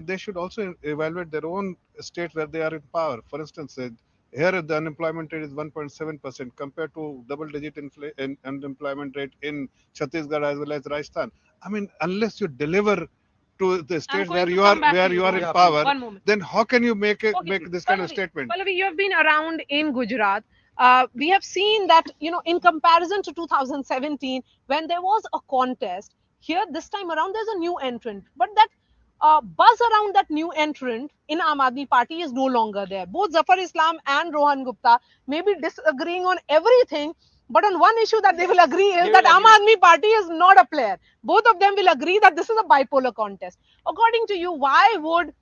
they should also evaluate their own state where they are in power. For instance, here the unemployment rate is 1.7% compared to double-digit unemployment rate in Chhattisgarh as well as Rajasthan. I mean, unless you deliver to the states where you are in power, then how can you make this kind of statement? Pallavi, you have been around in Gujarat. We have seen that, in comparison to 2017, when there was a contest, here this time around there's a new entrant. But that buzz around that new entrant in Aam Aadmi Party is no longer there. Both Zafar Islam and Rohan Gupta may be disagreeing on everything, but on one issue that they will agree is that Aam Aadmi Party is not a player. Both of them will agree that this is a bipolar contest. According to you, why would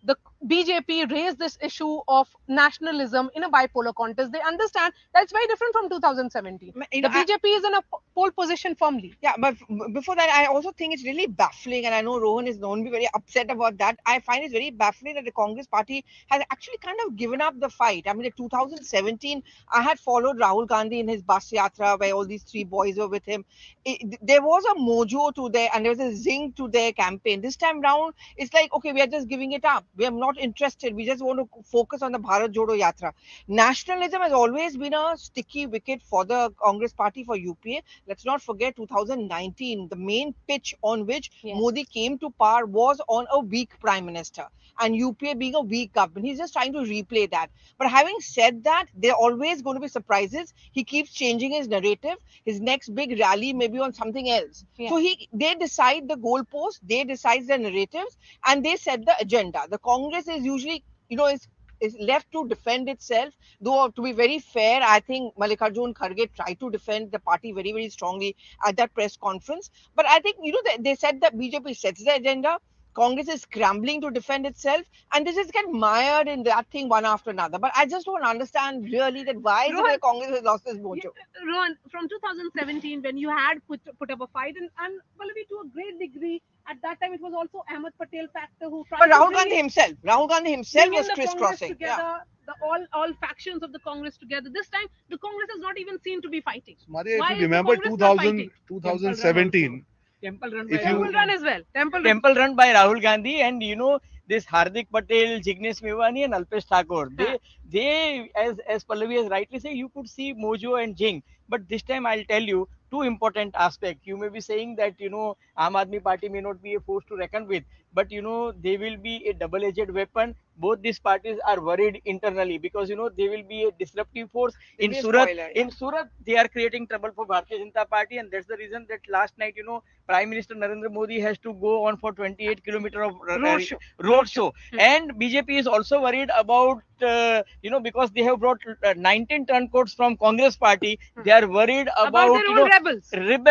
the BJP raise this issue of nationalism in a bipolar contest? They understand that it's very different from 2017. The BJP is in a pole position firmly. Yeah, but before that, I also think it's really baffling, and I know Rohan is known to be very upset about that. I find it very baffling that the Congress party has actually kind of given up the fight. I mean, in 2017, I had followed Rahul Gandhi in his bus yatra where all these three boys were with him. There was a mojo to their, and there was a zing to their campaign. This time round, it's like, okay, we are just giving it up. We are not interested. We just want to focus on the Bharat Jodo Yatra. Nationalism has always been a sticky wicket for the Congress party, for UPA. Let's not forget 2019, the main pitch on which Modi came to power was on a weak prime minister and UPA being a weak government. He's just trying to replay that. But having said that, there are always going to be surprises. He keeps changing his narrative. His next big rally may be on something else. So they decide the goalposts, they decide the narratives, and they set the agenda. The Congress is usually, is left to defend itself. Though, to be very fair, I think Mallikarjun Kharge tried to defend the party very, very strongly at that press conference. But I think, they said that BJP sets the agenda. Congress is scrambling to defend itself, and they just get mired in that thing one after another. But I just don't understand really that why is it that Congress has lost its mojo. Rohan, from 2017, when you had put up a fight, and Pallavi, to a great degree, at that time it was also Ahmed Patel factor who tried to Rahul Gandhi himself was crisscrossing. All factions of the Congress together. This time, the Congress is not even seen to be fighting. Maria, if you remember 2017. Temple Run by Rahul Gandhi, and this Hardik Patel, Jignesh Mewani and Alpesh Thakur. They as Pallavi has rightly said, you could see mojo and jing. But this time I'll tell you two important aspects. You may be saying that, Aam Aadmi Party may not be a force to reckon with, but, they will be a double-edged weapon. Both these parties are worried internally because, they will be a disruptive force. In Surat, they are creating trouble for Bharatiya Janata Party, and that's the reason that last night, Prime Minister Narendra Modi has to go on for 28 kilometers of road show. And BJP is also worried about, because they have brought 19 turncoats from Congress party. They are worried about rebels. And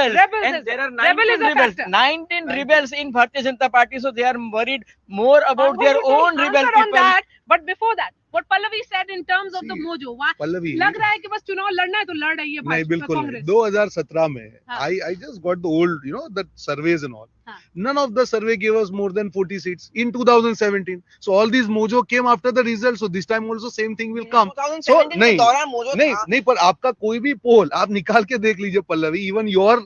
there are 19 rebels in Bharatiya Janata Party, so they are worried more about their own rebel people. But before that, what Pallavi said in terms of the mojo, lag raha hai ki bas chunav ladna hai to lad rahi hai Bharatiya Congress. 2017 mein, I just got the old, the surveys and all. None of the survey gave us more than 40 seats in 2017. So all these mojo came after the results. So this time also same thing will come. So नहीं पर आपका कोई भी poll आप निकाल के देख लीजिए Pallavi. Even your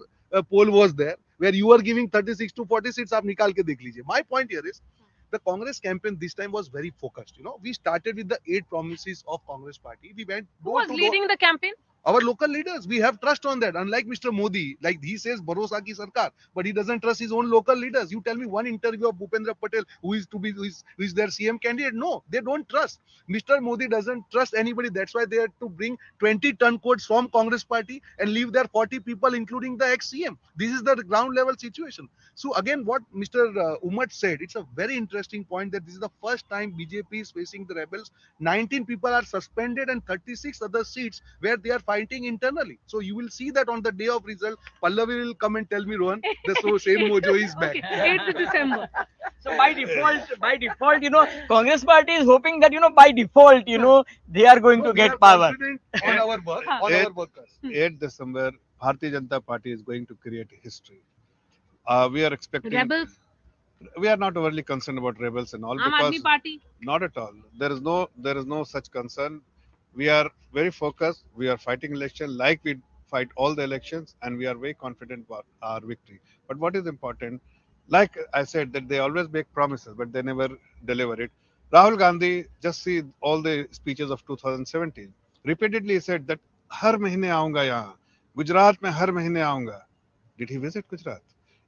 poll was there where you are giving 36 to 40 seats. आप निकाल के देख लीजिए. My point here is, the Congress campaign this time was very focused. We started with the 8 promises of Congress party. We went. Who was leading the campaign? Our local leaders. We have trust on that. Unlike Mr. Modi, like he says, Bharosa ki sarkar, but he doesn't trust his own local leaders. You tell me one interview of Bhupendra Patel, who is their CM candidate. No, they don't trust. Mr. Modi doesn't trust anybody. That's why they had to bring 20 turncoats from Congress party and leave there 40 people, including the ex-CM. This is the ground level situation. So again, what Mr. Umat said, it's a very interesting point that this is the first time BJP is facing the rebels. 19 people are suspended and 36 other seats where they are fighting internally. So you will see that on the day of result, Pallavi will come and tell me, Rohan, the same mojo is back. 8th December. So by default, Congress party is hoping that, by default, they are going to get power. On our work, on our workers. 8 December, Bharatiya Janata Party is going to create history. We are expecting. Rebels, We are not overly concerned about rebels and all Aam because Aadmi Party. not at all. There is no such concern. We are very focused. We are fighting election like we fight all the elections, and we are very confident about our victory. But what is important, like I said, that they always make promises, but they never deliver it. Rahul Gandhi, just see all the speeches of 2017. Repeatedly he said that हर महीने आऊंगा यहाँ, गुजरात में हर महीने आऊंगा. Did he visit Gujarat?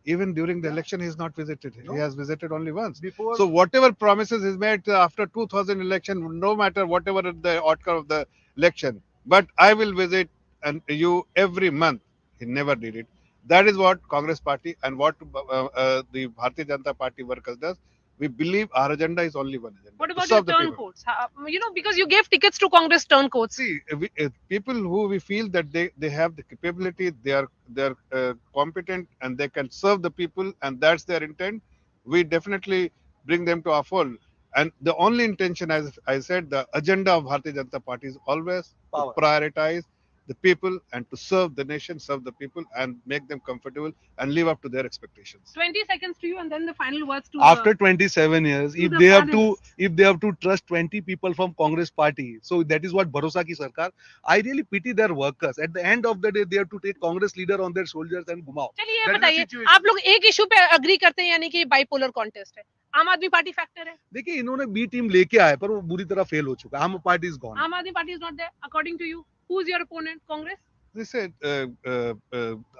Even during the election, he has not visited. No. He has visited only once. So whatever promises he's made after 2000 election, no matter whatever the outcome of the election, but I will visit and you every month. He never did it. That is what Congress party and what the Bharatiya Janata Party workers does. We believe our agenda is only one agenda. What about your turncoats? Because you gave tickets to Congress turncoats. See, people who we feel that they have the capability, they are competent and they can serve the people, and that's their intent. We definitely bring them to our fold. And the only intention, as I said, the agenda of Bharatiya Janata Party is always to prioritize the people and to serve the nation, serve the people, and make them comfortable and live up to their expectations. 20 seconds to you, and then the final words to After 27 years, if they have to trust 20 people from Congress party, so that is what Bharosa ki Sarkar. I really pity their workers. At the end of the day, they have to take Congress leader on their shoulders and घुमाओ. चलिए ये बताइए, आप लोग एक issue पे agree करते हैं, यानी कि बाइपोलर कॉन्टेस्ट है. आम आदमी पार्टी फैक्टर है. देखिए इन्होंने बी टीम लेके आए पर वो बुरी तरह फेल हो चुका. आम party is gone. Aam Aadmi party is not there according to you. Who is your opponent? Congress? They said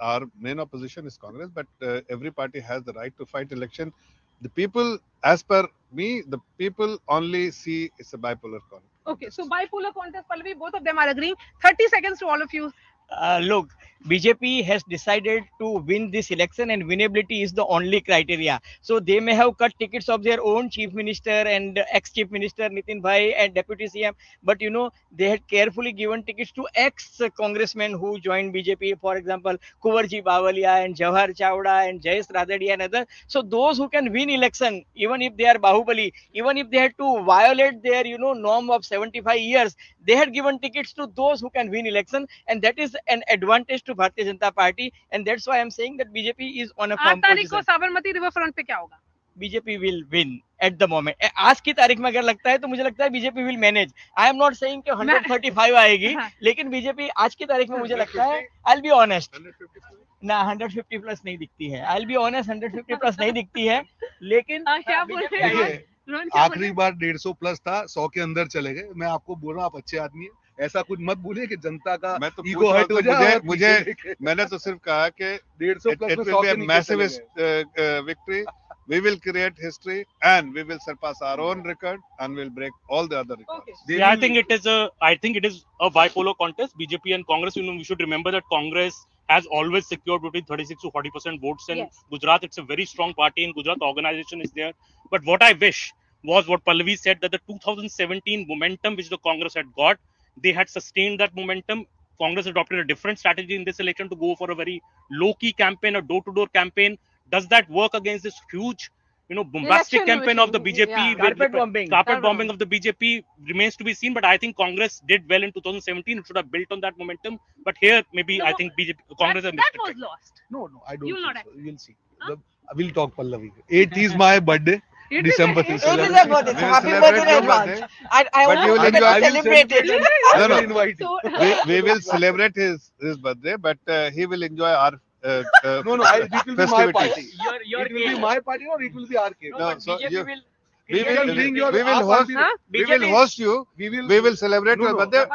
our main opposition is Congress, but every party has the right to fight election. The people, as per me, the people only see it's a bipolar contest. Okay, so bipolar contest, Pallavi, both of them are agreeing. 30 seconds to all of you. Look, BJP has decided to win this election, and winnability is the only criteria. So they may have cut tickets of their own chief minister and ex-chief minister Nitin Bhai and deputy CM, but they had carefully given tickets to ex-congressmen who joined BJP, for example, Kuvarji Bavalia and Jawahar Chawda and Jayesh Rathodi and others. So those who can win election, even if they are Bahubali, even if they had to violate their norm of 75 years, they had given tickets to those who can win election, and that is an advantage to Bharatiya Janata Party, and that's why I'm saying that BJP is on a firm position. 8 तारीख को Sabarmati river front पे क्या होगा? BJP will win at the moment. आज की तारीख में अगर लगता है तो मुझे लगता है BJP will manage. I am not saying कि 135 आएगी, लेकिन BJP आज की तारीख में मुझे लगता है, I'll be honest, ना 150 प्लस नहीं दिखती है. I'll be honest, 150 प्लस नहीं दिखती है, लेकिन क्या बोल रहे हैं? आखिरी बार 150 प्लस था, 100 के अंदर चले गए. मैं आपको बोल रहा हूँ, आप अच्छे आदमी हैं. ऐसा कुछ मत बोलिए कि जनता का ईगो हर्ट हो जाए. मैंने तो सिर्फ कहा कि 150 प्लस में 100 के massive victory. We will create history and we will surpass our own record and we'll break all the other records. Okay. Yeah, I think it is a bipolar contest. BJP and Congress. We should remember that Congress has always secured between 36 to 40% votes in Gujarat. It's a very strong party in Gujarat. The organization is there. But what I wish was what Pallavi said, that the 2017 momentum which the Congress had got, they had sustained that momentum. Congress adopted a different strategy in this election to go for a very low-key campaign, a door-to-door campaign. Does that work against this huge, bombastic campaign of the BJP? Yeah. Carpet bombing of the BJP remains to be seen. But I think Congress did well in 2017. It should have built on that momentum. But here, maybe I think Congress that was lost. No, I don't. You will not. You'll see. We'll talk, Pallavi. 8th is my birthday. December. It is a birthday. So happy birthday in advance. I want to celebrate it. We will celebrate his birthday, but he will enjoy our it will be my party. It will be my party or it will be our cake. No, so we will host you. We will celebrate your birthday,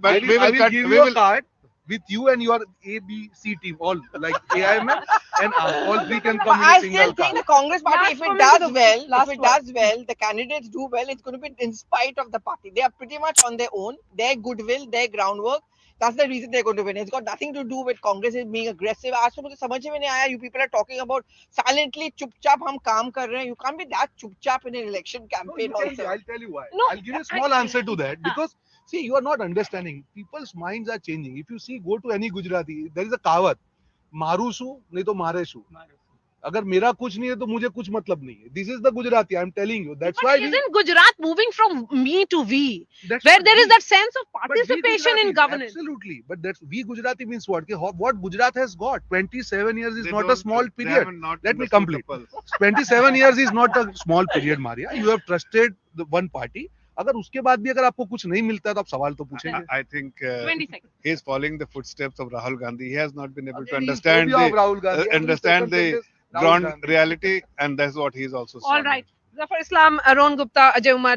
but we will give you a card with you and your ABC team, all like AIML and all three can come in a single I still think the Congress party, if it does well, the candidates do well, it's going to be in spite of the party. They are pretty much on their own, their goodwill, their groundwork. That's the reason they're going to win. It's got nothing to do with Congress is being aggressive. आज तो मुझे समझ में नहीं आया. You people are talking about silently, चुपचाप हम काम कर रहे हैं. You can't be that चुपचाप in an election campaign also. I'll tell you why. I'll give you a small answer to that because see, you are not understanding. People's minds are changing. If you see, go to any Gujarati, there is a kavat. मारू शू नहीं तो मारे शू. अगर मेरा कुछ नहीं है तो मुझे कुछ मतलब नहीं है. This is the Gujarati. I am telling you. That's But why isn't Gujarat moving from me to we, That's where what there is we- that sense of But we participation in Gujaratis, governance? absolutely. But that's we Gujarati means what? What Gujarat has got? 27 years is They not a don't- small they period. have not Let me understood complete. the pulse. 27 years is not a small period, Maria. You have trusted the one party. अगर उसके बाद भी अगर आपको कुछ नहीं मिलता है तो आप सवाल तो पूछेंगे. I think 20 seconds. he is following the footsteps of Rahul Gandhi. He has not been able to Again, he's understand phobia of Rahul Gandhi. Every understand second the sentence, Rahul ground Gandhi. reality, and that's what he is also All struggling. right. Zafar Islam, Ron Gupta, Ajay Umar,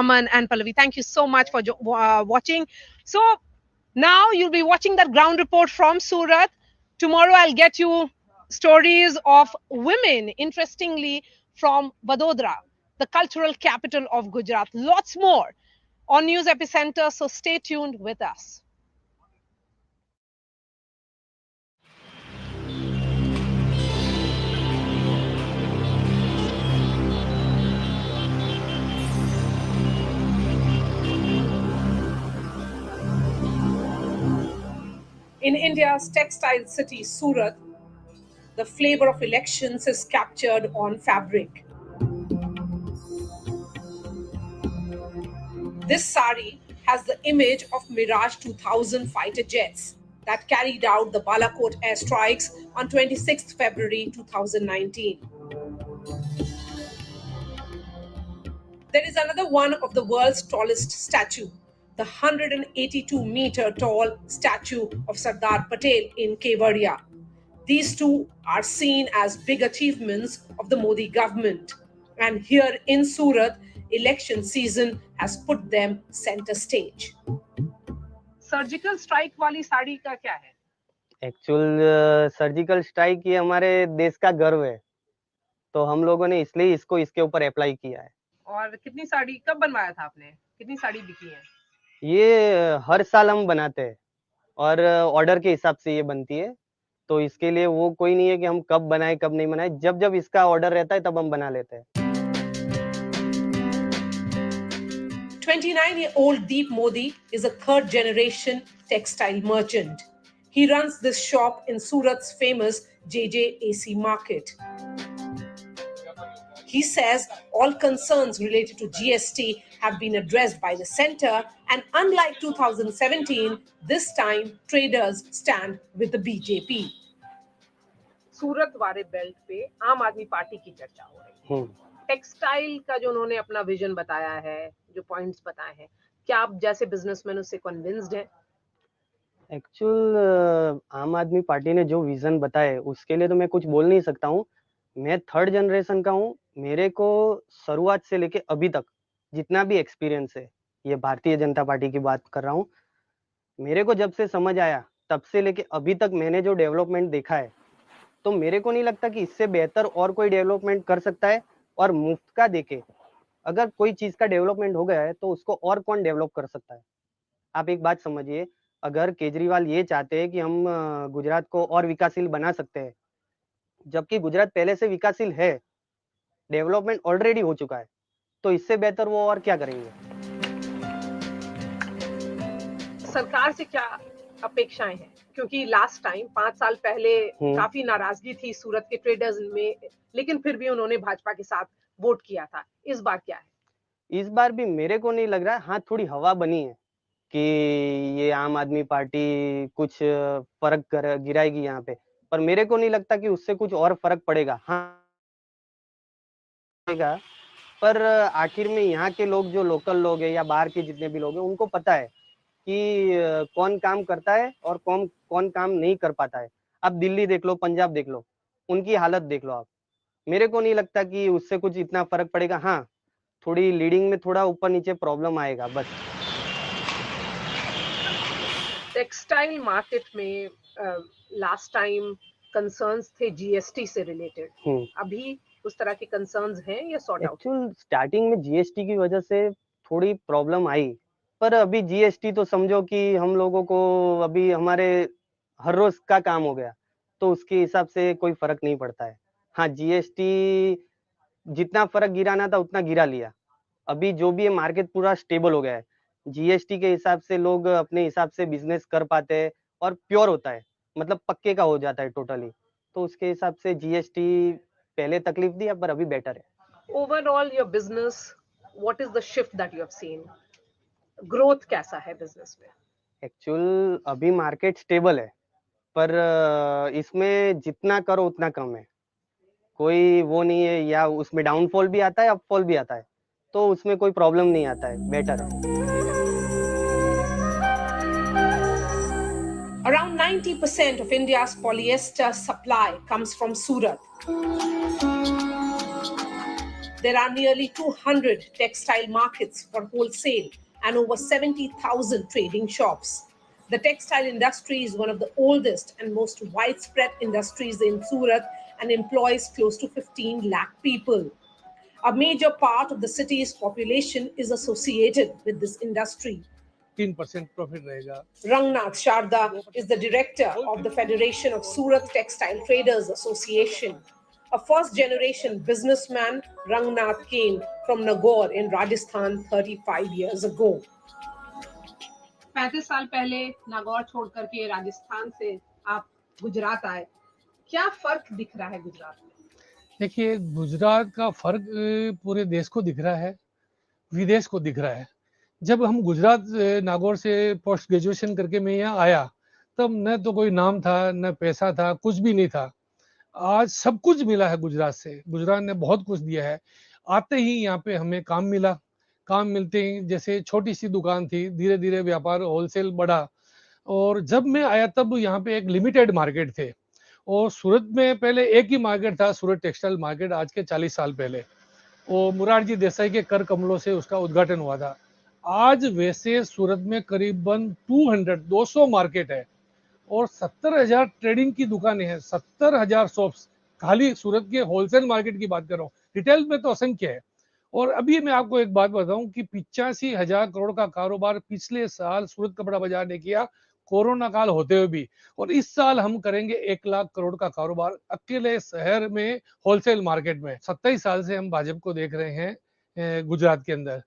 Aman, and Pallavi, thank you so much for watching. So now you'll be watching that ground report from Surat. Tomorrow I'll get you stories of women, interestingly, from Vadodara, the cultural capital of Gujarat. Lots more on News Epicenter, so stay tuned with us. In India's textile city, Surat, the flavor of elections is captured on fabric. This sari has the image of Mirage 2000 fighter jets that carried out the Balakot airstrikes on 26th February 2019. There is another one of the world's tallest statue, the 182-meter tall statue of Sardar Patel in Kevadia. These two are seen as big achievements of the Modi government. And here in Surat, election season has put them center stage. Surgical strike वाली साड़ी का क्या है? Actual surgical strike ये हमारे देश का गर्व है, तो हम लोगों ने इसलिए इसको इसके ऊपर अप्लाई किया है. और कितनी साड़ी कब बनवाया था आपने? कितनी साड़ी बिकी है? ये हर साल हम बनाते हैं और ऑर्डर के हिसाब से ये बनती है, तो इसके लिए वो कोई नहीं है कि हम कब बनाए कब नहीं बनाए, जब जब इसका ऑर्डर रहता है तब हम बना लेते हैं. 29-year-old Deep Modi is a third-generation textile merchant. He runs this shop in Surat's famous JJAC market. He says all concerns related to GST have been addressed by the centre, and unlike 2017, this time traders stand with the BJP. सूरत वाले belt पे आम Aadmi party की चर्चा हो रही है. Textile का जो उन्होंने अपना विजन बताया है, जो पॉइंट्स बताए हैं, क्या आप जैसे बिजनेसमैन उससे कन्विंस्ड हैं? एक्चुअल आम आदमी पार्टी ने जो विजन बताए उसके लिए तो मैं कुछ बोल नहीं सकता हूँ. मैं थर्ड जनरेशन का हूँ. मेरे को शुरुआत से लेके अभी तक जितना भी एक्सपीरियंस है, ये भारतीय जनता पार्टी की बात कर रहा हूँ, मेरे को जब से समझ आया तब से लेके अभी तक मैंने जो डेवलपमेंट देखा है, तो मेरे को नहीं लगता कि इससे बेहतर और कोई डेवलपमेंट कर सकता है. और मुफ्त का देके अगर कोई चीज का डेवलपमेंट हो गया है तो उसको और कौन डेवलप कर सकता है. आप एक बात समझिए, अगर केजरीवाल ये चाहते हैं कि हम गुजरात को और विकासशील बना सकते हैं, जबकि गुजरात पहले से विकासशील है, डेवलपमेंट ऑलरेडी हो चुका है, तो इससे बेहतर वो और क्या करेंगे. सरकार से क्या अपेक्षाएं हैं? क्योंकि लास्ट टाइम 5 साल पहले काफी नाराजगी थी सूरत के ट्रेडर्स में, लेकिन फिर भी उन्होंने भाजपा के साथ वोट किया था. इस बार क्या है? इस बार भी मेरे को नहीं लग रहा है. हाँ, थोड़ी हवा बनी है कि ये आम आदमी पार्टी कुछ फर्क गिराएगी यहाँ पे, पर मेरे को नहीं लगता कि उससे कुछ और फर्क पड़ेगा. हाँ, पर आखिर में यहाँ के लोग जो लोकल लोग हैं या बाहर के जितने भी लोग हैं, उनको पता है कि कौन काम करता है और कौन काम नहीं कर पाता है. आप दिल्ली देख लो, पंजाब देख लो, उनकी हालत देख लो आप. मेरे को नहीं लगता कि उससे कुछ इतना फर्क पड़ेगा. हाँ, थोड़ी लीडिंग में थोड़ा ऊपर नीचे प्रॉब्लम आएगा बस. टेक्सटाइल मार्केट में लास्ट टाइम कंसर्न्स थे जीएसटी से रिलेटेड. अभी उस तरह के कंसर्न्स हैं या सॉर्ट आउट? एक्चुअल स्टार्टिंग में जीएसटी की वजह से थोड़ी प्रॉब्लम आई, पर अभी जीएसटी तो समझो कि हम लोगों को अभी हमारे हर रोज का काम हो गया, तो उसके हिसाब से कोई फर्क नहीं पड़ता है. हाँ, जीएसटी जितना फर्क गिराना था उतना गिरा लिया. अभी जो भी है मार्केट पूरा स्टेबल हो गया है. जीएसटी के हिसाब से लोग अपने हिसाब से बिजनेस कर पाते हैं और प्योर होता है, मतलब पक्के का हो जाता है टोटली. तो उसके हिसाब से जीएसटी पहले तकलीफ दी पर अभी बेटर है। Overall, your business, what is the shift that you have seen? Growth कैसा है business में? एक्चुअल अभी मार्केट स्टेबल है, पर इसमें जितना करो उतना कम है। कोई वो नहीं है, या उसमें डाउनफॉल भी आता है अपफॉल भी आता है, तो उसमें कोई प्रॉब्लम नहीं आता है, बेटर है। Around 90% of India's polyester supply comes from Surat. There are nearly 200 textile markets for wholesale and over 70,000 trading shops. The textile industry is one of the oldest and most widespread industries in Surat and employs close to 15 lakh people. A major part of the city's population is associated with this industry. 3% profit रहेगा। Rangnath Sharda is the director of the Federation of Surat Textile Traders Association. A first-generation businessman, Rangnath came from Nagaur in Rajasthan 35 years ago. 35 साल पहले नागौर छोड़ करके राजस्थान से आप गुजरात आए, क्या फर्क दिख रहा है गुजरात में? देखिए, गुजरात का फर्क पूरे देश को दिख रहा है, विदेश को दिख रहा है। जब हम गुजरात नागौर से पोस्ट ग्रेजुएशन करके मैं यहाँ आया, तब न तो कोई नाम था, न पैसा था, कुछ भी नहीं था। आज सब कुछ मिला है गुजरात से। गुजरात ने बहुत कुछ दिया है। आते ही यहाँ पे हमें काम मिला। काम मिलते ही जैसे छोटी सी दुकान थी, धीरे धीरे व्यापार होलसेल बढ़ा, और जब मैं आया तब यहाँ पे एक लिमिटेड मार्केट थे, और सूरत में पहले एक ही मार्केट था, सूरत टेक्सटाइल मार्केट, आज के 40 साल पहले। और मुरारजी देसाई के कर कमलों से उसका उद्घाटन हुआ था। आज वैसे सूरत में करीबन 200 मार्केट है और 70,000 ट्रेडिंग की दुकानें हैं, 70,000 शॉप्स। खाली सूरत के होलसेल मार्केट की बात कर रहा हूँ, रिटेल में तो असंख्य है। और अभी मैं आपको एक बात बताऊं कि 85,000 करोड़ का कारोबार पिछले साल सूरत कपड़ा बाजार ने किया, कोरोना काल होते हुए भी। और इस साल हम करेंगे 1 लाख करोड़ का कारोबार अकेले शहर में होलसेल मार्केट में। 27 साल से हम भाजपा को देख रहे हैं गुजरात के अंदर।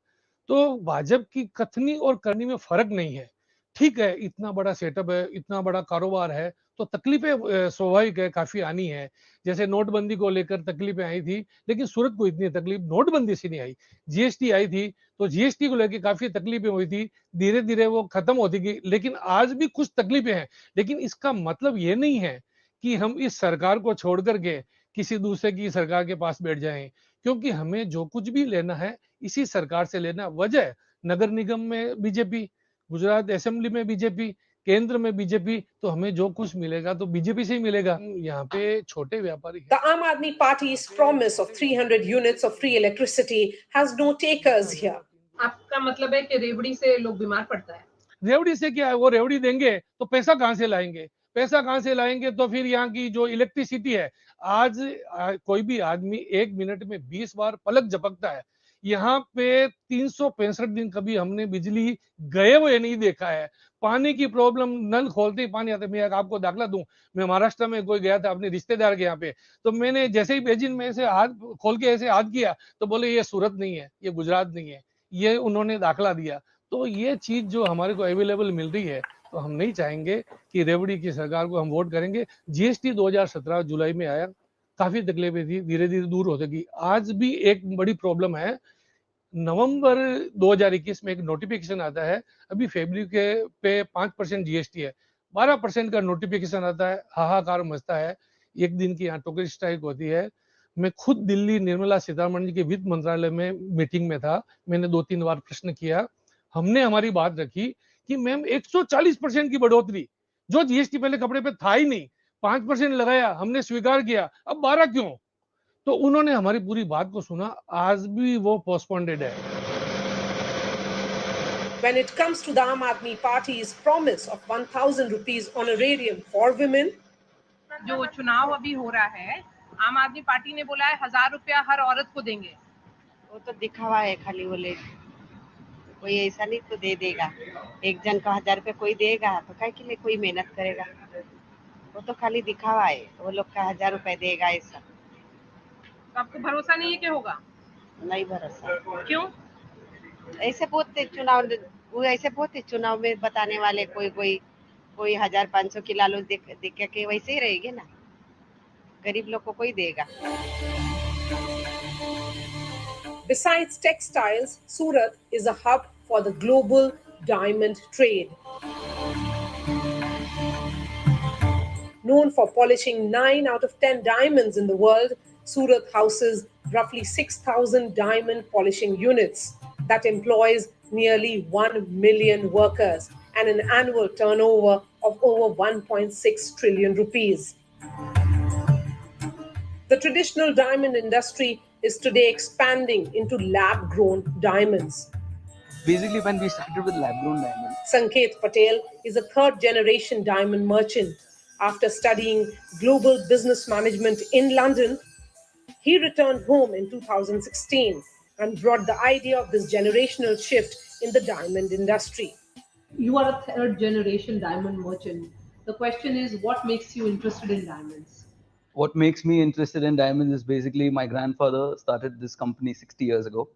तो भाजपा की कथनी और करनी में फर्क नहीं है। ठीक है, इतना बड़ा सेटअप है, इतना बड़ा कारोबार है, तो तकलीफें स्वाभाविक है, काफी आनी है। जैसे नोटबंदी को लेकर तकलीफें आई थी, लेकिन सूरत को इतनी तकलीफ नोटबंदी से नहीं आई। जीएसटी आई थी, तो जीएसटी को लेकर काफी तकलीफें हुई थी, धीरे धीरे वो खत्म होती गई। लेकिन आज भी कुछ तकलीफें हैं, लेकिन इसका मतलब ये नहीं है कि हम इस सरकार को छोड़ करके किसी दूसरे की सरकार के पास बैठ जाएं, क्योंकि हमें जो कुछ भी लेना है इसी सरकार से लेना। वजह, नगर निगम में बीजेपी, गुजरात असेंबली में बीजेपी, केंद्र में बीजेपी, तो हमें जो कुछ मिलेगा तो बीजेपी से ही मिलेगा। यहाँ पे छोटे व्यापारी। The Aam Aadmi Party's promise of 300 units of free electricity has no takers here. आपका मतलब है कि रेवड़ी से लोग बीमार पड़ता है? रेवड़ी से क्या है, वो रेवड़ी देंगे तो पैसा कहाँ से लाएंगे? पैसा कहाँ से लाएंगे? तो फिर यहाँ की जो इलेक्ट्रिसिटी है, आज कोई भी आदमी 1 मिनट में 20 बार पलक झपकता है। यहाँ पे 365 दिन कभी हमने बिजली गए हुए नहीं देखा है। पानी की प्रॉब्लम, नल खोलते ही पानी आता है। मैं आपको दाखला दूं, मैं महाराष्ट्र में कोई गया था अपने रिश्तेदार के यहाँ पे, तो मैंने जैसे ही बेसिन में ऐसे हाथ खोल के ऐसे हाथ किया तो बोले ये सूरत नहीं है, ये गुजरात नहीं है, ये उन्होंने दाखला दिया। तो ये चीज जो हमारे को अवेलेबल मिल रही है, तो हम नहीं चाहेंगे कि रेवड़ी की सरकार को हम वोट करेंगे। जीएसटी 2017 जुलाई में आया, काफी तकलीफें थी, धीरे धीरे दूर होती गई। आज भी एक बड़ी प्रॉब्लम है, नवंबर 2021 में एक नोटिफिकेशन आता है, अभी फरवरी के पे 5% जीएसटी है, 12% का नोटिफिकेशन आता है, हाहाकार मचता है। एक दिन की यहाँ टोकरी स्ट्राइक होती है। मैं खुद दिल्ली निर्मला सीतारमण जी के वित्त मंत्रालय में मीटिंग में था, मैंने 2-3 बार प्रश्न किया। हमने हमारी बात रखी कि मैम 140% की बढ़ोतरी, जो जीएसटी पहले कपड़े पे था ही नहीं, 5% लगाया, हमने स्वीकार किया, अब 12 क्यों? तो उन्होंने हमारी पूरी बात को सुना, आज भी वो पोस्टपोन्डेड है। When it comes to the Aam Aadmi Party's promise of 1,000 rupees honorarium for women, जो चुनाव अभी हो रहा है, आम आदमी पार्टी ने बोला है 1,000 रुपया हर औरत को देंगे। वो तो दिखावा है खाली, बोले कोई ऐसा नहीं तो दे देगा। एक जन को 1,000 रुपये कोई देगा तो काय के लिए कोई मेहनत करेगा? वो तो खाली दिखावा है, वो लोग का 1,000 रुपये देगा ऐसा। तो आपको भरोसा नहीं है कि होगा? नहीं भरोसा। क्यों? ऐसे बहुत चुनाव में बताने वाले, कोई 1,000-500 की लालच दिख के वैसे ही रहेगी ना। गरीब लोग को कोई देगा? Besides textiles, Surat is a hub for the global diamond trade. Known for polishing 9 out of 10 diamonds in the world, Surat houses roughly 6,000 diamond polishing units that employs nearly 1 million workers and an annual turnover of over 1.6 trillion rupees. The traditional diamond industry is today expanding into lab-grown diamonds. Basically, when we started with lab-grown diamonds, Sanket Patel is a third-generation diamond merchant. After studying global business management in London, he returned home in 2016 and brought the idea of this generational shift in the diamond industry. You are a third-generation diamond merchant. The question is, what makes you interested in diamonds? what makes me interested in diamonds is basically my grandfather started this company 60 years ago,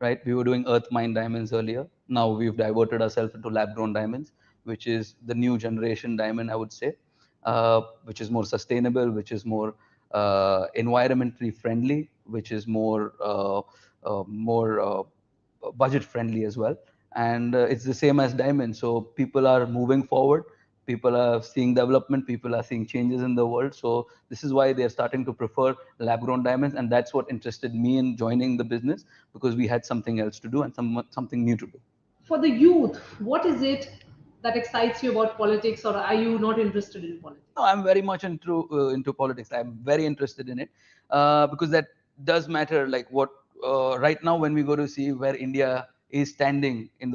right? We were doing earth mine diamonds earlier. Now we've diverted ourselves into lab-grown diamonds, which is the new generation diamond, I would say, which is more sustainable, which is more environmentally friendly, which is more budget friendly as well. And it's the same as diamonds. So people are moving forward. People are seeing development. People are seeing changes in the world. So this is why they're starting to prefer lab-grown diamonds. And that's what interested me in joining the business, because we had something else to do and something new to do. For the youth, what is it that excites you about politics, or are you not interested in politics? No, I'm very much into politics. I'm very interested in it because that does matter. Like what right now, when we go to see where India is standing in the